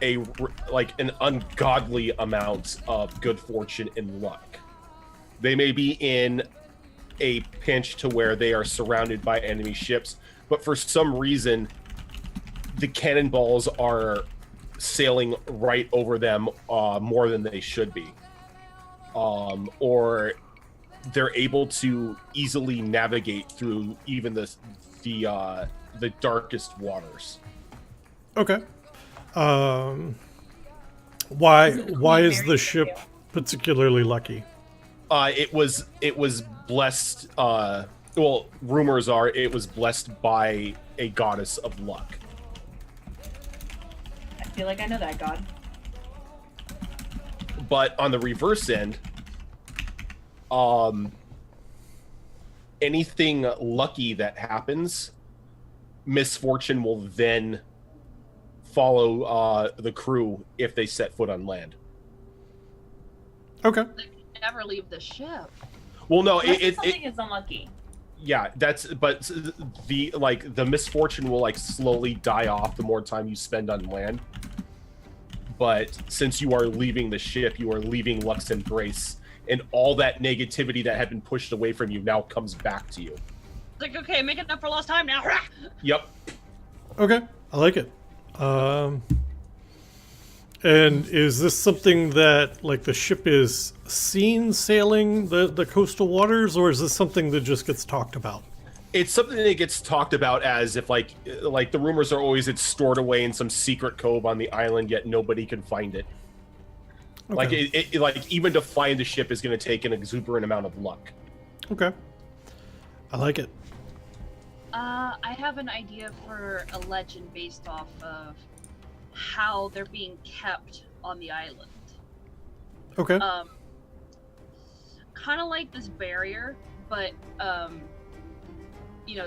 an ungodly amount of good fortune and luck. They may be in a pinch to where they are surrounded by enemy ships, but for some reason the cannonballs are sailing right over them more than they should be, or they're able to easily navigate through even the darkest waters. Okay. Why is the ship particularly lucky? It was blessed. Well, rumors are it was blessed by a goddess of luck. I feel like I know that god. But on the reverse end, anything lucky that happens, misfortune will then follow the crew if they set foot on land. Okay. They can never leave the ship. Well, no, Something is unlucky. yeah, but the misfortune will like slowly die off the more time you spend on land. But since you are leaving the ship, you are leaving luck's embrace, and all that negativity that had been pushed away from you now comes back to you. It's like, okay, making up for lost time now. Yep. Okay, I like it. And is this something that like the ship is seen sailing the coastal waters, or is this something that just gets talked about? It's something that gets talked about as if like the rumors are always it's stored away in some secret cove on the island, yet nobody can find it. Okay. Like like even to find the ship is going to take an exuberant amount of luck. Okay. I like it. I have an idea for a legend based off of how they're being kept on the island. Okay. Kind of like this barrier, but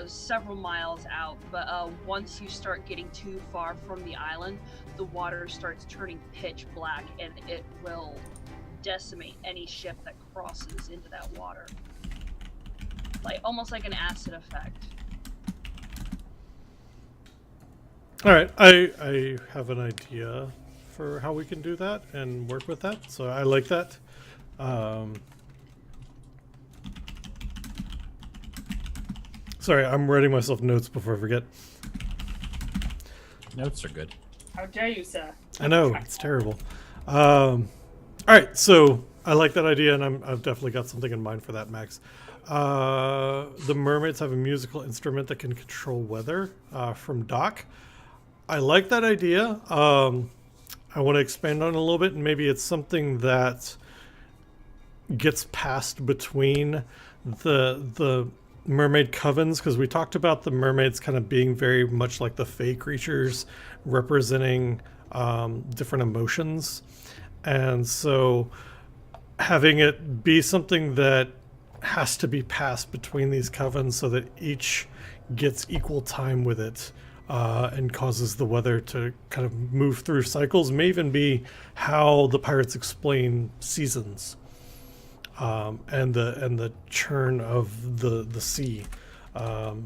several miles out. But once you start getting too far from the island, the water starts turning pitch black, and it will decimate any ship that crosses into that water. Like almost like an acid effect. All right. I have an idea for how we can do that and work with that. So I like that. Sorry, I'm writing myself notes before I forget. Notes are good. How dare you, sir? I know, it's terrible. All right, so I like that idea, and I've definitely got something in mind for that, Max. The mermaids have a musical instrument that can control weather from Doc. I like that idea. I want to expand on it a little bit, and maybe it's something that gets passed between the mermaid covens, because we talked about the mermaids kind of being very much like the fae creatures, representing different emotions, and so having it be something that has to be passed between these covens so that each gets equal time with it, and causes the weather to kind of move through cycles, may even be how the pirates explain seasons, and the churn of the sea.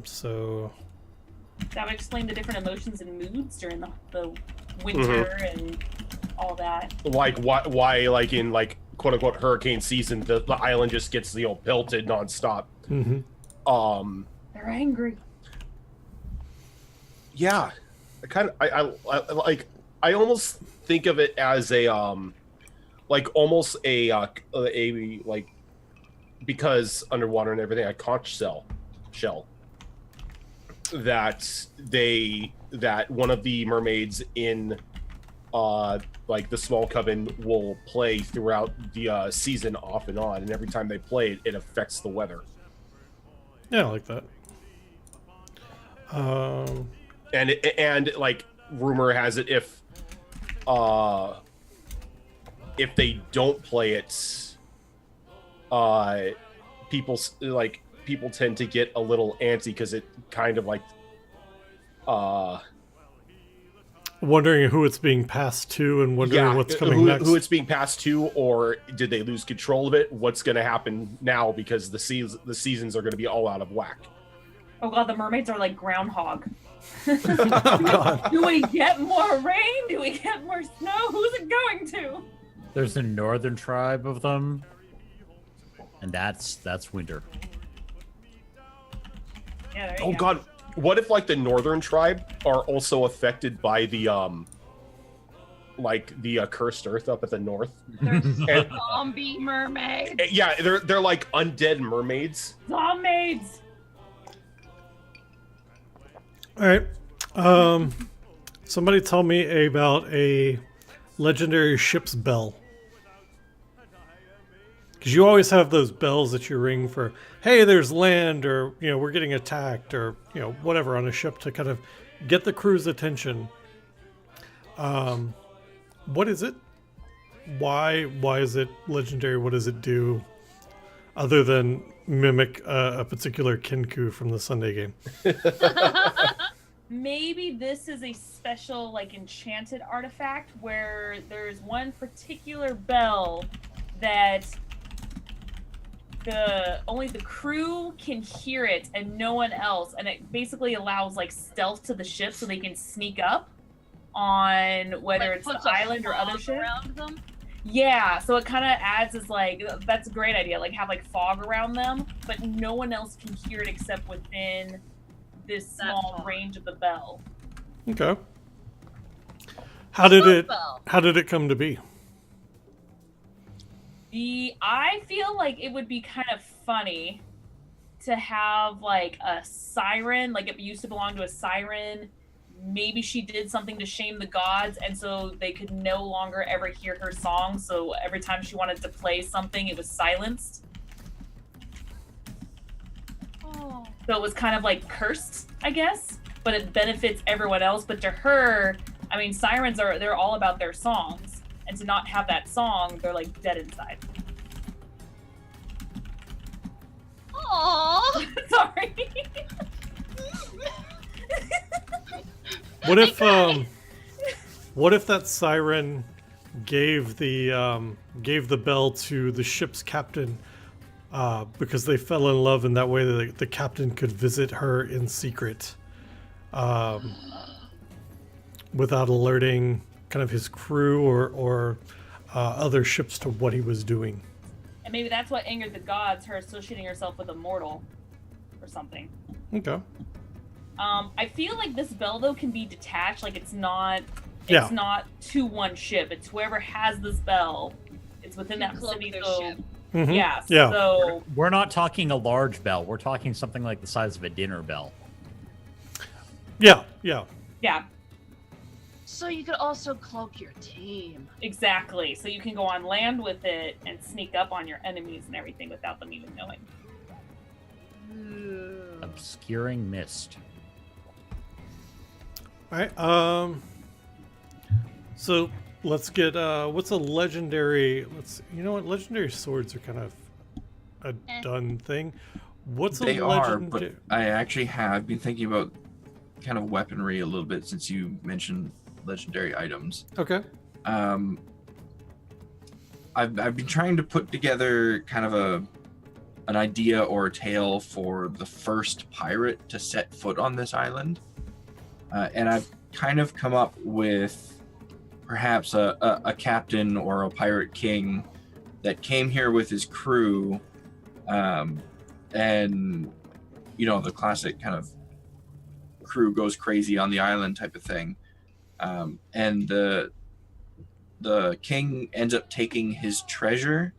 So that would explain the different emotions and moods during the winter and all that. Like why like in like quote unquote hurricane season, the island just gets pelted nonstop. They're angry. Yeah, I almost think of it as a almost a because underwater and everything, a conch shell that one of the mermaids in the small coven will play throughout the season off and on, and every time they play it affects the weather. Yeah, I like that. And rumor has it if they don't play it, people tend to get a little antsy because it kind of wondering who it's being passed to and wondering what's coming next. Who it's being passed to, or did they lose control of it? What's going to happen now because the seasons are going to be all out of whack. Oh god, the mermaids are like groundhog. Oh god. Do we get more rain? Do we get more snow? Who's it going to? There's a northern tribe of them, and that's winter. Yeah, there you Oh go. god, what if the northern tribe are also affected by the cursed earth up at the north? They're zombie mermaids. Yeah, they're like undead mermaids. Zombies. All right. Somebody tell me about a legendary ship's bell. Because you always have those bells that you ring for, hey, there's land, or, we're getting attacked, or, whatever on a ship to kind of get the crew's attention. What is it? Why is it legendary? What does it do? Other than mimic a particular Kinku from the Sunday game. Maybe this is a special, enchanted artifact where there's one particular bell that only the crew can hear it and no one else, and it basically allows stealth to the ship so they can sneak up on whether it's the island or other ship. Around them. Yeah, so it kind of adds as that's a great idea, have fog around them, but no one else can hear it except within this small range of the bell. Okay. How did it come to be? I feel like it would be kind of funny to have a siren, it used to belong to a siren. Maybe she did something to shame the gods, and so they could no longer ever hear her song, so every time she wanted to play something, it was silenced. Oh. So it was kind of cursed, I guess, but it benefits everyone else. But to her, I mean, sirens they're all about their songs. And to not have that song, they're dead inside. Aww. Sorry. What if that siren gave the bell to the ship's captain because they fell in love, and that way the captain could visit her in secret without alerting kind of his crew or other ships to what he was doing. And maybe that's what angered the gods, her associating herself with a mortal or something. Okay. I feel like this bell though can be detached, it's not to one ship. It's whoever has this bell. It's within that city. So Mhm. yeah. Yeah. So We're not talking a large bell. We're talking something like the size of a dinner bell. Yeah. yeah, So you could also cloak your team. exactly. So you can go on land with it and sneak up on your enemies and everything without them even knowing. Obscuring mist. All right. So let's get what's a legendary? Legendary swords are kind of a done thing. What's They a are, legendary? but I actually have been thinking about kind of weaponry a little bit since you mentioned legendary items. Okay. I've been trying to put together kind of an idea or a tale for the first pirate to set foot on this island, and I've kind of come up with perhaps a captain or a pirate king that came here with his crew, and the classic kind of crew goes crazy on the island type of thing, and the king ends up taking his treasure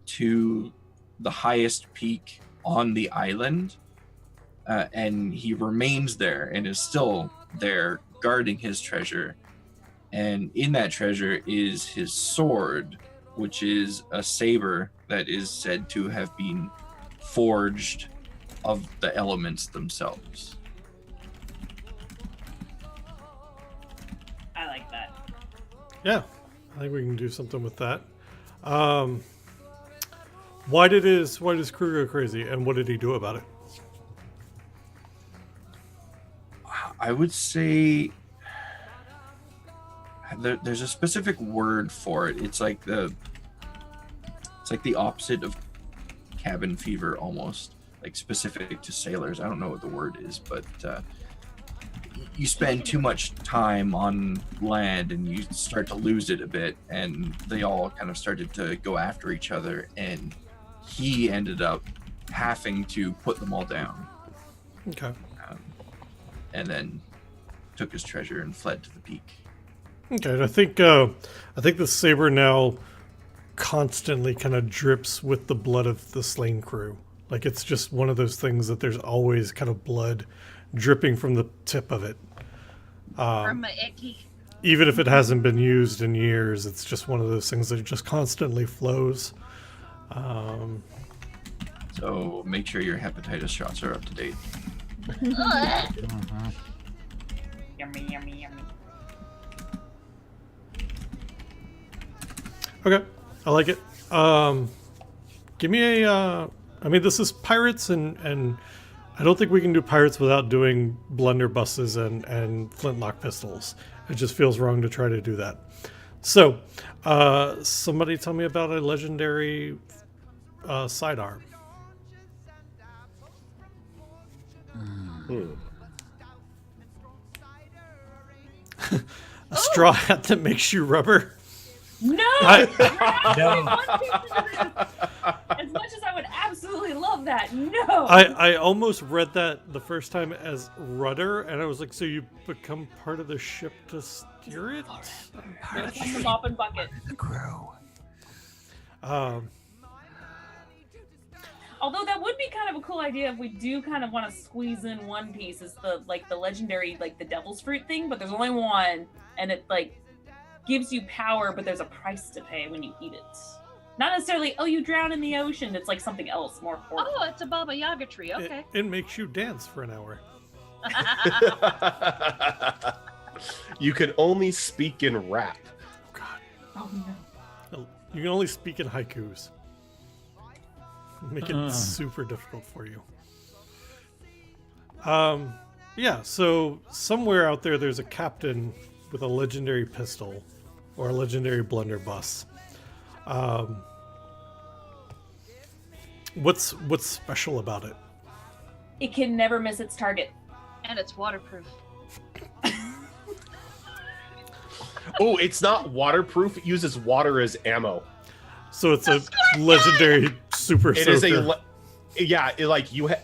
to the highest peak on the island, and he remains there and is still there guarding his treasure. And in that treasure is his sword, which is a saber that is said to have been forged of the elements themselves. I like that. Yeah, I think we can do something with that. Why did his crew go crazy, and what did he do about it? I would say there's a specific word for it. It's like the opposite of cabin fever, almost like specific to sailors. I don't know what the word is, but you spend too much time on land and you start to lose it a bit, and they all kind of started to go after each other, and he ended up having to put them all down. Okay. And then took his treasure and fled to the peak. Okay, and I think the saber now constantly kind of drips with the blood of the slain crew. Like, it's just one of those things that there's always kind of blood dripping from the tip of it. From my icky. Even if it hasn't been used in years, it's just one of those things that just constantly flows. So make sure your hepatitis shots are up to date. Yummy, yummy, yummy. Okay, I like it. Give me a. I mean, this is pirates, and I don't think we can do pirates without doing blunderbusses and flintlock pistols. It just feels wrong to try to do that. So, somebody tell me about a legendary sidearm. A straw hat that makes you rubber. No! No. As much as I would absolutely love that, no! I almost read that the first time as rudder, and I was like, so you become part of the ship to steer it? I'm the mop and bucket. The crew. Although that would be kind of a cool idea if we do kind of want to squeeze in one piece. It's the legendary, like the devil's fruit thing, but there's only one, and it like gives you power, but there's a price to pay when you eat it. Not necessarily, oh, you drown in the ocean. It's like something else, more horrible. Oh, it's a Baba Yaga tree. Okay. It makes you dance for an hour. You can only speak in rap. Oh no. You can only speak in haikus. Make it super difficult for you. Yeah, so somewhere out there's a captain with a legendary pistol or a legendary blunderbuss. What's special about it? It can never miss its target. And it's waterproof. Oh, it's not waterproof. It uses water as ammo. So it's a legendary super It soaker. is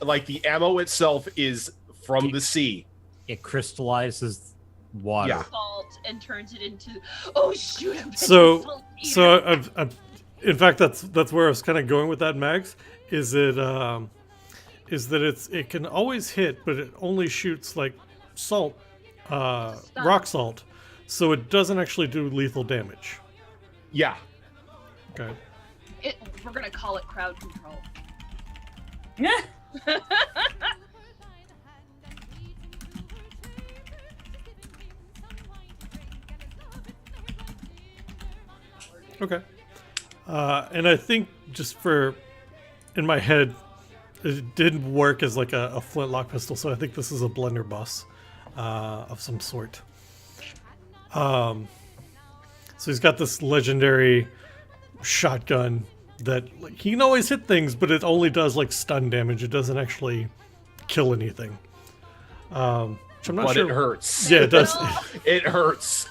like the ammo itself is from the sea. It crystallizes water. Yeah. Salt and turns it into. Oh shoot! I'm So I've in fact that's where I was kind of going with that, Mags. Is that it can always hit, but it only shoots like salt, rock salt, so it doesn't actually do lethal damage. Yeah. Okay. We're gonna call it crowd control. Okay. And I think just in my head, it didn't work as like a flintlock pistol, so I think this is a blunderbuss of some sort. So he's got this legendary shotgun that like, he can always hit things, but it only does like stun damage. It doesn't actually kill anything. Which I'm not But sure. it hurts. Yeah, it does. It hurts.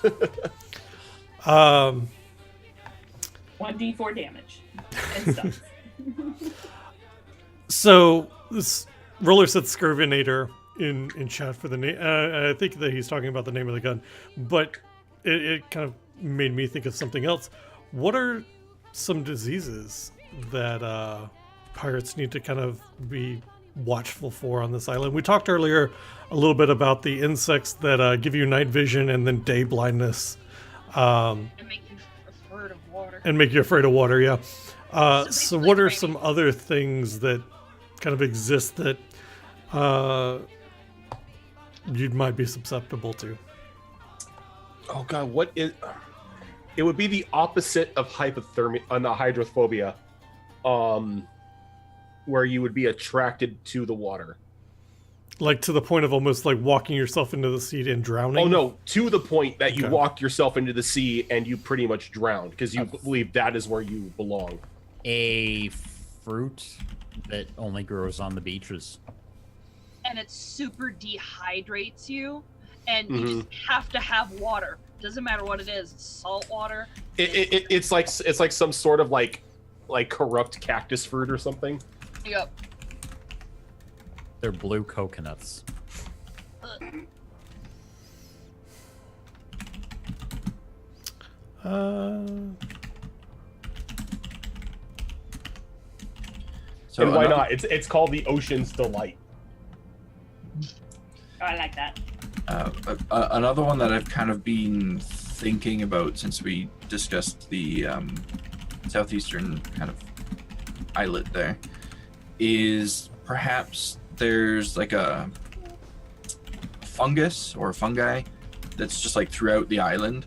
1d4 damage and stuff. So this Roller said Scurvinator in chat for the name. I think that he's talking about the name of the gun, but it kind of made me think of something else. What are some diseases that pirates need to kind of be watchful for on this island? We talked earlier a little bit about the insects that give you night vision and then day blindness. And make you afraid of water. And make you afraid of water, yeah. So basically what are maybe- some other things that kind of exist that you might be susceptible to? Oh god, what is? It would be the opposite of hypothermia on the hydrophobia, where you would be attracted to the water. Like to the point of almost like walking yourself into the sea and drowning? Oh no, to the point that you Okay. walk yourself into the sea and you pretty much drown because you believe that is where you belong. A fruit that only grows on the beaches. And it super dehydrates you, and you Mm-hmm. just have to have water. Doesn't matter what it is. It's salt water. It's like some sort of like corrupt cactus fruit or something. Yep. They're blue coconuts. So And why ano- not? It's called the Ocean's Delight. Oh, I like that. Another one that I've kind of been thinking about since we discussed the southeastern kind of islet there is perhaps there's like a fungus or fungi that's just like throughout the island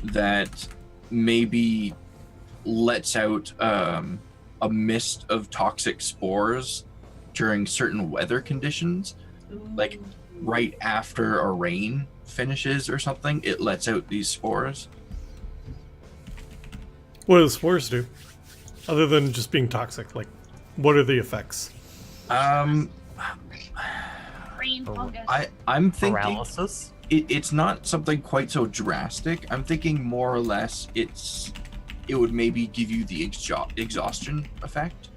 that maybe lets out a mist of toxic spores during certain weather conditions, like right after a rain finishes or something. It lets out these spores. What do the spores do? Other than just being toxic, like what are the effects? Green fungus. I'm thinking Paralysis? it's not something quite so drastic. I'm thinking more or less it would maybe give you the exhaustion effect.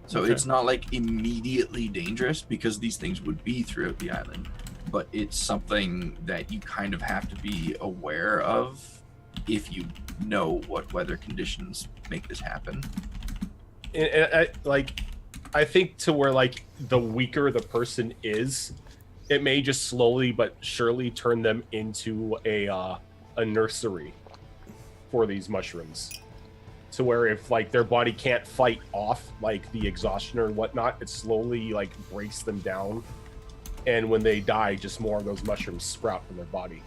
So Okay. it's not like immediately dangerous because these things would be throughout the island, but it's something that you kind of have to be aware of if you know what weather conditions make this happen. I think to where like the weaker the person is, it may just slowly but surely turn them into a nursery for these mushrooms. To where if like their body can't fight off like the exhaustion or whatnot, it slowly like breaks them down, and when they die, just more of those mushrooms sprout from their body.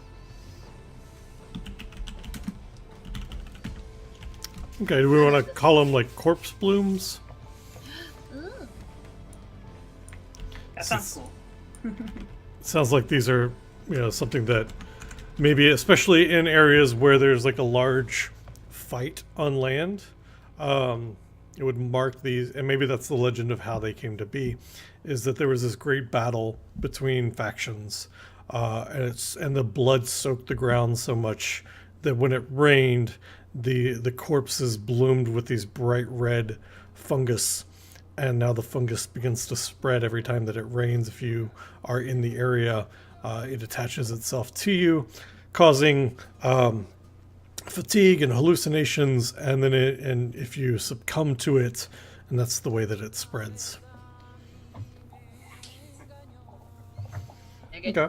Okay, do we want to call them like corpse blooms? Ooh. That sounds cool. Sounds like these are, something that maybe, especially in areas where there's like a large fight on land, it would mark these, and maybe that's the legend of how they came to be, is that there was this great battle between factions, and the blood soaked the ground so much that when it rained, the corpses bloomed with these bright red fungus, and now the fungus begins to spread every time that it rains. If you are in the area, it attaches itself to you, causing fatigue and hallucinations, and then and if you succumb to it, and that's the way that it spreads. Okay.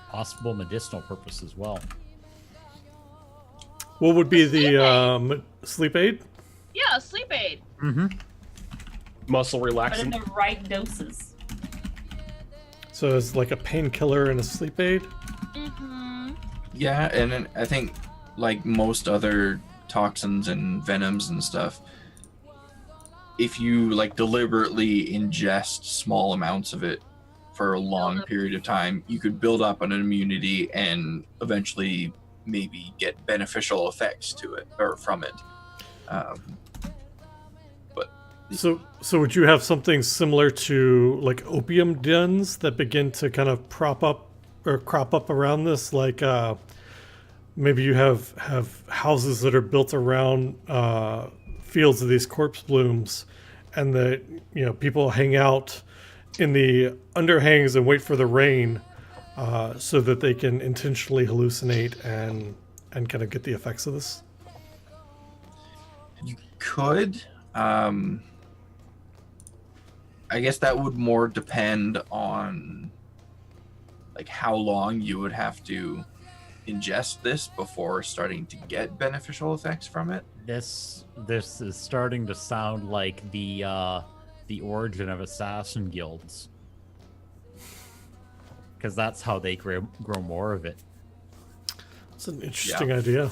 Possible medicinal purpose as well. What would be the sleep aid? Yeah, sleep aid. Muscle But in relaxant. the right doses. So it's like a painkiller and a sleep aid? Mm-hmm. Yeah, and then I think like most other toxins and venoms and stuff, if you like deliberately ingest small amounts of it for a long period of time, you could build up an immunity and eventually maybe get beneficial effects to it or from it. But So would you have something similar to like opium dens that begin to kind of crop up around this, like maybe you have houses that are built around fields of these corpse blooms, and that people hang out in the underhangs and wait for the rain, so that they can intentionally hallucinate and kind of get the effects of this. You could. I guess that would more depend on like how long you would have to ingest this before starting to get beneficial effects from it. This is starting to sound like the origin of assassin guilds, because that's how they grow more of it. It's an interesting idea.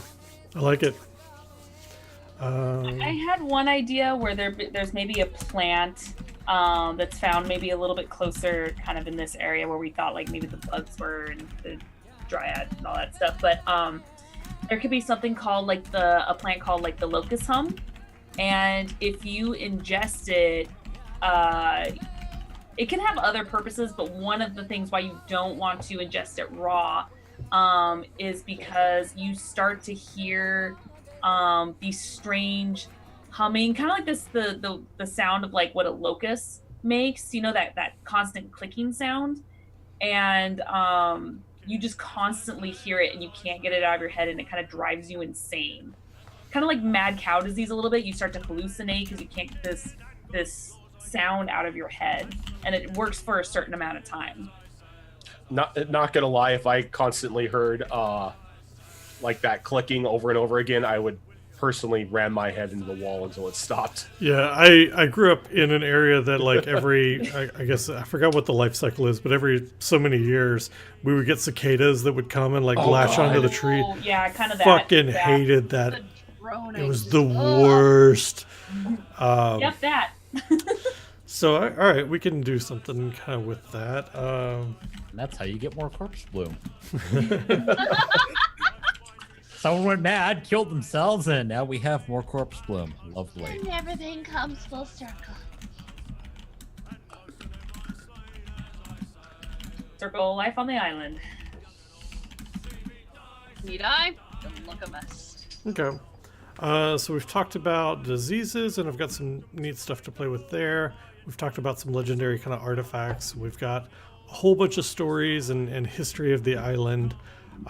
I like it. I had one idea where there's maybe a plant that's found maybe a little bit closer, kind of in this area where we thought like maybe the bugs were and the dryad and all that stuff. But there could be something called like a plant called like the locust hum, and if you ingest it, it can have other purposes. But one of the things why you don't want to ingest it raw is because you start to hear these strange humming, kind of like this the sound of like what a locust makes, that constant clicking sound, and you just constantly hear it and you can't get it out of your head, and it kind of drives you insane, kind of like mad cow disease a little bit. You start to hallucinate because you can't get this sound out of your head, and it works for a certain amount of time. Not gonna lie, if I constantly heard like that clicking over and over again, I would personally ram my head into the wall until it stopped. Yeah, I grew up in an area that like every I guess I forgot what the life cycle is, but every so many years we would get cicadas that would come and like latch onto the tree. Oh, yeah, kind of that. Fucking hated that. The droning. It was the worst. Yep, that. So all right, we can do something kind of with that. And that's how you get more corpse bloom. Someone went mad, killed themselves, and now we have more corpse bloom. Lovely. And everything comes full circle. Circle of life on the island. Need I? Don't look a mess. Okay. So we've talked about diseases, and I've got some neat stuff to play with there. We've talked about some legendary kind of artifacts. We've got a whole bunch of stories and history of the island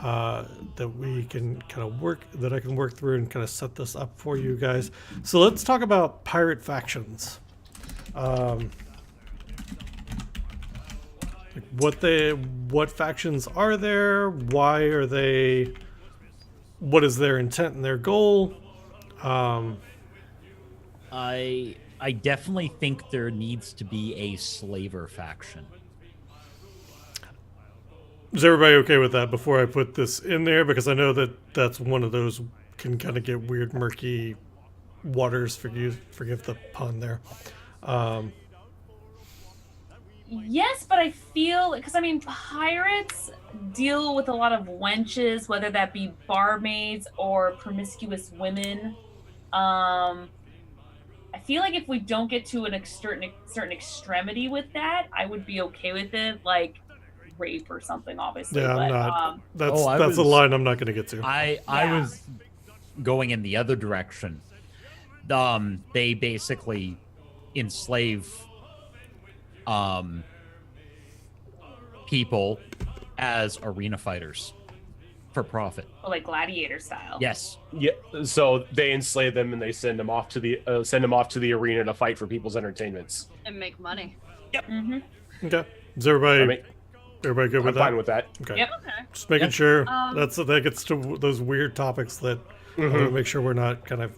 that we can kind of I can work through and kind of set this up for you guys. So let's talk about pirate factions. What factions are there? Why are they? What is their intent and their goal? I definitely think there needs to be a slaver faction. Is everybody okay with that before I put this in there? Because I know that that's one of those can kind of get weird, murky waters. Forgive the pun there. Yes, but I feel, because I mean, pirates deal with a lot of wenches, whether that be barmaids or promiscuous women. I feel like if we don't get to a certain extremity with that, I would be okay with it, like rape or something, obviously. Yeah, but, I'm not. I That's a line I'm not going to get to. I was going in the other direction. They basically enslave people as arena fighters for profit. Well, like gladiator style. Yes. Yeah. So they enslave them and they send them off to the arena to fight for people's entertainments. And make money. Yep. Mm-hmm. Okay. Is everybody good with I'm that? fine with that. Okay. Yep. Okay. Just making sure that gets to those weird topics that I want to make sure we're not kind of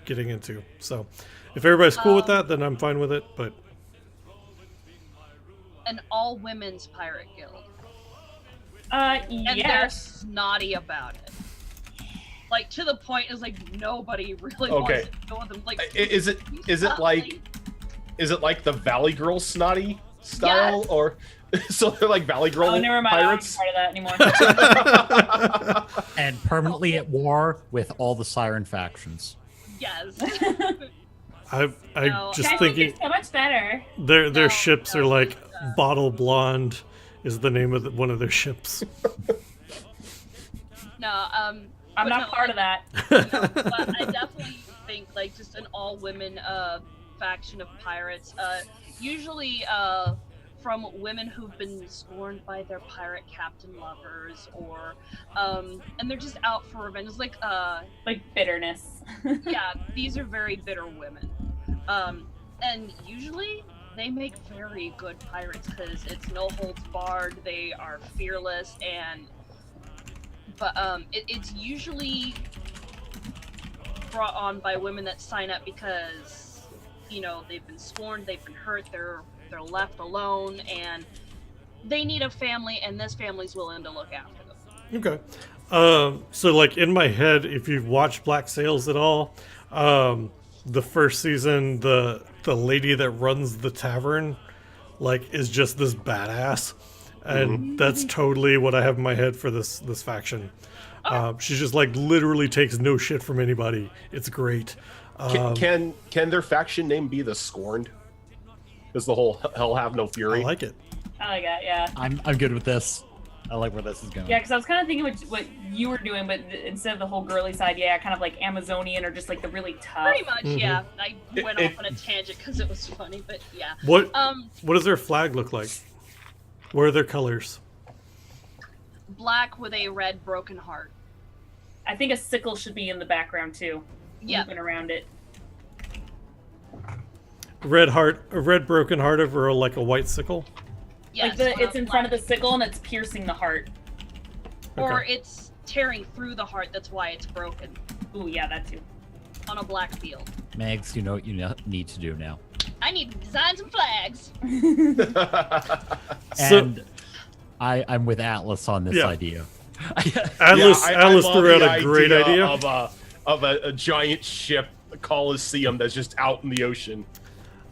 getting into. So if everybody's cool with that, then I'm fine with it. But An all women's pirate guild. And And they're snotty about it. Like to the point is like nobody really wants to go with them. Like Is it like the Valley Girl snotty style, Yes. or so they're like Valley Girl Oh, never mind. pirates? I'm not part of that anymore. And permanently at war with all the siren factions. yes. I'm No. just I think thinking it's so much better. their No, ships no, are like no. Bottle Blonde is the name of one of their ships. No, I'm But not no, part of that. But I definitely think like just an all-women faction of pirates. Usually from women who've been scorned by their pirate captain lovers, or and they're just out for revenge. It's Like bitterness. yeah, these are very bitter women. And usually they make very good pirates because it's no holds barred. They are fearless, but it's usually brought on by women that sign up because they've been scorned, they've been hurt, they're left alone, and they need a family, and this family's willing to look after them. Okay. So like in my head, if you've watched Black Sails at all, the first season, the lady that runs the tavern, like, is just this badass, and that's totally what I have in my head for this faction. She just like literally takes no shit from anybody. It's great. Can their faction name be the Scorned? Is the whole Hell Have No Fury? I like it. I like that, yeah. I'm good with this. I like where this is going. Yeah, because I was kind of thinking what you were doing, but instead of the whole girly side, yeah, kind of like Amazonian or just like the really tough. Pretty much, yeah. I went off on a tangent because it was funny, but yeah. What does their flag look like? What are their colors? Black with a red broken heart. I think a sickle should be in the background too. Yeah. Moving around it. A red broken heart over like a white sickle. Yes, Like it's in front of the sickle and it's piercing the heart. Or Okay. it's tearing through the heart, that's why it's broken. Ooh, yeah, that too. On a black field. Megs, you know what you need to do now. I need to design some flags. And I'm with Atlas on this Yeah. idea. Atlas I love threw out the a great idea. of a giant ship, a Coliseum that's just out in the ocean.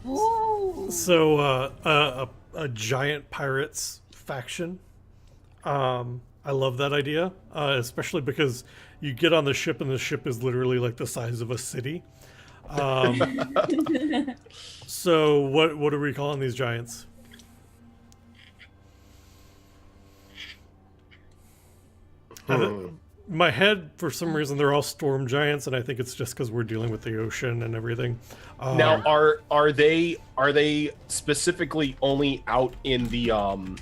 Ooh. So a giant pirates faction. I love that idea, especially because you get on the ship and the ship is literally like the size of a city. So what are we calling these giants? My head, for some reason, they're all storm giants, and I think it's just because we're dealing with the ocean and everything. Now, are they specifically only out in the only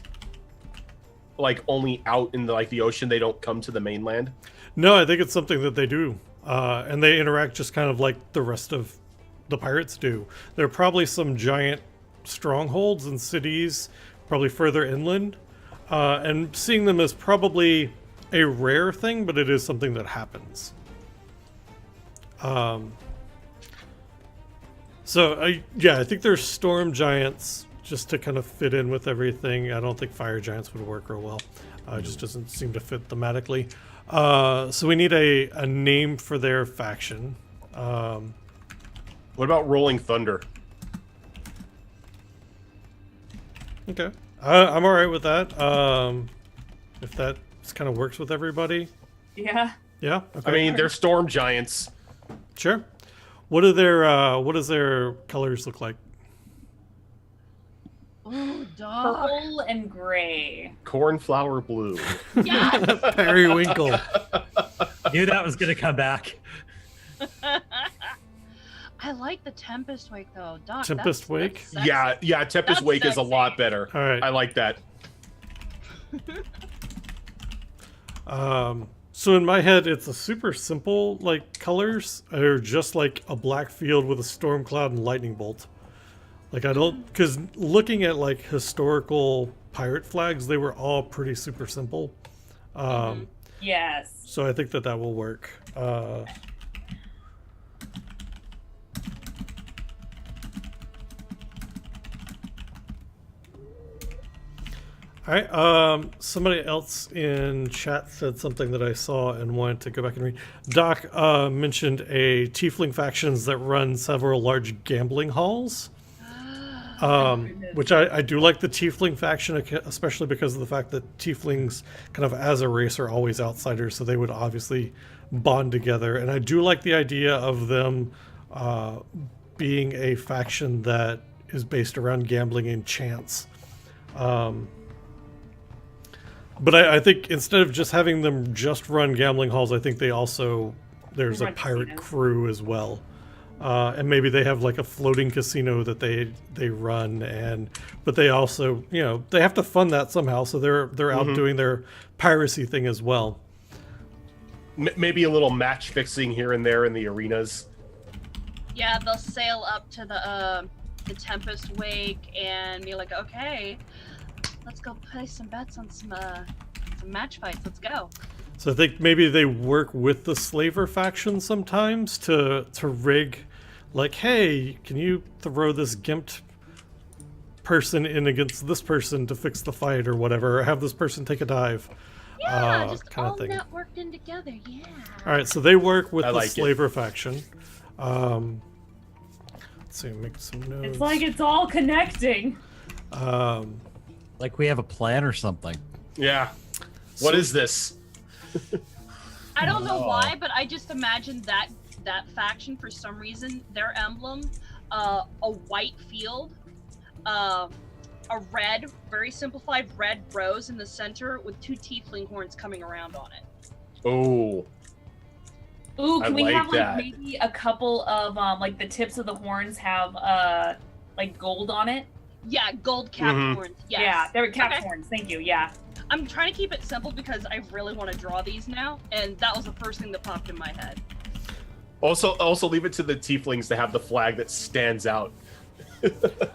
out in the ocean? They don't come to the mainland. No, I think it's something that they do, and they interact just kind of like the rest of the pirates do. There are probably some giant strongholds and cities, probably further inland, and seeing them is probably a rare thing, but it is something that happens. So I think there's storm giants just to kind of fit in with everything. I don't think fire giants would work real well. It just doesn't seem to fit thematically. So we need a name for their faction. What about Rolling Thunder? Okay, I'm all right with that. If that kind of works with everybody. Yeah. Yeah. Okay. I mean, they're storm giants. Sure. What does their colors look like? Ooh, dog. Purple and gray. Cornflower blue. Yes! Periwinkle. Knew that was gonna come back. I like the Tempest Wake though, Doc. Tempest Wake? That's sexy. Yeah. Tempest That's Wake is a sexy. lot better. All right. I like that. So in my head, it's a super simple, like, colors are just like a black field with a storm cloud and lightning bolt. Like, I don't, because looking at like historical pirate flags, they were all pretty super simple. Yes. So I think that will work. All right. Somebody else in chat said something that I saw and wanted to go back and read. Doc mentioned a tiefling factions that run several large gambling halls, which I do like the tiefling faction, especially because of the fact that tieflings, kind of as a race, are always outsiders, so they would obviously bond together. And I do like the idea of them being a faction that is based around gambling and chance. But I think instead of just having them just run gambling halls, I think there's a Run pirate casinos. crew as well. And maybe they have like a floating casino that they run, but they also, they have to fund that somehow, so they're out doing their piracy thing as well. Maybe a little match fixing here and there in the arenas. Yeah, they'll sail up to the Tempest Wake and be like, okay, let's go play some bets on some match fights. Let's go. So I think maybe they work with the slaver faction sometimes to rig, like, hey, can you throw this gimped person in against this person to fix the fight or whatever, or have this person take a dive. Yeah, just kind all of thing. networked in together. Yeah. All right, so they work with I the like it. slaver faction. Let's see, make some notes. It's like it's all connecting. Like we have a plan or something. Yeah. What is this? I don't know why, but I just imagined that faction for some reason, their emblem, a white field, a red, very simplified red rose in the center with two tiefling horns coming around on it. Oh. Ooh, I can we like have that. maybe a couple of like the tips of the horns have like gold on it? Yeah, gold capped horns. Yes. Yeah, they were capped Okay. horns. Thank you. Yeah. I'm trying to keep it simple because I really want to draw these now, and that was the first thing that popped in my head. Also leave it to the tieflings to have the flag that stands out. We're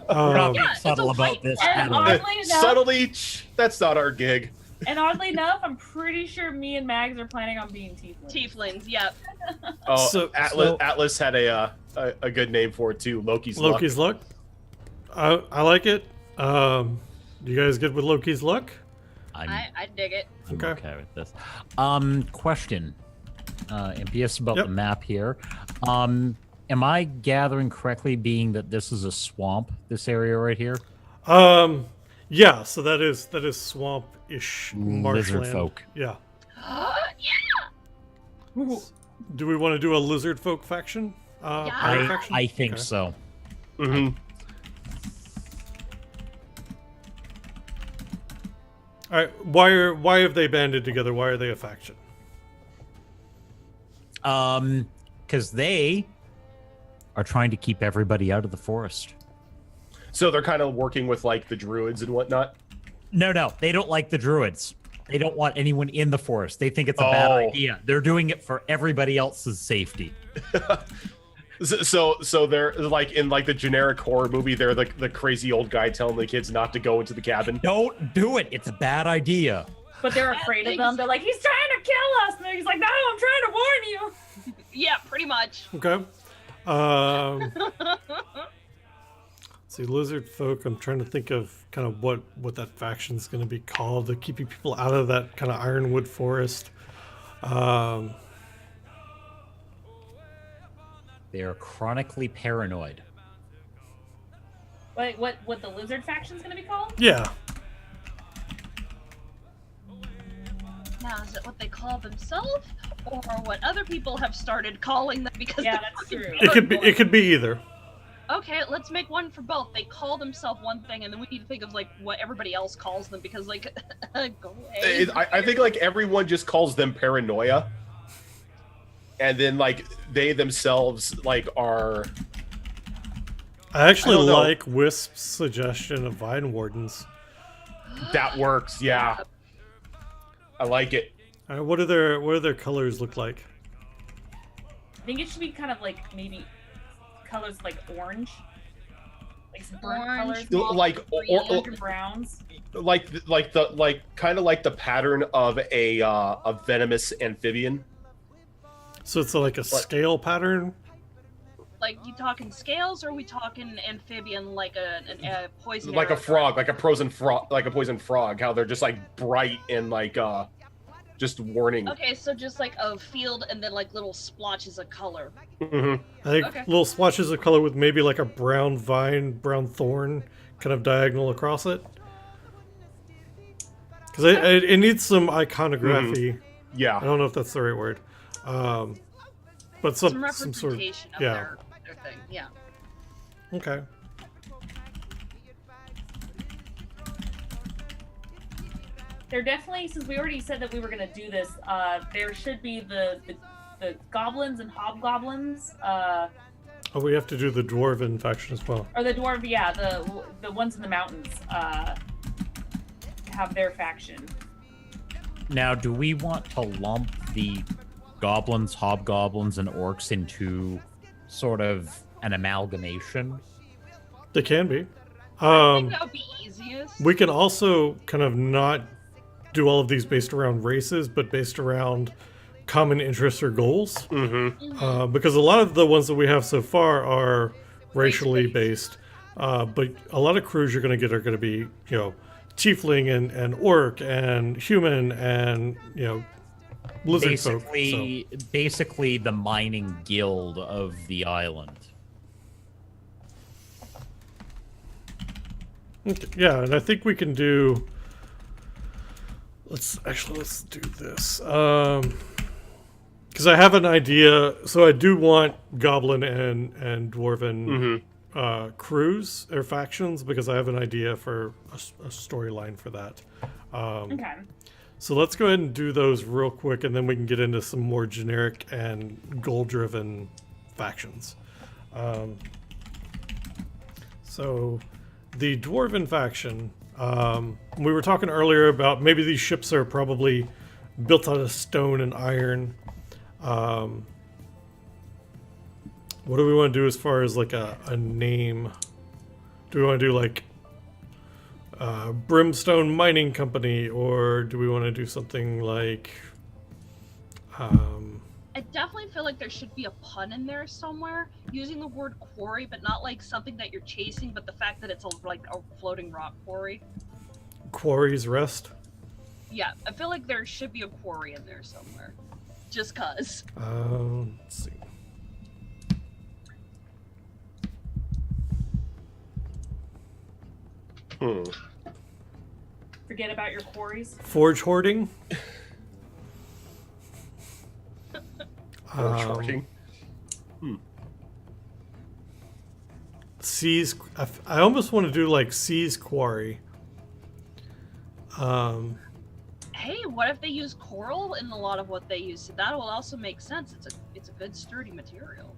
not being Yeah, it's subtle a about white this. And at all. oddly enough, Subtly, that's not our gig. and oddly enough, I'm pretty sure me and Mags are planning on being tieflings. Tieflings, yep. Oh, So- Atlas had a good name for it too. Loki's Luck. Loki's luck. I like it. You guys good with Loki's luck? I dig it. I'm Okay. okay with this. Question. MPS about Yep. the map here. Am I gathering correctly, being that this is a swamp, this area right here? Yeah. So that is swamp-ish Lizard marshland. folk. Yeah. Ooh. Do we want to do a lizard folk faction? Pirate faction? I think Okay. so. Hmm. All right. Why have they banded together? Why are they a faction? Because they are trying to keep everybody out of the forest. So they're kind of working with like the druids and whatnot. No, they don't like the druids. They don't want anyone in the forest. They think it's a bad Oh. idea. They're doing it for everybody else's safety. So they're like in like the generic horror movie. They're the crazy old guy telling the kids not to go into the cabin. Don't do it. It's a bad idea. But they're afraid of them. They're like, he's trying to kill us. And he's like, no, I'm trying to warn you. Yeah, pretty much. Okay. See, lizard folk. I'm trying to think of kind of what that faction's going to be called to keeping people out of that kind of ironwood forest. They are chronically paranoid. Wait, what the lizard faction's gonna be called? Yeah. Now, is it what they call themselves, or what other people have started calling them? Because Yeah, they're that's fucking true. It could be either. Okay, let's make one for both. They call themselves one thing, and then we need to think of like what everybody else calls them, because like, go away. I think like everyone just calls them paranoia, and then like they themselves like are. I actually I don't know. like Wisp's suggestion of vine wardens. That works, yeah. I like it. All right, what do their colors look like? I think it should be kind of like maybe colors like orange, like some burnt Orange, colors, Like orange browns. like kind of like the pattern of a venomous amphibian. So it's like a scale pattern. Like, you talking scales, or are we talking amphibian, like a poison? Like a arrow? frog, like a poison frog. How they're just like bright and like just warning. Okay, so just like a field, and then like little splotches of color. Mhm. I think Okay. little swatches of color with maybe like a brown vine, brown thorn, kind of diagonal across it. Because it needs some iconography. Yeah. I don't know if that's the right word. But some Some sort of representation of yeah. their thing. Yeah. Okay. There definitely, since we already said that we were gonna do this, there should be the goblins and hobgoblins, Oh, we have to do the dwarven faction as well. or the dwarf, yeah, the ones in the mountains, have their faction. Now, do we want to lump the goblins, hobgoblins, and orcs into sort of an amalgamation? They can be. I think that would be easiest. We can also kind of not do all of these based around races, but based around common interests or goals. Because a lot of the ones that we have so far are racially based, but a lot of crews you're going to get are going to be, you know, tiefling and orc and human and, you know, lizard folk. Basically the mining guild of the island. Okay, yeah, and I think we can do. Let's do this. Because I have an idea. So I do want goblin and dwarven crews or factions because I have an idea for a storyline for that. Okay. So let's go ahead and do those real quick, and then we can get into some more generic and goal-driven factions. So the dwarven faction. We were talking earlier about maybe these ships are probably built out of stone and iron. What do we want to do as far as like a name? Do we want to do like Brimstone Mining Company, or do we want to do something like I definitely feel like there should be a pun in there somewhere, using the word quarry, but not like something that you're chasing, but the fact that it's like a floating rock quarry. Quarry's Rest? Yeah, I feel like there should be a quarry in there somewhere. Just cause. Let's see. Forget about your quarries. Forge Hoarding? Forge Hoarding? Seas. I almost want to do like Seas Quarry. Hey, what if they use coral in a lot of what they use? So that will also make sense. It's a good sturdy material.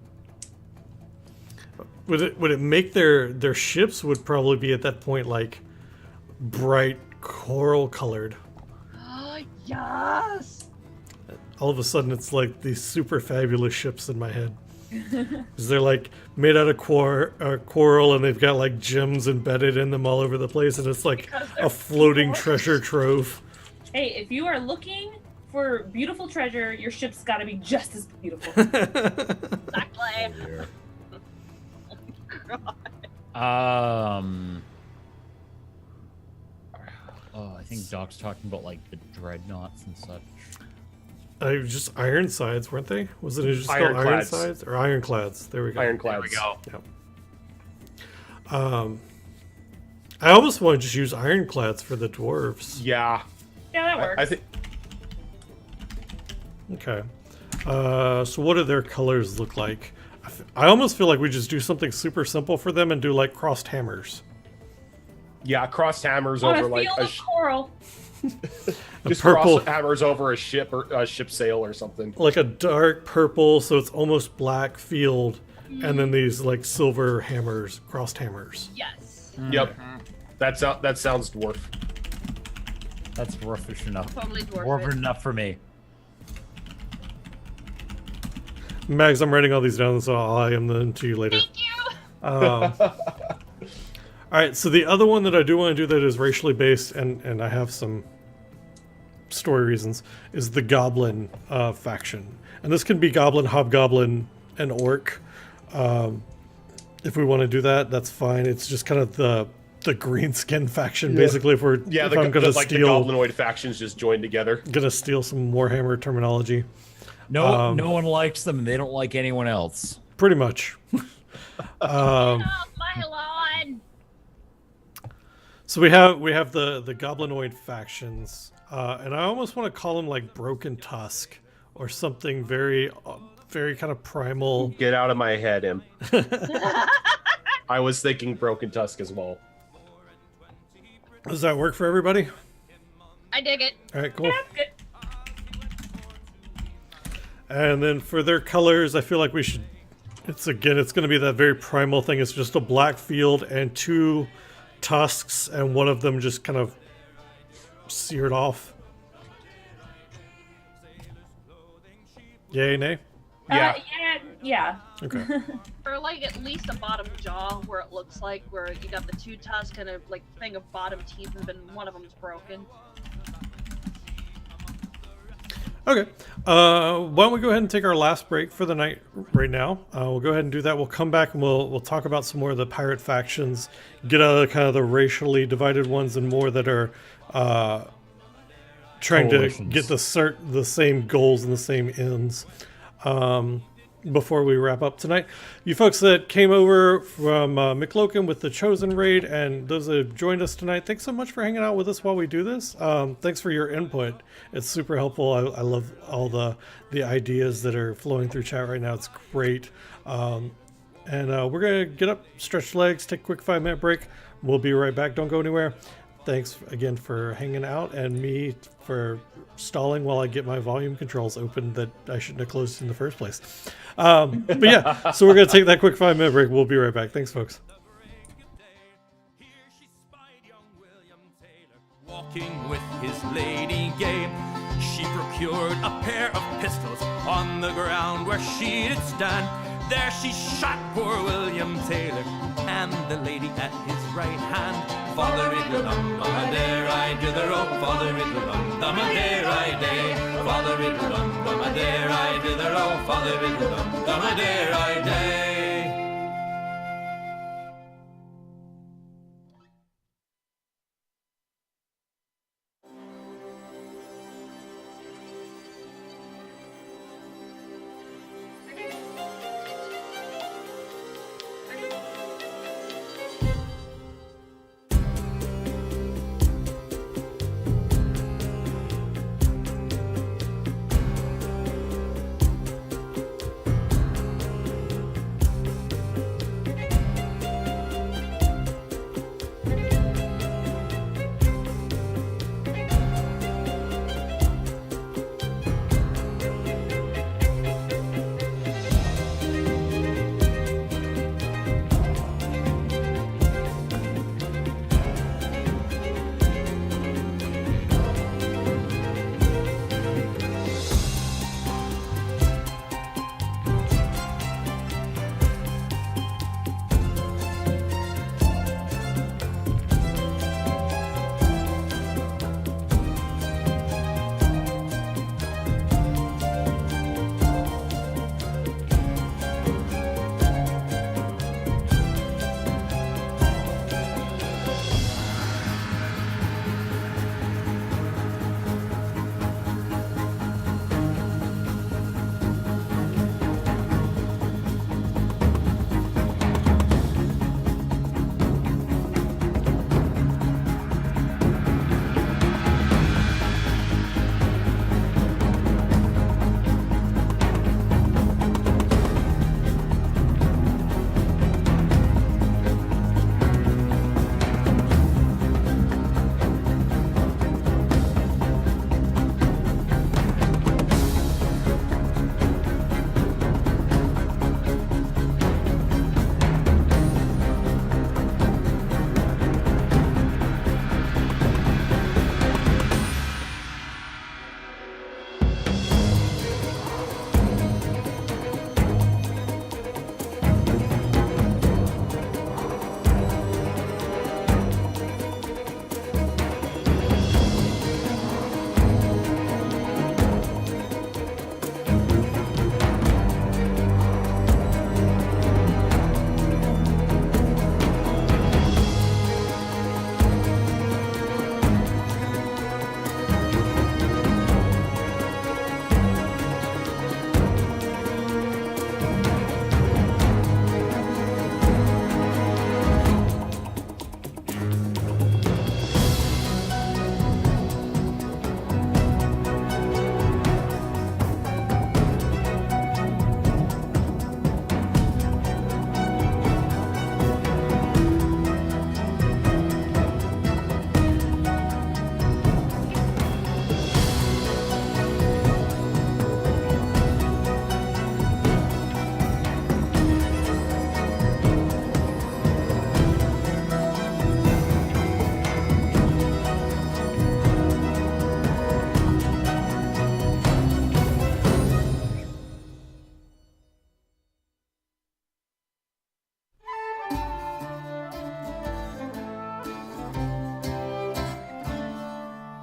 Would it make their ships would probably be at that point like bright coral colored? Yes. All of a sudden, it's like these super fabulous ships in my head. Because they're like made out of coral, and they've got like gems embedded in them all over the place, and it's like a floating treasure trove. Hey, if you are looking for beautiful treasure, your ship's got to be just as beautiful. Exactly. I think Doc's talking about like the dreadnoughts and such. Just Ironsides, weren't they? Was it just called Ironclads. Ironsides or Ironclads? There we go. Ironclads. There we Yep. I almost want to just use Ironclads for the dwarves. Yeah. Yeah, that works. I think. Okay. So what do their colors look like? I almost feel like we just do something super simple for them and do like crossed hammers. Yeah, crossed hammers On over a like field a of coral. just purple- cross hammers over a ship or a ship sail or something. Like a dark purple, so it's almost black field, and then these like silver hammers, crossed hammers. Yes. Yep. That sounds dwarf. That's dwarfish enough. Totally dwarf Dwarven it. enough for me. Mags, I'm writing all these down, so I'll eye them to you later. Thank you. All right, so the other one that I do want to do that is racially based, and I have some story reasons, is the Goblin faction. And this can be Goblin, Hobgoblin, and Orc. If we want to do that, that's fine. It's just kind of the green skin faction, basically. If I'm going to the steal, goblinoid factions just joined together. gonna steal some Warhammer terminology. No, no one likes them. And they don't like anyone else. Pretty much. Off my lawn. So we have the goblinoid factions, and I almost want to call them like Broken Tusk or something very kind of primal. Get out of my head, Im. I was thinking Broken Tusk as well. Does that work for everybody? I dig it. All right, cool. Good. And then for their colors, I feel like we should. It's going to be that very primal thing. It's just a black field and 2 tusks, and one of them just kind of seared off. Yay, nay? Yeah. Yeah. Okay. Or like at least a bottom jaw where it looks like where you got the 2 tusks and a like thing of bottom teeth and then one of them's broken. Okay. Why don't we go ahead and take our last break for the night right now? We'll go ahead and do that. We'll come back and we'll talk about some more of the pirate factions, get out of kind of the racially divided ones and more that are trying to get the same goals and the same ends. Before we wrap up tonight, you folks that came over from McLocan with the Chosen Raid and those that have joined us tonight, thanks so much for hanging out with us while we do this. Thanks for your input. It's super helpful. I love all the ideas that are flowing through chat right now. It's great. And we're going to get up, stretch legs, take a quick 5-minute break. We'll be right back. Don't go anywhere. Thanks again for hanging out and me for stalling while I get my volume controls open that I shouldn't have closed in the first place. But yeah, so we're going to take that quick 5-minute break. We'll be right back. Thanks, folks. Walking with his lady gay, she procured a pair of pistols on the ground where she did stand. There she shot poor William Taylor and the lady at his right hand. Father riddle-dum, dare I do the rope. Father riddle-dum, dare I day. Father riddle-dum, dare I do the rope. Father riddle-dum, dare I day.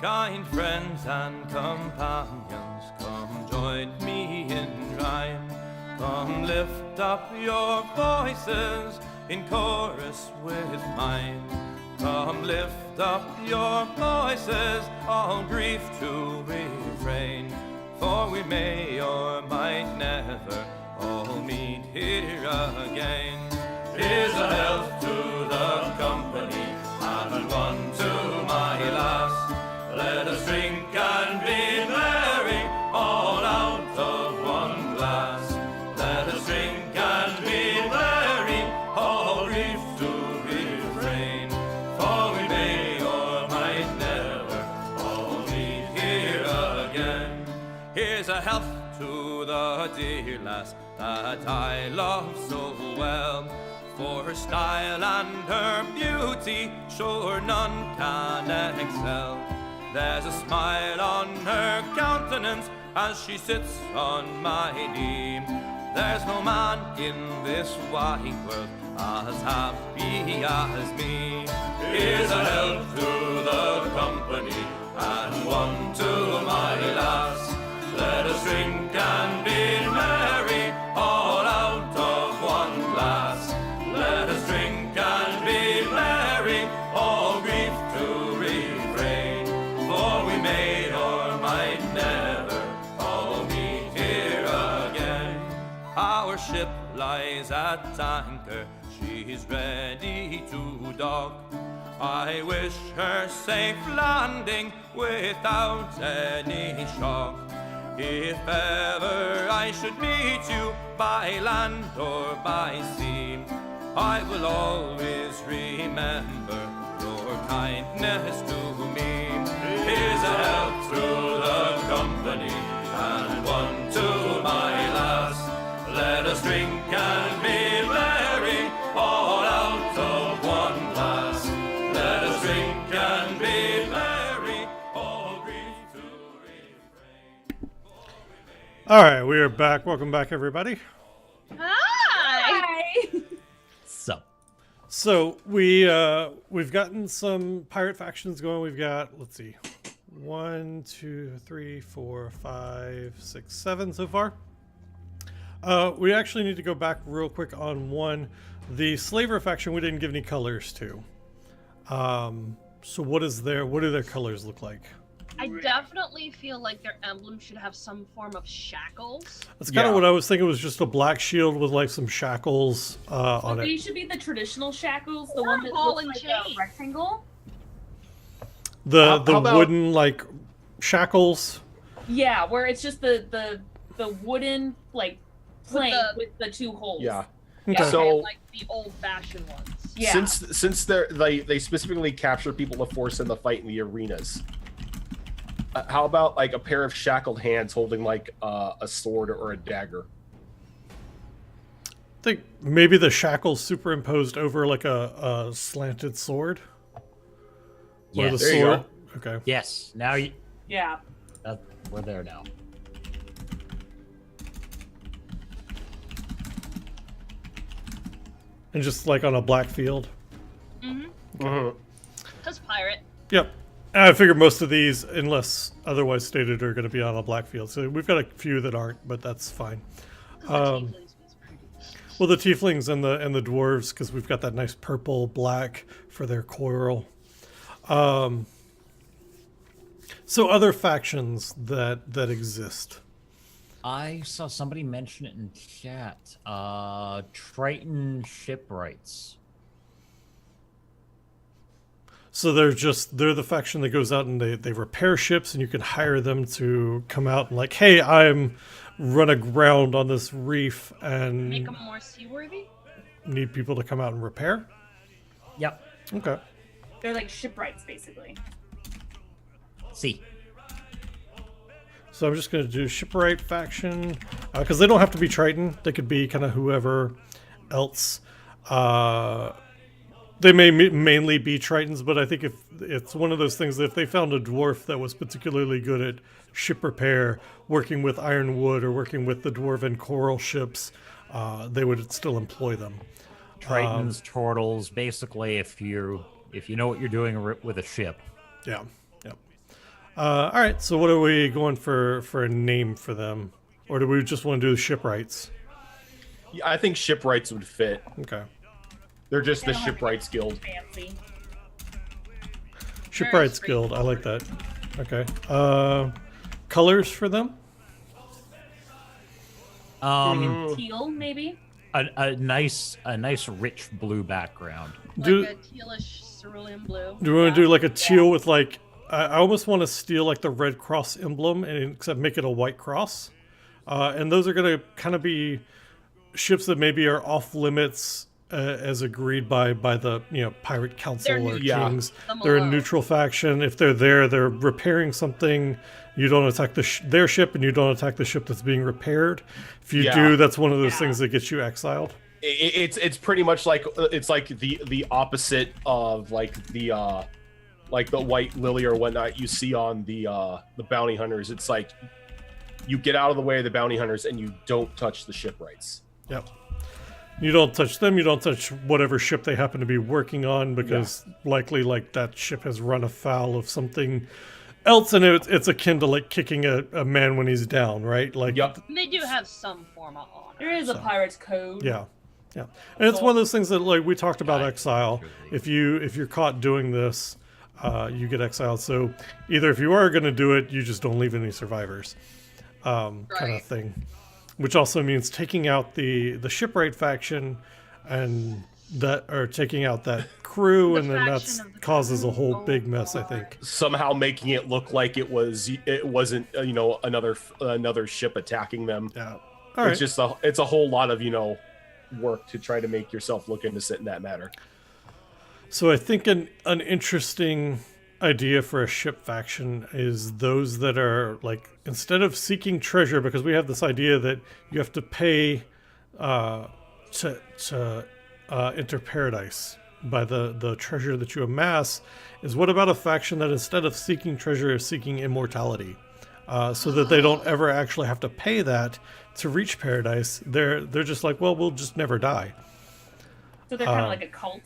Kind friends and companions, come join me in rhyme. Come lift up your voices in chorus with mine. Come lift up your voices, all grief to refrain. For we may or might never all meet here again. Here's a health to the company, and one to my lass. Let us drink and be merry, all out of one glass. Let us drink and be merry, all grief to refrain. For we may or might never all meet here again. Here's a health to the dear lass that I love so well. For her style and her beauty, sure none can excel. There's a smile on her countenance as she sits on my knee. There's no man in this wide world as happy as me. Here's a health to the company and one to my lass. Let us drink and be merry, all out of one glass. Let us drink and be merry, all grief to refrain. For we may or might never all meet here again. Our ship lies at anchor, she's ready to dock. I wish her safe landing without any shock. If ever I should meet you by land or by sea, I will always remember your kindness to me. Here's a health to the company and one to my lass. Let us drink and be merry, all out of one glass. Let us drink and be merry, all grief to refrain. All right, we are back. Welcome back, everybody. Hi! So we've gotten some pirate factions going. We've got, let's see, 1, 2, 3, 4, 5, 6, 7 so far. We actually need to go back real quick on one. The slaver faction we didn't give any colors to. So what do their colors look like? I definitely feel like their emblem should have some form of shackles. That's kind of what I was thinking. Was just a black shield with like some shackles on it. These should be the traditional shackles, the one that ball looks and like chain. a rectangle. The How about- wooden like shackles. Yeah, where it's just the wooden like plank with the two holes. Yeah. Okay. So- like the old-fashioned ones. Yeah. Since they specifically capture people to force in the fight in the arenas, how about like a pair of shackled hands holding like a sword or a dagger? I think maybe the shackles superimposed over like a slanted sword. Or Yeah, the there you sword. Okay. yes. Now you, Yeah. we're there now. And just like on a black field. Because pirate. Yep. And I figure most of these, unless otherwise stated, are going to be on a black field. So we've got a few that aren't, but that's fine. Well, the tieflings and the dwarves, because we've got that nice purple black for their coral. So other factions that exist. I saw somebody mention it in chat. Triton shipwrights. So they're the faction that goes out and they repair ships, and you can hire them to come out and like, hey, I'm run aground on this reef and Make them more seaworthy? need people to come out and repair. Yep. Okay. They're like shipwrights, basically. See. So I'm just going to do shipwright faction because they don't have to be Triton. They could be kind of whoever else. They may mainly be Tritons, but I think if it's one of those things that if they found a dwarf that was particularly good at ship repair, working with ironwood or working with the dwarven coral ships, they would still employ them. Tritons, turtles, basically if you know what you're doing with a ship. Yeah. Yep. All right. So what are we going for a name for them, or do we just want to do the shipwrights? Yeah, I think shipwrights would fit. Okay. They're just They the don't have to shipwrights get guild. Fancy. Shipwrights Guild. I like that. Okay. Colors for them? Teal, maybe. A nice rich blue background. Like Do a tealish cerulean blue. do we want to do like a teal with like? I almost want to steal like the Red Cross emblem and except make it a white cross. And those are going to kind of be ships that maybe are off limits as agreed by the pirate council They're or neutral. kings. Them They're a alone. neutral faction. If they're there, they're repairing something. You don't attack their ship, and you don't attack the ship that's being repaired. If you Yeah. do, that's one of those things that gets you exiled. It's pretty much like it's like the opposite of like the white lily or whatnot you see on the bounty hunters. It's like you get out of the way of the bounty hunters and you don't touch the shipwrights. Yep. You don't touch them. You don't touch whatever ship they happen to be working on because likely like that ship has run afoul of something else, and it's akin to like kicking a man when he's down, right? Like, Yep. And they do have some form of honor. There is a pirate's code. yeah, and it's one of those things that like we talked about exile. If you're caught doing this, you get exiled. So either if you are going to do it, you just don't leave any survivors, kind of thing. Which also means taking out the shipwright faction, and that or taking out that crew, The and then faction that of the causes a whole crew. big mess. I think. Somehow making it look like it wasn't another ship attacking them. Yeah. All right. It's just it's a whole lot of work to try to make yourself look innocent in that matter. So I think an interesting idea for a ship faction is those that are like, instead of seeking treasure, because we have this idea that you have to pay to enter paradise by the treasure that you amass, is what about a faction that instead of seeking treasure is seeking immortality, so that they don't ever actually have to pay that to reach paradise. They're just like, well, we'll just never die. So they're kind of like a cult.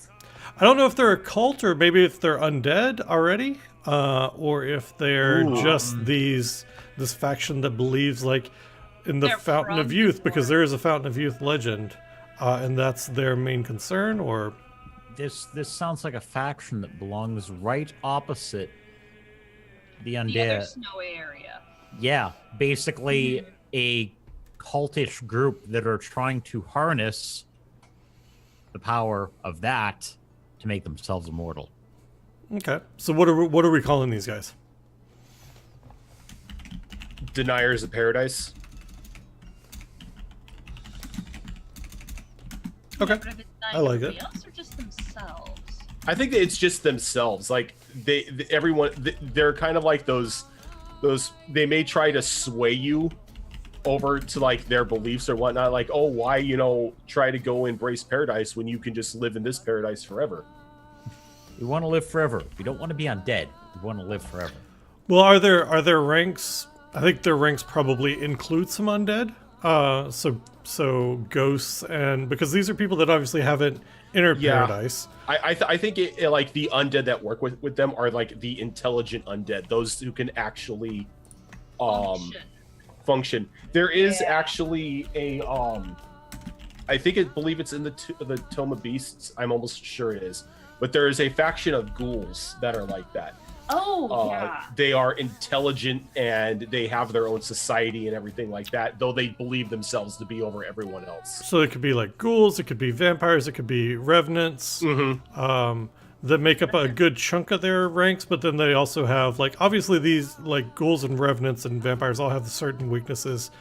I don't know if they're a cult or maybe if they're undead already, or if they're just this faction that believes like in the They're Fountain of from Youth, because before. there is a Fountain of Youth legend, and that's their main concern. Or This sounds like a faction that belongs right opposite the undead. The other snowy area. Yeah, basically a cultish group that are trying to harness the power of that to make themselves immortal. okay, so what are we calling these guys? Deniers of paradise. Okay, But if it's I like somebody it. else or just themselves? I think that it's just themselves. Like they're kind of like those. They may try to sway you over to like their beliefs or whatnot. Like, oh, why try to go embrace paradise when you can just live in this paradise forever? We want to live forever. We don't want to be undead. We want to live forever. Well, are there ranks? I think their ranks probably include some undead. So ghosts, and because these are people that obviously haven't entered paradise. I think it like the undead that work with them are like the intelligent undead, those who can actually function. There is actually a I believe it's in the Tome of Beasts. I'm almost sure it is, but there is a faction of ghouls that are like that. Oh, yeah. They are intelligent and they have their own society and everything like that, though they believe themselves to be over everyone else. So it could be like ghouls, it could be vampires, it could be revenants, that make up a good chunk of their ranks. But then they also have like, obviously these like ghouls and revenants and vampires all have certain weaknesses,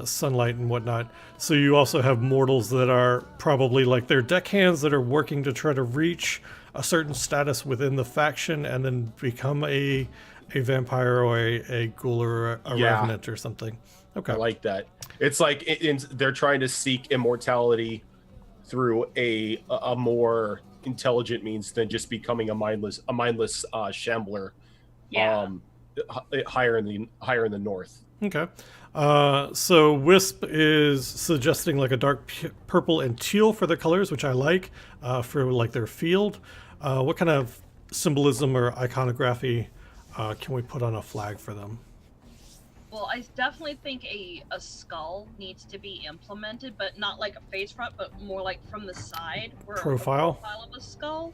sunlight and whatnot. So you also have mortals that are probably like their deckhands that are working to try to reach a certain status within the faction and then become a vampire or a ghoul or a revenant or something. Okay. I like that. It's like they're trying to seek immortality through a more intelligent means than just becoming a mindless shambler. Yeah. Higher in the north. Okay. So Wisp is suggesting like a dark purple and teal for their colors, which I like, for like their field. What kind of symbolism or iconography can we put on a flag for them? Well, I definitely think a skull needs to be implemented, but not like a face front, but more like from the side. Where Profile? A profile of a skull.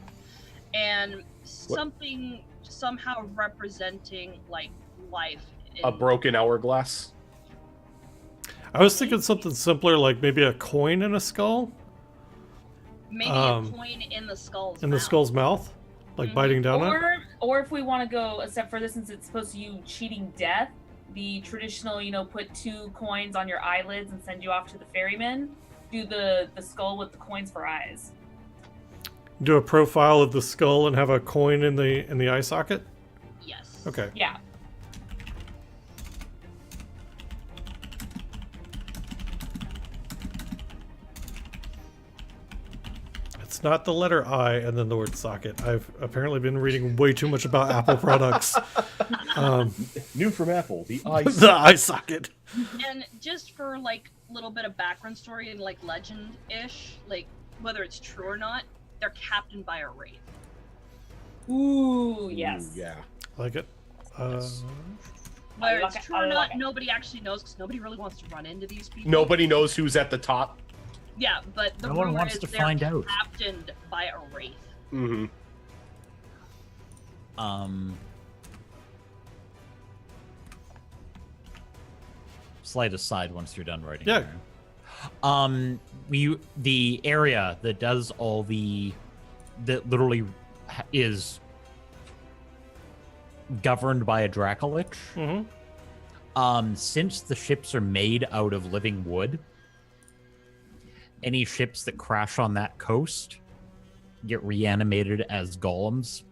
And something somehow representing like life. A broken hourglass. I was thinking something simpler, like maybe a coin in a skull. Maybe a coin in the skull's In mouth. the skull's mouth? Like biting down on it? Or if we want to go a step further, since it's supposed to you cheating death, the traditional, put 2 coins on your eyelids and send you off to the ferryman. Do the skull with the coins for eyes. Do a profile of the skull and have a coin in the eye socket? Yes. Okay. Yeah. It's not the letter I and then the word socket. I've apparently been reading way too much about Apple products. New from Apple, the eye. The eye socket. And just for like a little bit of background story and like legend-ish, like whether it's true or not, they're captained by a wraith. Ooh, yes. Ooh, yeah. Like it. Whether it's true or not, nobody actually knows because nobody really wants to run into these people. Nobody knows who's at the top. Yeah, but the No one rumor wants is to they're find out. captained by a wraith. Mm-hmm. Slight aside once you're done writing. Yeah. The area that does all that literally is governed by a Dracolich. Mm-hmm. Since the ships are made out of living wood, any ships that crash on that coast get reanimated as golems.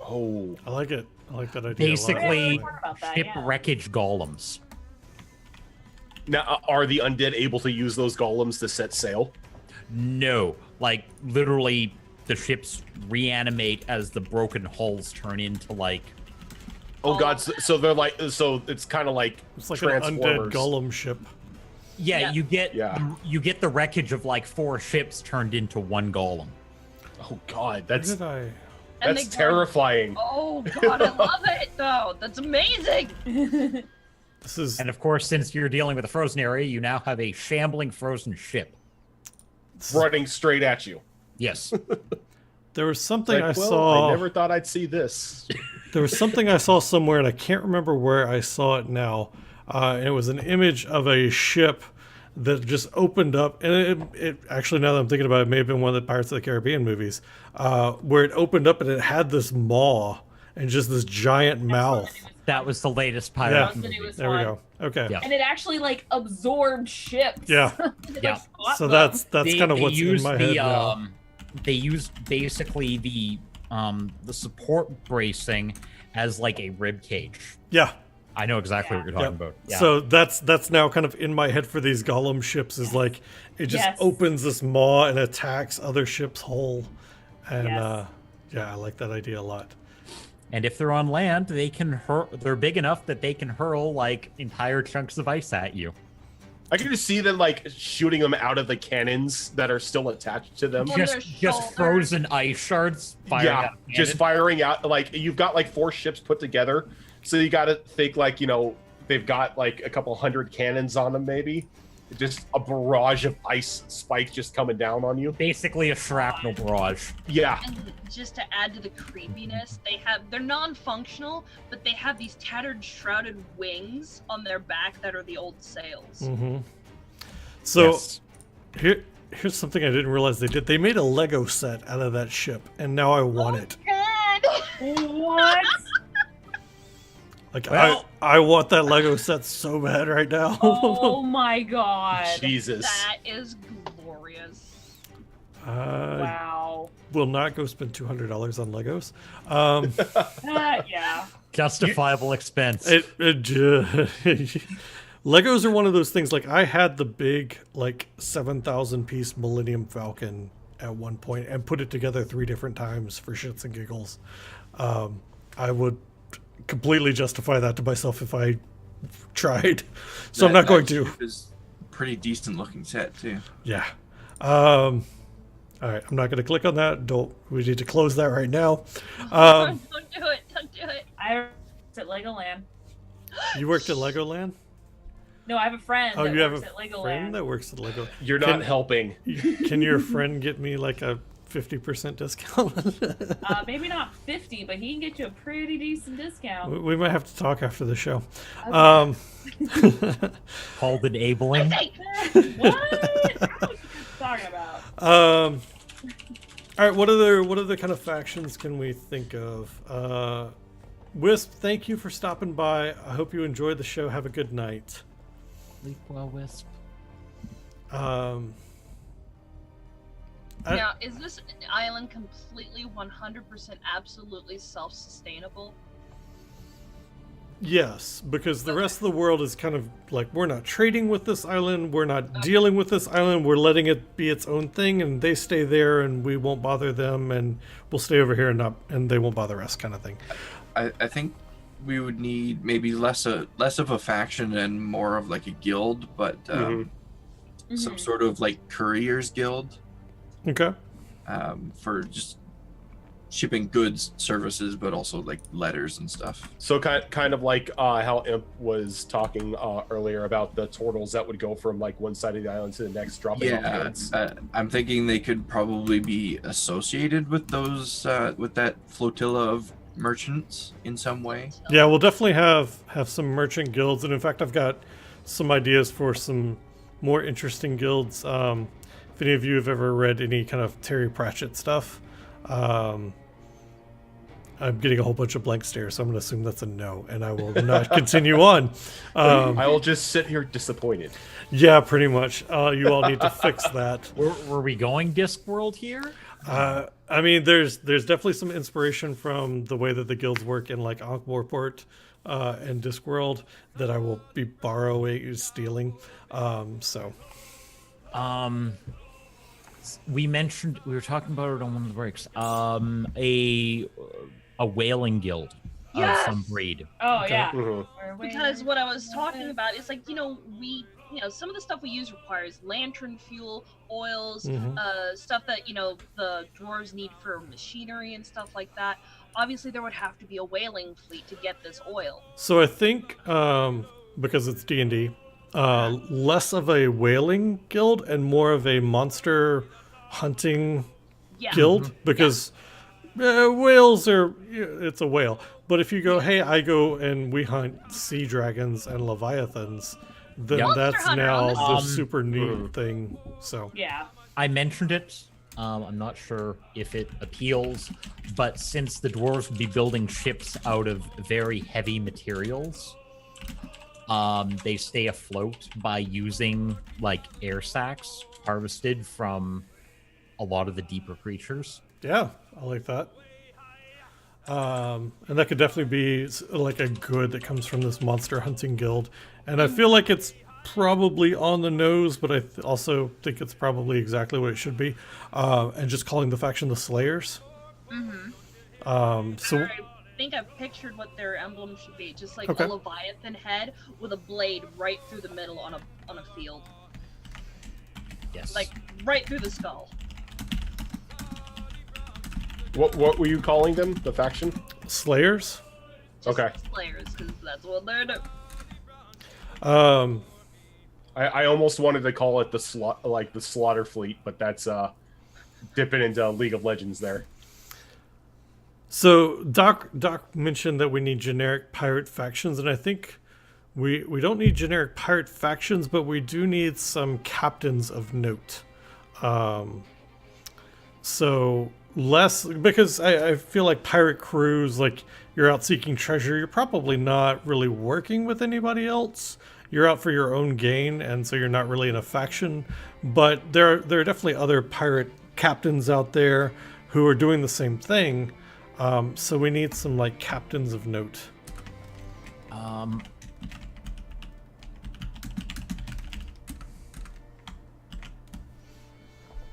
Oh, I like it. I like that idea. Basically, a lot. About that, ship yeah. wreckage golems. now are the undead able to use those golems to set sail? No, like literally, the ships reanimate as the broken hulls turn into like. Oh god, so they're like, so it's kind of like It's like an undead Transformers. golem ship. Yeah, Yeah. you get the wreckage of like 4 ships turned into one golem. Oh god, Where that's did I? And that's they terrifying. Oh god, I love it though. That's amazing. This is And of course, since you're dealing with a frozen area, you now have a shambling frozen ship. Running straight at you. Yes. there was something Like, I well, saw. I never thought I'd see this. There was something I saw somewhere, and I can't remember where I saw it now. And it was an image of a ship that just opened up, and it actually, now that I'm thinking about it, it may have been one of the Pirates of the Caribbean movies, where it opened up and it had this maw and just this giant mouth. That was the latest Yeah, pirate That's the movie. newest there we one. go. Okay. Yeah. And it actually like absorbed ships. Yeah. It, Yeah. like, squat So them. that's kind of what's in used my head now. They used basically the support bracing as like a rib cage. Yeah. I know exactly what you're talking Yep. about. Yeah. So that's now kind of in my head for these golem ships is like it just Yes. opens this maw and attacks other ships whole, and Yes. yeah, I like that idea a lot. And if they're on land, they can they're big enough that they can hurl like entire chunks of ice at you. I can just see them like shooting them out of the cannons that are still attached to them. On their Just shoulders. frozen ice shards firing Yeah, out of just cannon. firing out. Like you've got like 4 ships put together, so you got to think like they've got like a couple hundred cannons on them, maybe. Just a barrage of ice spikes just coming down on you. Basically a shrapnel barrage. Yeah, And just to add to the creepiness, they're non-functional, but they have these tattered, shrouded wings on their back that are the old sails. Mm-hmm. So Yes. here's something I didn't realize they did. They made a Lego set out of that ship, and now I want it. What? Like Well- I want that Lego set so bad right now. Oh my god. Jesus. That is glorious. Wow. Will not go spend $200 on Legos. Yeah. Justifiable expense. Legos are one of those things. Like I had the big, like 7,000 piece Millennium Falcon at one point and put it together 3 different times for shits and giggles. I would completely justify that to myself if I tried. So I'm not going to. Is pretty decent looking set too. Yeah. All right. I'm not going to click on that. We need to close that right now. Don't do it. Don't Don't do it. I worked at Legoland. You worked at Legoland? No, I have a friend Oh, that you have works a at Legoland. friend that works at Lego. You're not helping. Can your friend get me like a 50% discount? Maybe not 50, but he can get you a pretty decent discount. We might have to talk after the show. Called enabling. What? I don't know what you're talking about. All right, what other kind of factions can we think of? Wisp, thank you for stopping by. I hope you enjoyed the show. Have a good night. Sleep well, Wisp. Now, is this island completely 100% absolutely self-sustainable? Yes, because the rest of the world is kind of like, we're not trading with this island, we're not dealing with this island, we're letting it be its own thing, and they stay there, and we won't bother them, and we'll stay over here and they won't bother us, kind of thing. I think we would need maybe less of a faction and more of like a guild, but some sort of like couriers guild. Okay. For just shipping goods, services, but also like letters and stuff. So kind of like how Imp was talking earlier about the turtles that would go from like one side of the island to the next, dropping off goods. I'm thinking they could probably be associated with those with that flotilla of merchants in some way. Yeah, we'll definitely have some merchant guilds, and in fact, I've got some ideas for some more interesting guilds. If any of you have ever read any kind of Terry Pratchett stuff, I'm getting a whole bunch of blank stares, so I'm going to assume that's a no, and I will not continue on. I will just sit here disappointed. Yeah, pretty much. You all need to fix that. Were we going Discworld here? I mean, there's definitely some inspiration from the way that the guilds work in like Ankh-Morport and Discworld that I will be stealing. We were talking about it on one of the breaks. A whaling guild of some breed. Oh, Okay. yeah. Mm-hmm. Because what I was talking about is like, some of the stuff we use requires lantern fuel, oils, stuff that, the dwarves need for machinery and stuff like that. Obviously, there would have to be a whaling fleet to get this oil. So I think because it's D&D, less of a whaling guild and more of a monster hunting guild, because whales it's a whale. But if you go, hey, I go and we hunt sea dragons and leviathans, then that's now the super neat thing. So yeah, I mentioned it. I'm not sure if it appeals, but since the dwarves would be building ships out of very heavy materials, they stay afloat by using like air sacs harvested from a lot of the deeper creatures. yeah, I like that. And that could definitely be like a good that comes from this monster hunting guild. And I feel like it's probably on the nose, but I also think it's probably exactly what it should be. And just calling the faction the Slayers. So I think I've pictured what their emblem should be. Just like a leviathan head with a blade right through the middle on a field. Yes. Like right through the skull. What were you calling them? The faction? Slayers. Just Okay. Slayers, because that's what they're doing. I almost wanted to call it the Slaughter Fleet, but that's dipping into League of Legends there. So Doc mentioned that we need generic pirate factions, and I think we don't need generic pirate factions, but we do need some captains of note. So less, because I feel like pirate crews, like you're out seeking treasure, you're probably not really working with anybody else. You're out for your own gain, and so you're not really in a faction. But there are definitely other pirate captains out there who are doing the same thing. So we need some like captains of note.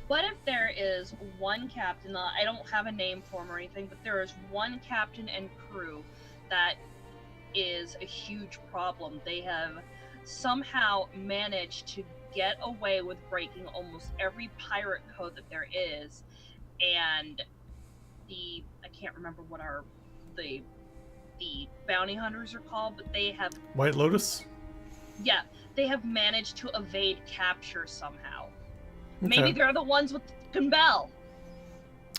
What if there is one captain, I don't have a name for him or anything, but there is one captain and crew that is a huge problem. They have somehow managed to get away with breaking almost every pirate code that there is, and I can't remember what the the bounty hunters are called, but they have, White Lotus. yeah, they have managed to evade capture somehow. Okay. Maybe they're the ones with the bell.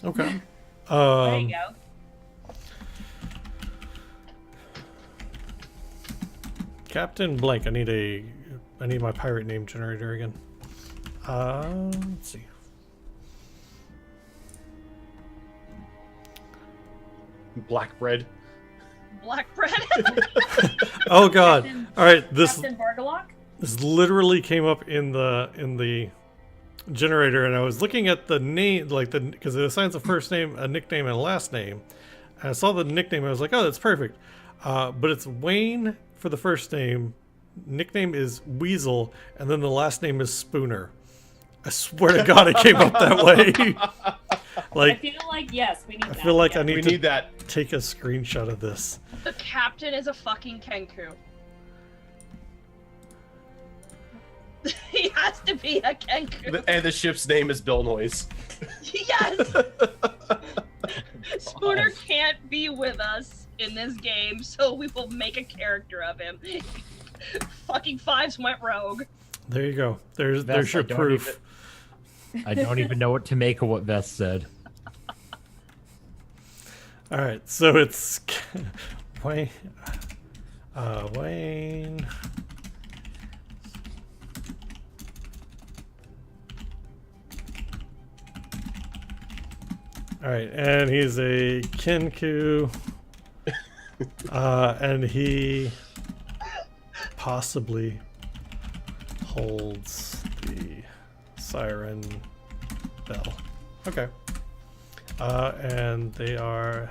Okay. There you go. Captain Blank. I need my pirate name generator again. Let's see. Black bread. Black bread. Oh God! Captain- All right, this Captain Bargalock? literally came up in the generator, and I was looking at the name, because it assigns a first name, a nickname, and a last name. And I saw the nickname, and I was like, oh, that's perfect. But it's Wayne for the first name. Nickname is Weasel, and then the last name is Spooner. I swear to God, it came up that way. I feel like, yes, we need I that. feel like yeah. I need We to need that. take a screenshot of this. The captain is a fucking Kenku. He has to be a Kenku. And the ship's name is Bill Noise. Yes. Spooner can't be with us in this game, so we will make a character of him. Fucking Fives went rogue. There you go. There's Vest, your I don't proof. I don't even know what to make of what Vest said. All right, so it's Wayne. Wayne. All right, and he's a Kenku, and he possibly holds the siren bell. Okay. And they were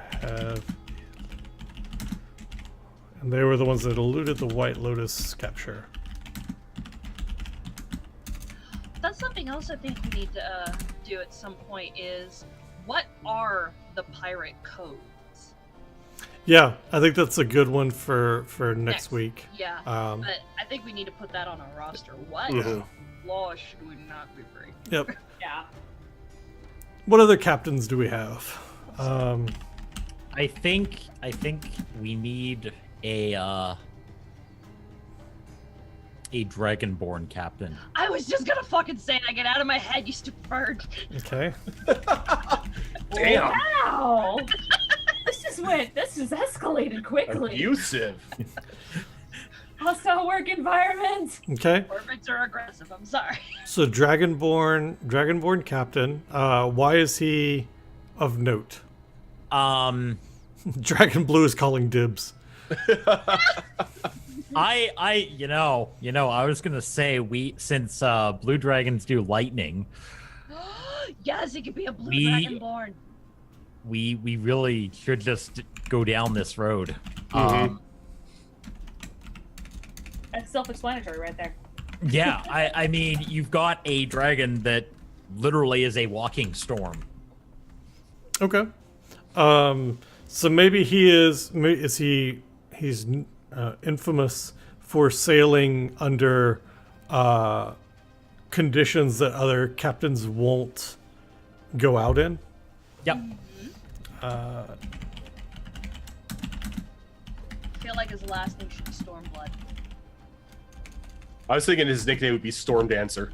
the ones that eluded the White Lotus capture. That's something else I think we need to do at some point is, what are the pirate codes? Yeah, I think that's a good one for next week. Yeah, but I think we need to put that on our roster. What law should we not be breaking? Yep. Yeah. What other captains do we have? I think we need a Dragonborn captain. I was just gonna fucking say that. Get out of my head, you stupid bird. Okay. Damn. Wow. This just escalated quickly. Abusive. Hostile work environment. Okay. Orbits are aggressive. I'm sorry. So Dragonborn captain. Why is he of note? Dragon Blue is calling dibs. I was gonna say since blue dragons do lightning, Yes, it could be a blue We- dragonborn. we really should just go down this road. That's self-explanatory right there. Yeah, I mean, you've got a dragon that literally is a walking storm. Okay. So maybe he's infamous for sailing under conditions that other captains won't go out in. Yep. I feel like his last name should be Stormblood. I was thinking his nickname would be Storm Dancer.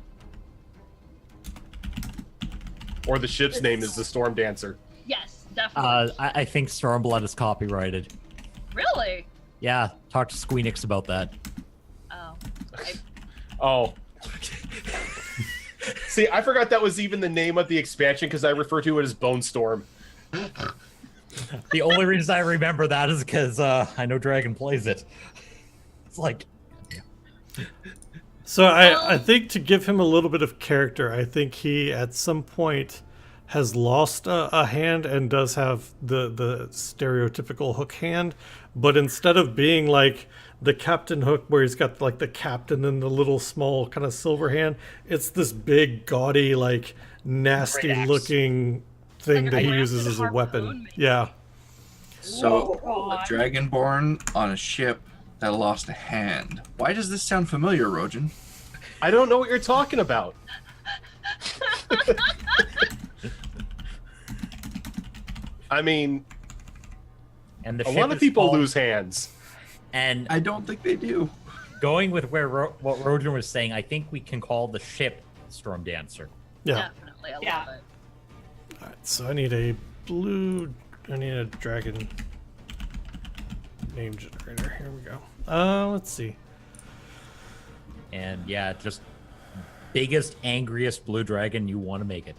Or the ship's name is the Storm Dancer. Yes, definitely. I think Stormblood is copyrighted. Really? Yeah, talk to Squeenix about that. Oh. Oh. See, I forgot that was even the name of the expansion because I refer to it as Bone Storm. The only reason I remember that is because I know Dragon plays it. It's like, So I think to give him a little bit of character, I think he at some point has lost a hand and does have the stereotypical hook hand, but instead of being like the Captain Hook where he's got like the captain and the little small kind of silver hand, it's this big gaudy like nasty Great axe. looking thing Like that he a uses massive as a weapon. harpoon. Yeah. So, Oh, a dragonborn on a ship that lost a hand. Why does this sound familiar, Rojan? I don't know what you're talking about. I mean, And the A ship lot of is people called- lose hands. And I don't think they do. going with what Roger was saying, I think we can call the ship Storm Dancer. Yeah. Definitely, I Yeah. love it. All right, so I need a dragon name generator. Here we go. Let's see. And yeah, just biggest, angriest blue dragon you want to make it.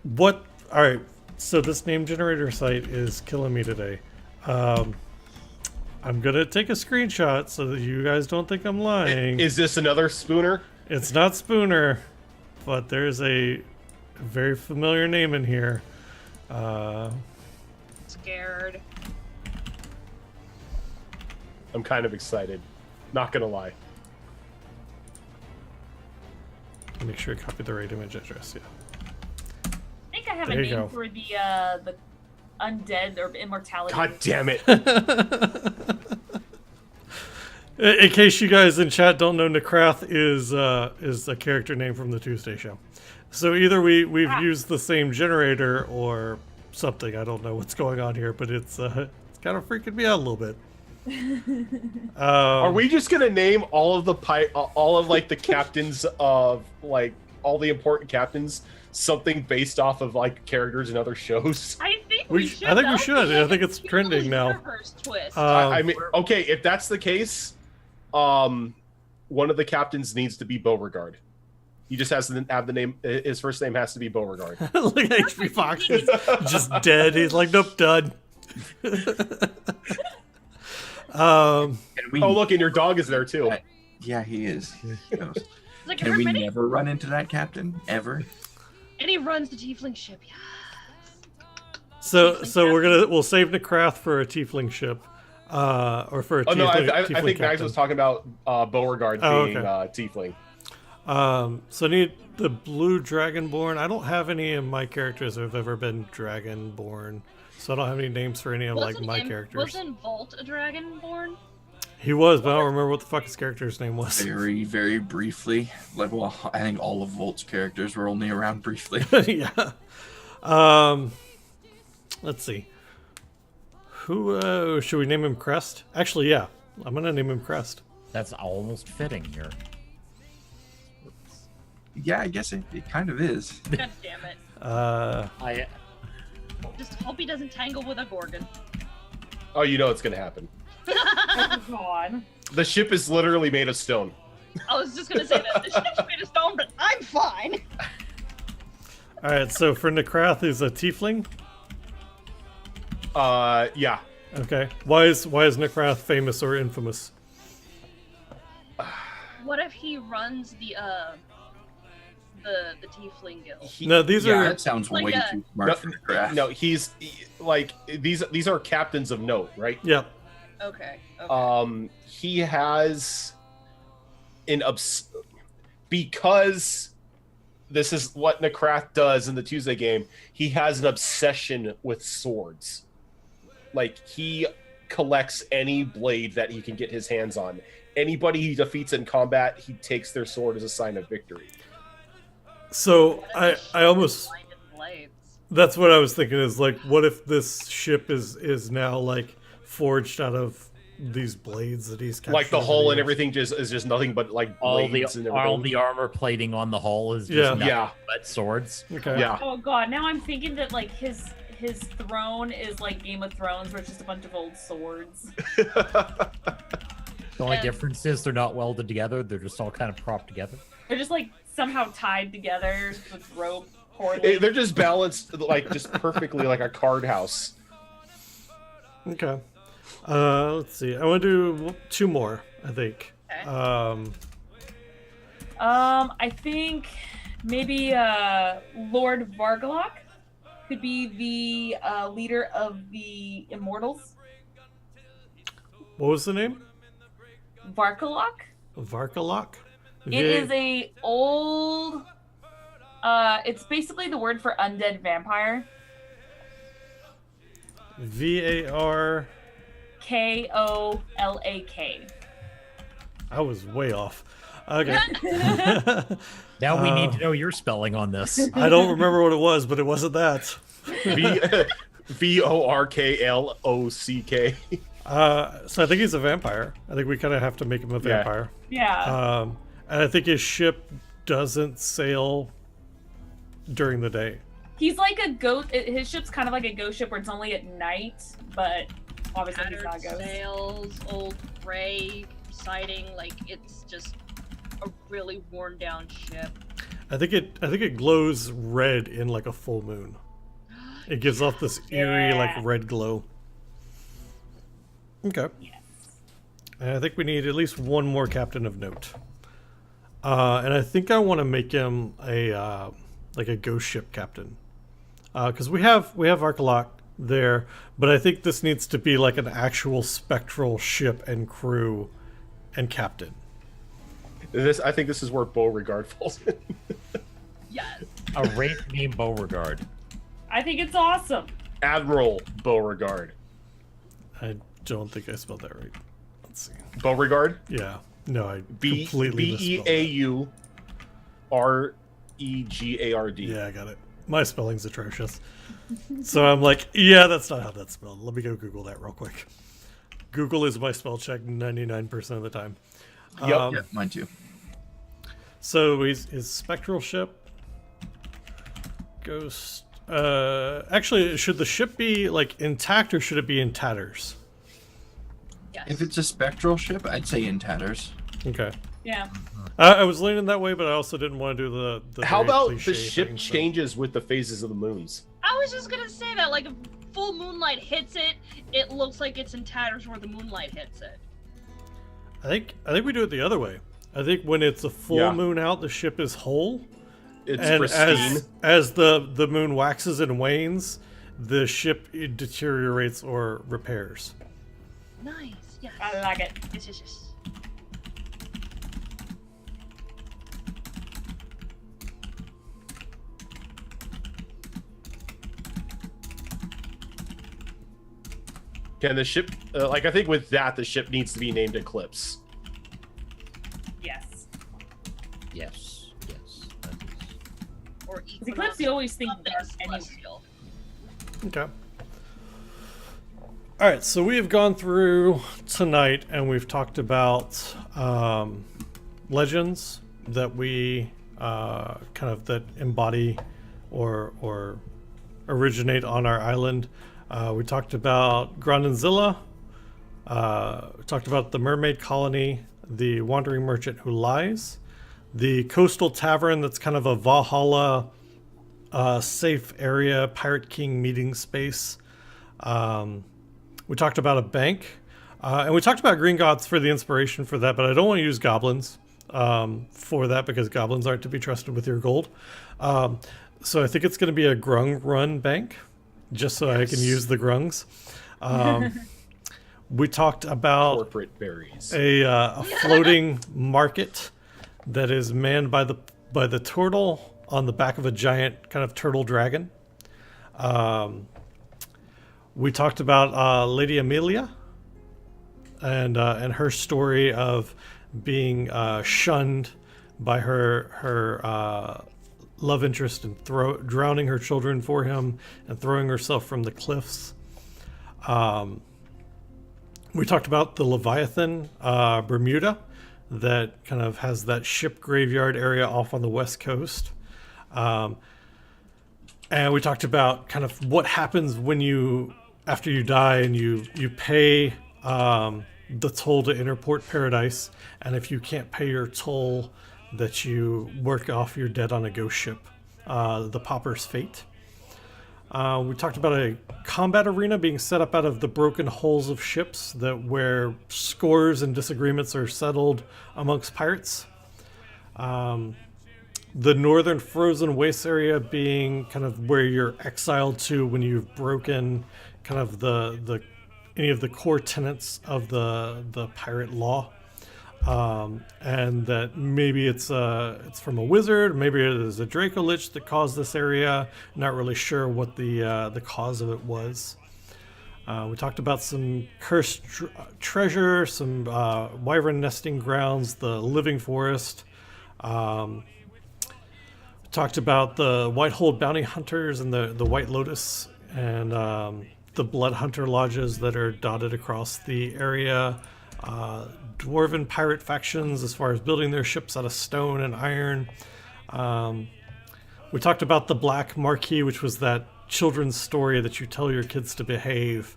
What? All right. So this name generator site is killing me today. I'm gonna take a screenshot so that you guys don't think I'm lying. Is this another Spooner? It's not Spooner, but there's a very familiar name in here. Scared. I'm kind of excited. Not gonna lie. Make sure I copy the right image address. Yeah. I think I have There a you name go. for the undead or immortality. God damn it. In case you guys in chat don't know, Necrath is a character name from the Tuesday show. So either we've used the same generator or something. I don't know what's going on here, but it's kind of freaking me out a little bit. Are we just gonna name all of the like the captains of like all the important captains something based off of like characters in other shows? I think We we sh- should. I think we though, should. I because think it's it's a trending now. universe twist. I mean, okay, if that's the case, one of the captains needs to be Beauregard. He just has to have the name. His first name has to be Beauregard. Look at HP Fox, he's just dead. He's like, nope, done. Can we, Oh, look, and your dog is there too. Yeah, he is. He knows. It's like Can we everybody, never run into that captain ever? and he runs the tiefling ship. Yeah. So we'll save Necrath for a tiefling ship, or for a Oh tiefling. no, I tiefling think Max captain. was talking about Beauregard Oh, being okay. tiefling. So I need the blue dragonborn. I don't have any of my characters who have ever been dragonborn, so I don't have any names for any of like my characters. Wasn't Volt a dragonborn? He was, but I don't remember what the fuck his character's name was. Very, very briefly. Like, well, I think all of Volt's characters were only around briefly. Yeah. Let's see. Who should we name him? Crest? Actually, yeah. I'm gonna name him Crest. That's almost fitting here. Yeah, I guess it kind of is. God damn it! I Just hope he doesn't tangle with a gorgon. Oh, you know it's gonna happen. Oh, God. The ship is literally made of stone. I was just gonna say that the ship's made of stone, but I'm fine. All right. So for Necrath is a tiefling. Yeah. Okay. Why is Necrath famous or infamous? What if he runs the tiefling guild? No, these Yeah, are that sounds Like way a- too smart for the craft. No, like these are captains of note, right? yeah. Okay. He has because this is what Necrath does in the Tuesday game. He has an obsession with swords. Like he collects any blade that he can get his hands on. Anybody he defeats in combat, he takes their sword as a sign of victory. So I almost Blinded blades. that's what I was thinking is like, what if this ship is now like forged out of these blades that he's captured Like the over hull and years? everything is just nothing but like all blades and the everything. armor plating on the hull is just Yeah. nothing Yeah. but swords. Okay. Yeah. Oh, God. Now I'm thinking that, like, his throne is like Game of Thrones, where it's just a bunch of old swords. The only And- difference is they're not welded together. They're just all kind of propped together. They're just, like, somehow tied together with rope poorly. They're just balanced like just perfectly like a card house. Okay. Let's see. I want to do two more, I think. Okay. I think maybe Lord Vargalok could be the leader of the Immortals. What was the name? Vargalok. Varkalok? It is a old. It's basically the word for undead vampire. VAR. Kolak. I was way off. Okay. Now we need to know your spelling on this. I don't remember what it was, but it wasn't that. Vorklock. So I think he's a vampire. I think we kind of have to make him a vampire. Yeah. And I think his ship doesn't sail during the day. He's like a ghost. His ship's kind of like a ghost ship where it's only at night, but obviously he's not a Tattered ghost. sails, old gray siding, like it's just a really worn down ship. I think it glows red in like a full moon. It gives off this eerie like red glow. Okay. Yes. And I think we need at least one more captain of note. And I think I want to make him a like a ghost ship captain. Because we have Arkalok there, but I think this needs to be like an actual spectral ship and crew and captain. I think this is where Beauregard falls in. Yes. A wraith named Beauregard. I think it's awesome. Admiral Beauregard. I don't think I spelled that right. Let's see. Beauregard? Yeah. No, I completely misspelled Beaugard. Yeah, I got it. My spelling's atrocious. So I'm like, yeah, that's not how that's spelled. Let me go Google that real quick. Google is my spell check 99% of the time. Yep. Yeah, mine too. So his spectral ship, ghost. Actually, should the ship be like intact or should it be in tatters? Yes. If it's a spectral ship, I'd say in tatters. Okay. Yeah. I was leaning that way, but I also didn't want to do the How very about cliche the ship thing, so- changes with the phases of the moons? I was just gonna say that, like, if full moonlight hits it, it looks like it's in tatters where the moonlight hits it. I think we do it the other way. I think when it's a full moon out, the ship is whole. It's And pristine. as the moon waxes and wanes, the ship deteriorates or repairs. Nice. Yes. I like it. Yes. Can the ship, like I think with that, the ship needs to be named Eclipse. Yes. Yes. Yes. That is. Or Because Eclipse, you always think something dark anyway. celestial. Okay. All right, so we have gone through tonight, and we've talked about legends that we that embody or originate on our island. We talked about Grandenzilla. We talked about the mermaid colony, the wandering merchant who lies, the coastal tavern that's kind of a Valhalla safe area, Pirate King meeting space. We talked about a bank, and we talked about green gods for the inspiration for that, but I don't want to use goblins for that because goblins aren't to be trusted with your gold. So I think it's going to be a grung run bank, just so I can use the grungs. We talked about Corporate berries. a floating market that is manned by the turtle on the back of a giant kind of turtle dragon. We talked about Lady Amelia and her story of being shunned by her love interest and drowning her children for him and throwing herself from the cliffs. We talked about the Leviathan, Bermuda, that kind of has that ship graveyard area off on the west coast. And we talked about kind of what happens when after you die and you pay the toll to enter Port Paradise, and if you can't pay your toll, that you work off your debt on a ghost ship, the Pauper's Fate. We talked about a combat arena being set up out of the broken hulls of ships where scores and disagreements are settled amongst pirates. The northern frozen waste area being kind of where you're exiled to when you've broken kind of any of the core tenets of the pirate law. And that maybe it's from a wizard, maybe it is a Draco Lich that caused this area. Not really sure what the cause of it was. We talked about some cursed treasure, some wyvern nesting grounds, the living forest. We talked about the White Hold bounty hunters and the White Lotus and the blood hunter lodges that are dotted across the area. Dwarven pirate factions as far as building their ships out of stone and iron. We talked about the Black Marquis, which was that children's story that you tell your kids to behave.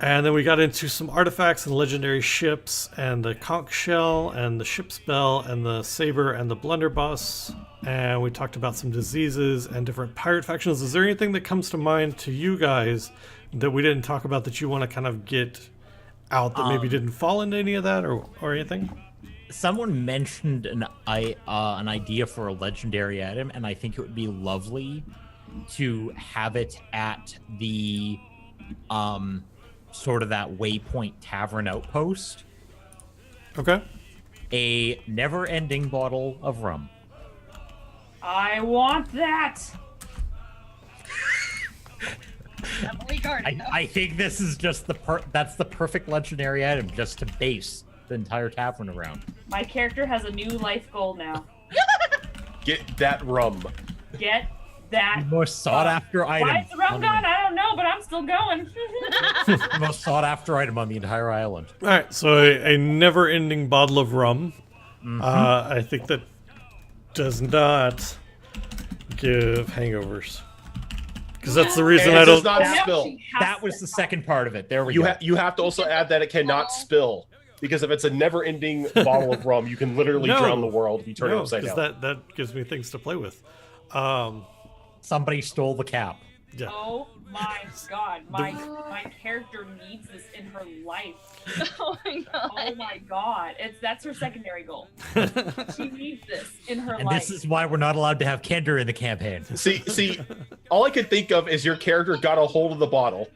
And then we got into some artifacts and legendary ships, and the conch shell, and the ship's bell, and the saber, and the blunderbuss. And we talked about some diseases and different pirate factions. Is there anything that comes to mind to you guys that we didn't talk about that you want to kind of get out that maybe didn't fall into any of that or anything? Someone mentioned an idea for a legendary item, and I think it would be lovely to have it at the sort of that Waypoint Tavern outpost. Okay. A never-ending bottle of rum. I want that. Emily Garden. I think this is just that's the perfect legendary item just to base the entire tavern around. My character has a new life goal now. Get that rum. Get that. The most sought-after item. Why is the rum gone? I don't know, but I'm still going. The most sought-after item on the entire island. All right, so a never-ending bottle of rum. I think that does not give hangovers. Because that's the reason And I it does don't... not spill. That was the second part of it. There we You, go. you have to also add that it cannot spill. Because if it's a never-ending bottle of rum, you can literally No. drown the world if you turn it No, upside because down. that gives me things to play with. Somebody stole the cap. Yeah. Oh my god, my character needs this in her life. Oh my god. Oh my god, that's her secondary goal. She needs this in her And life. this is why we're not allowed to have Kender in the campaign. See, all I could think of is your character got a hold of the bottle,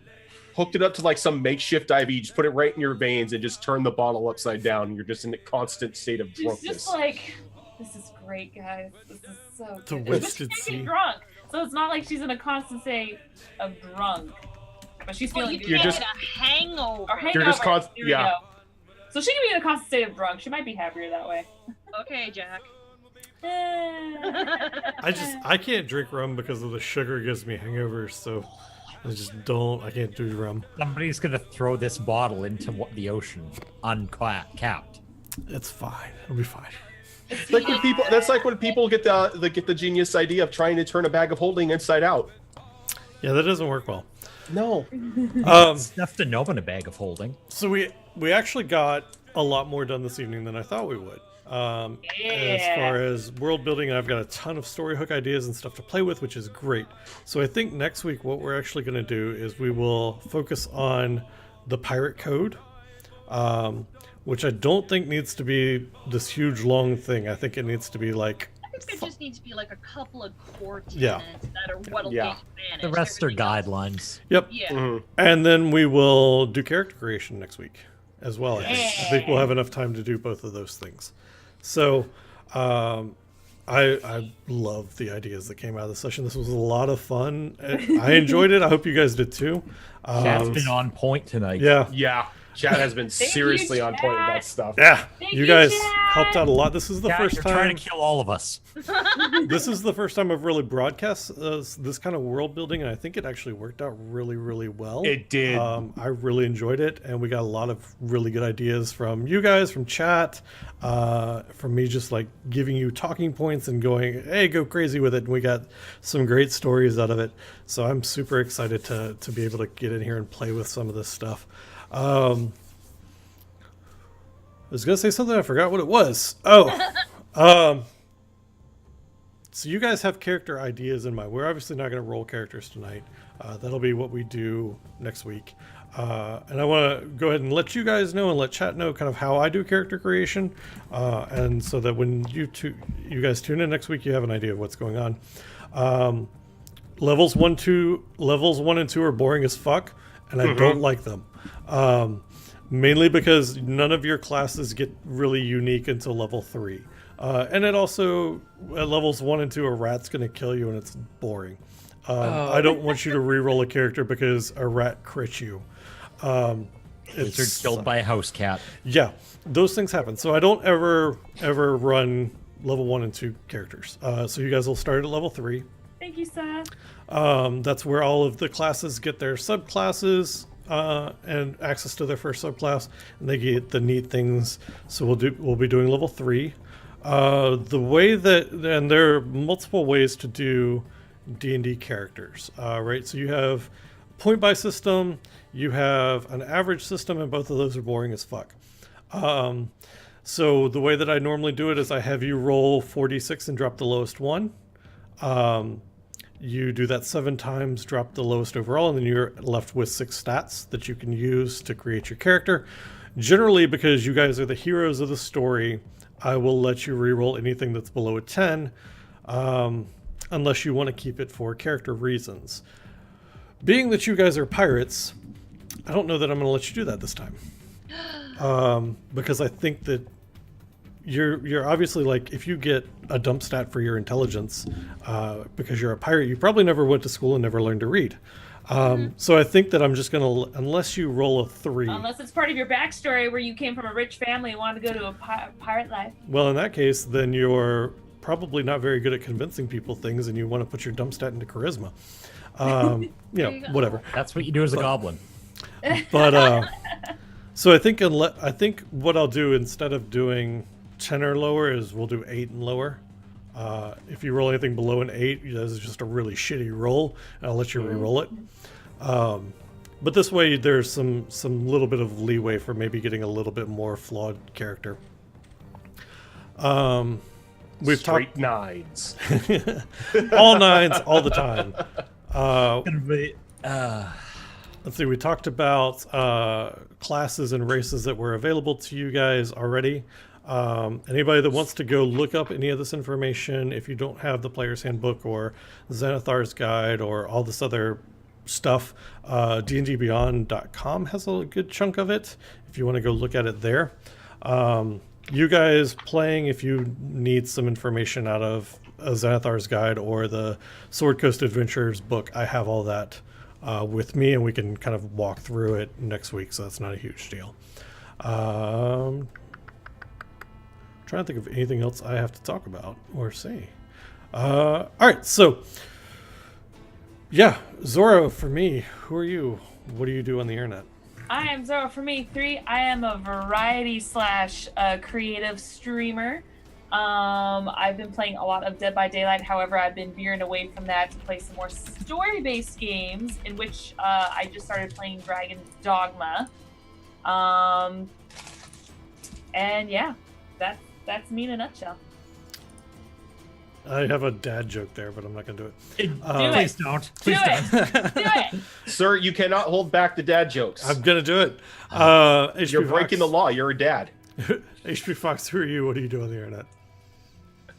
hooked it up to like some makeshift IV, just put it right in your veins, and just turn the bottle upside down. And you're just in a constant state of She's drunkenness. just like, this is great, guys. This is so The good. wasted But she's sea. getting drunk, so it's not like she's in a constant state of drunk, but she's Well, feeling you good. can't just- get a hangover. Or hangover. You're just There we yeah. go. So she can be in a constant state of drunk. She might be happier that way. Okay, Jack. I can't drink rum because of the sugar gives me hangovers, so I can't do rum. Somebody's gonna throw this bottle into the ocean uncapped. It's fine. It'll be fine. It's like when people. That's like when people get the genius idea of trying to turn a bag of holding inside out. Yeah, that doesn't work well. No. Stuff to know in a bag of holding. So we actually got a lot more done this evening than I thought we would. As far as world building, I've got a ton of story hook ideas and stuff to play with, which is great. So I think next week what we're actually going to do is we will focus on the pirate code, which I don't think needs to be this huge long thing. I think it needs to be like... I think there just needs to be like a couple of core tenets Yeah. that are what'll Yeah. get managed. The rest are Everything else- guidelines. Yep. Yeah. Mm-hmm. And then we will do character creation next week as well. I think we'll have enough time to do both of those things. So I love the ideas that came out of the session. This was a lot of fun. I enjoyed it. I hope you guys did too. That's been on point tonight. Yeah. Yeah. Chad has been Thank you, seriously on point with Chad. that stuff. Yeah. Thank You you, guys Chad. helped out a lot. This is the Cat, first you're time. trying to kill all of us. This is the first time I've really broadcast this kind of world building, and I think it actually worked out really, really well. It did. I really enjoyed it, and we got a lot of really good ideas from you guys, from chat, from me just like giving you talking points and going, hey, go crazy with it. And we got some great stories out of it. So I'm super excited to be able to get in here and play with some of this stuff. I was going to say something, I forgot what it was. So you guys have character ideas in mind. We're obviously not going to roll characters tonight. That'll be what we do next week. And I want to go ahead and let you guys know and let chat know kind of how I do character creation. And so that when you guys tune in next week, you have an idea of what's going on. Levels 1 and 2 are boring as fuck, and I don't like them. Mainly because none of your classes get really unique until level 3. And it also, at levels 1 and 2, a rat's going to kill you and it's boring. I don't want you to re-roll a character because a rat crits you. You're killed by a house cat. Yeah, those things happen. So I don't ever run level 1 and 2 characters. So you guys will start at level 3. Thank you, Seth. That's where all of the classes get their subclasses and access to their first subclass, and they get the neat things. So we'll be doing level 3. The way that, and there are multiple ways to do D&D characters, right? So you have a point buy system, you have an average system, and both of those are boring as fuck. So the way that I normally do it is I have you roll 4d6 and drop the lowest one. You do that 7 times, drop the lowest overall, and then you're left with 6 stats that you can use to create your character. Generally, because you guys are the heroes of the story, I will let you reroll anything that's below a 10, unless you want to keep it for character reasons. Being that you guys are pirates, I don't know that I'm going to let you do that this time. Because I think that you're obviously, like, if you get a dump stat for your intelligence because you're a pirate, you probably never went to school and never learned to read. So I think that I'm just going to, unless you roll a 3. Unless it's part of your backstory where you came from a rich family and wanted to go to a pirate life. Well, in that case, then you're probably not very good at convincing people things, and you want to put your dump stat into charisma. Whatever. That's what you do as a goblin. But so I think what I'll do instead of doing 10 or lower is we'll do 8 and lower. If you roll anything below an 8, that is just a really shitty roll, and I'll let you re-roll it. But this way, there's some little bit of leeway for maybe getting a little bit more flawed character. We've Straight talked 9s. all 9s all the time. Let's see. We talked about classes and races that were available to you guys already. Anybody that wants to go look up any of this information, if you don't have the Player's Handbook or Xanathar's Guide or all this other stuff, dndbeyond.com has a good chunk of it if you want to go look at it there. You guys playing, if you need some information out of Xanathar's Guide or the Sword Coast Adventures book, I have all that with me, and we can kind of walk through it next week, so that's not a huge deal. Trying to think of anything else I have to talk about or say. All right, so yeah, Zorro, for me, who are you? What do you do on the internet? I am Zoro for me 3. I am a variety / creative streamer. I've been playing a lot of Dead by Daylight. However, I've been veering away from that to play some more story-based games, in which I just started playing Dragon's Dogma. And yeah, that's me in a nutshell. I have a dad joke there, but I'm not going to do it. Please don't. Do it! Sir, you cannot hold back the dad jokes. I'm going to do it. HP You're breaking the Fox. law. You're a dad. HP Fox, who are you? What do you do on the internet?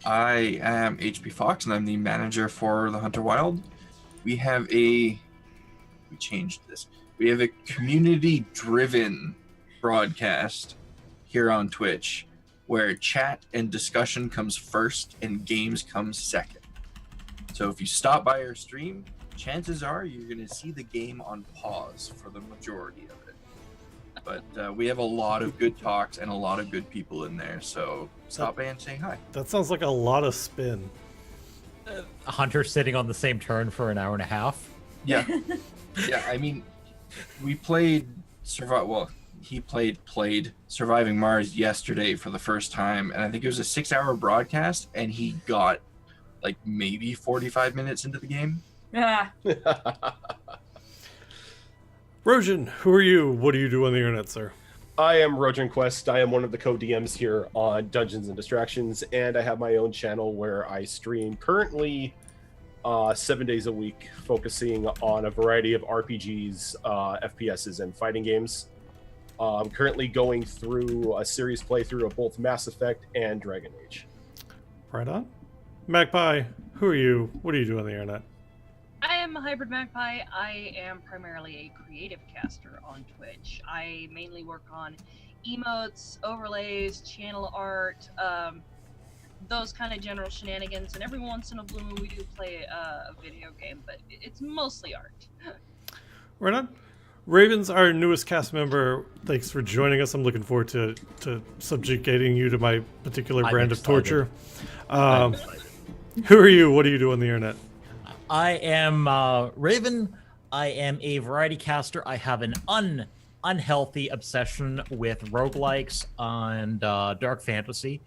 I am HP Fox, and I'm the manager for the Hunter Wild. We changed this. We have a community-driven broadcast here on Twitch, where chat and discussion comes first and games comes second. So if you stop by our stream, chances are you're going to see the game on pause for the majority of it. But we have a lot of good talks and a lot of good people in there, so stop by and say hi. That sounds like a lot of spin. Hunter sitting on the same turn for an hour and a half. Yeah. Yeah, I mean, we played he played Surviving Mars yesterday for the first time, and I think it was a 6-hour broadcast, and he got like maybe 45 minutes into the game. Ah. Rojan, who are you? What do you do on the internet, sir? I am Rojan Quest. I am one of the co-DMs here on Dungeons and Distractions, and I have my own channel where I stream currently 7 days a week, focusing on a variety of RPGs, FPSs, and fighting games. I'm currently going through a series playthrough of both Mass Effect and Dragon Age. Right on. Magpie, who are you? What do you do on the internet? I am a hybrid magpie. I am primarily a creative caster on Twitch. I mainly work on emotes, overlays, channel art, those kind of general shenanigans, and every once in a blue moon we do play a video game, but it's mostly art. Right on. Raven's our newest cast member. Thanks for joining us. I'm looking forward to subjugating you to my particular brand of torture. Who are you? What do you do on the internet? I am Raven. I am a variety caster. I have an unhealthy obsession with roguelikes and dark fantasy.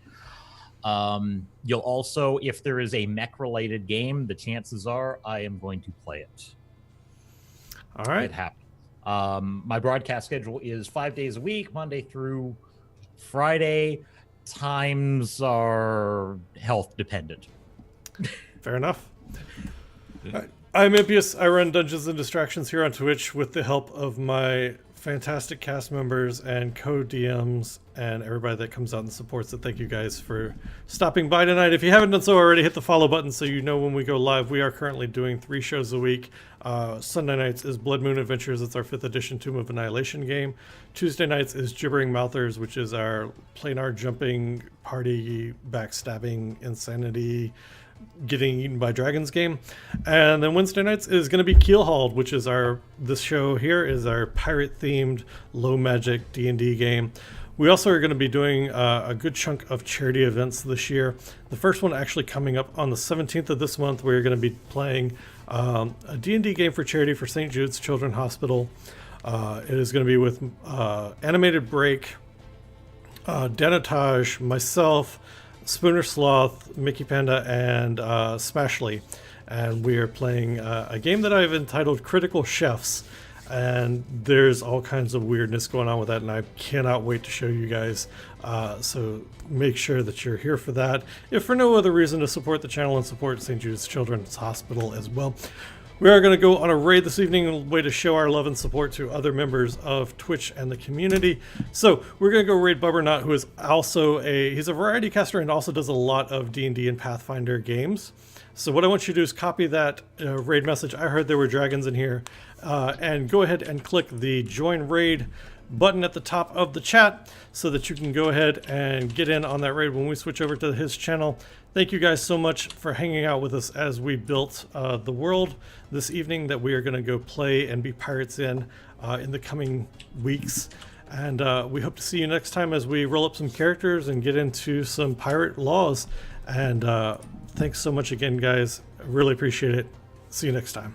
You'll also, if there is a mech-related game, the chances are I am going to play it. All right. It happens. My broadcast schedule is 5 days a week, Monday through Friday. Times are health dependent. Fair enough. I'm Impius. I run Dungeons and Distractions here on Twitch with the help of my fantastic cast members and co-DMs and everybody that comes out and supports it. Thank you guys for stopping by tonight. If you haven't done so already, hit the follow button so you know when we go live. We are currently doing 3 shows a week. Sunday nights is Blood Moon Adventures. It's our 5th edition Tomb of Annihilation game. Tuesday nights is Gibbering Mouthers, which is our planar jumping, party, backstabbing, insanity, getting eaten by dragons game. And then Wednesday nights is going to be Keelhauled, which is this show here is our pirate themed low magic D&D game. We also are going to be doing a good chunk of charity events this year. The first one actually coming up on the 17th of this month. We're going to be playing a D&D game for charity for St. Jude's Children's Hospital. It is going to be with Animated Break, Danatage, myself, Spooner Sloth, Mickey Panda, and Smashly. And we are playing a game that I've entitled Critical Chefs. And there's all kinds of weirdness going on with that, and I cannot wait to show you guys. So make sure that you're here for that, if for no other reason to support the channel and support St. Jude's Children's Hospital as well. We are going to go on a raid this evening, a way to show our love and support to other members of Twitch and the community. So we're going to go raid Bubbernut, who is also he's a variety caster and also does a lot of D&D and Pathfinder games. So what I want you to do is copy that raid message. I heard there were dragons in here. And go ahead and click the join raid button at the top of the chat so that you can go ahead and get in on that raid when we switch over to his channel. Thank you guys so much for hanging out with us as we built the world this evening that we are going to go play and be pirates in the coming weeks. And we hope to see you next time as we roll up some characters and get into some pirate laws. And thanks so much again, guys. I really appreciate it. See you next time.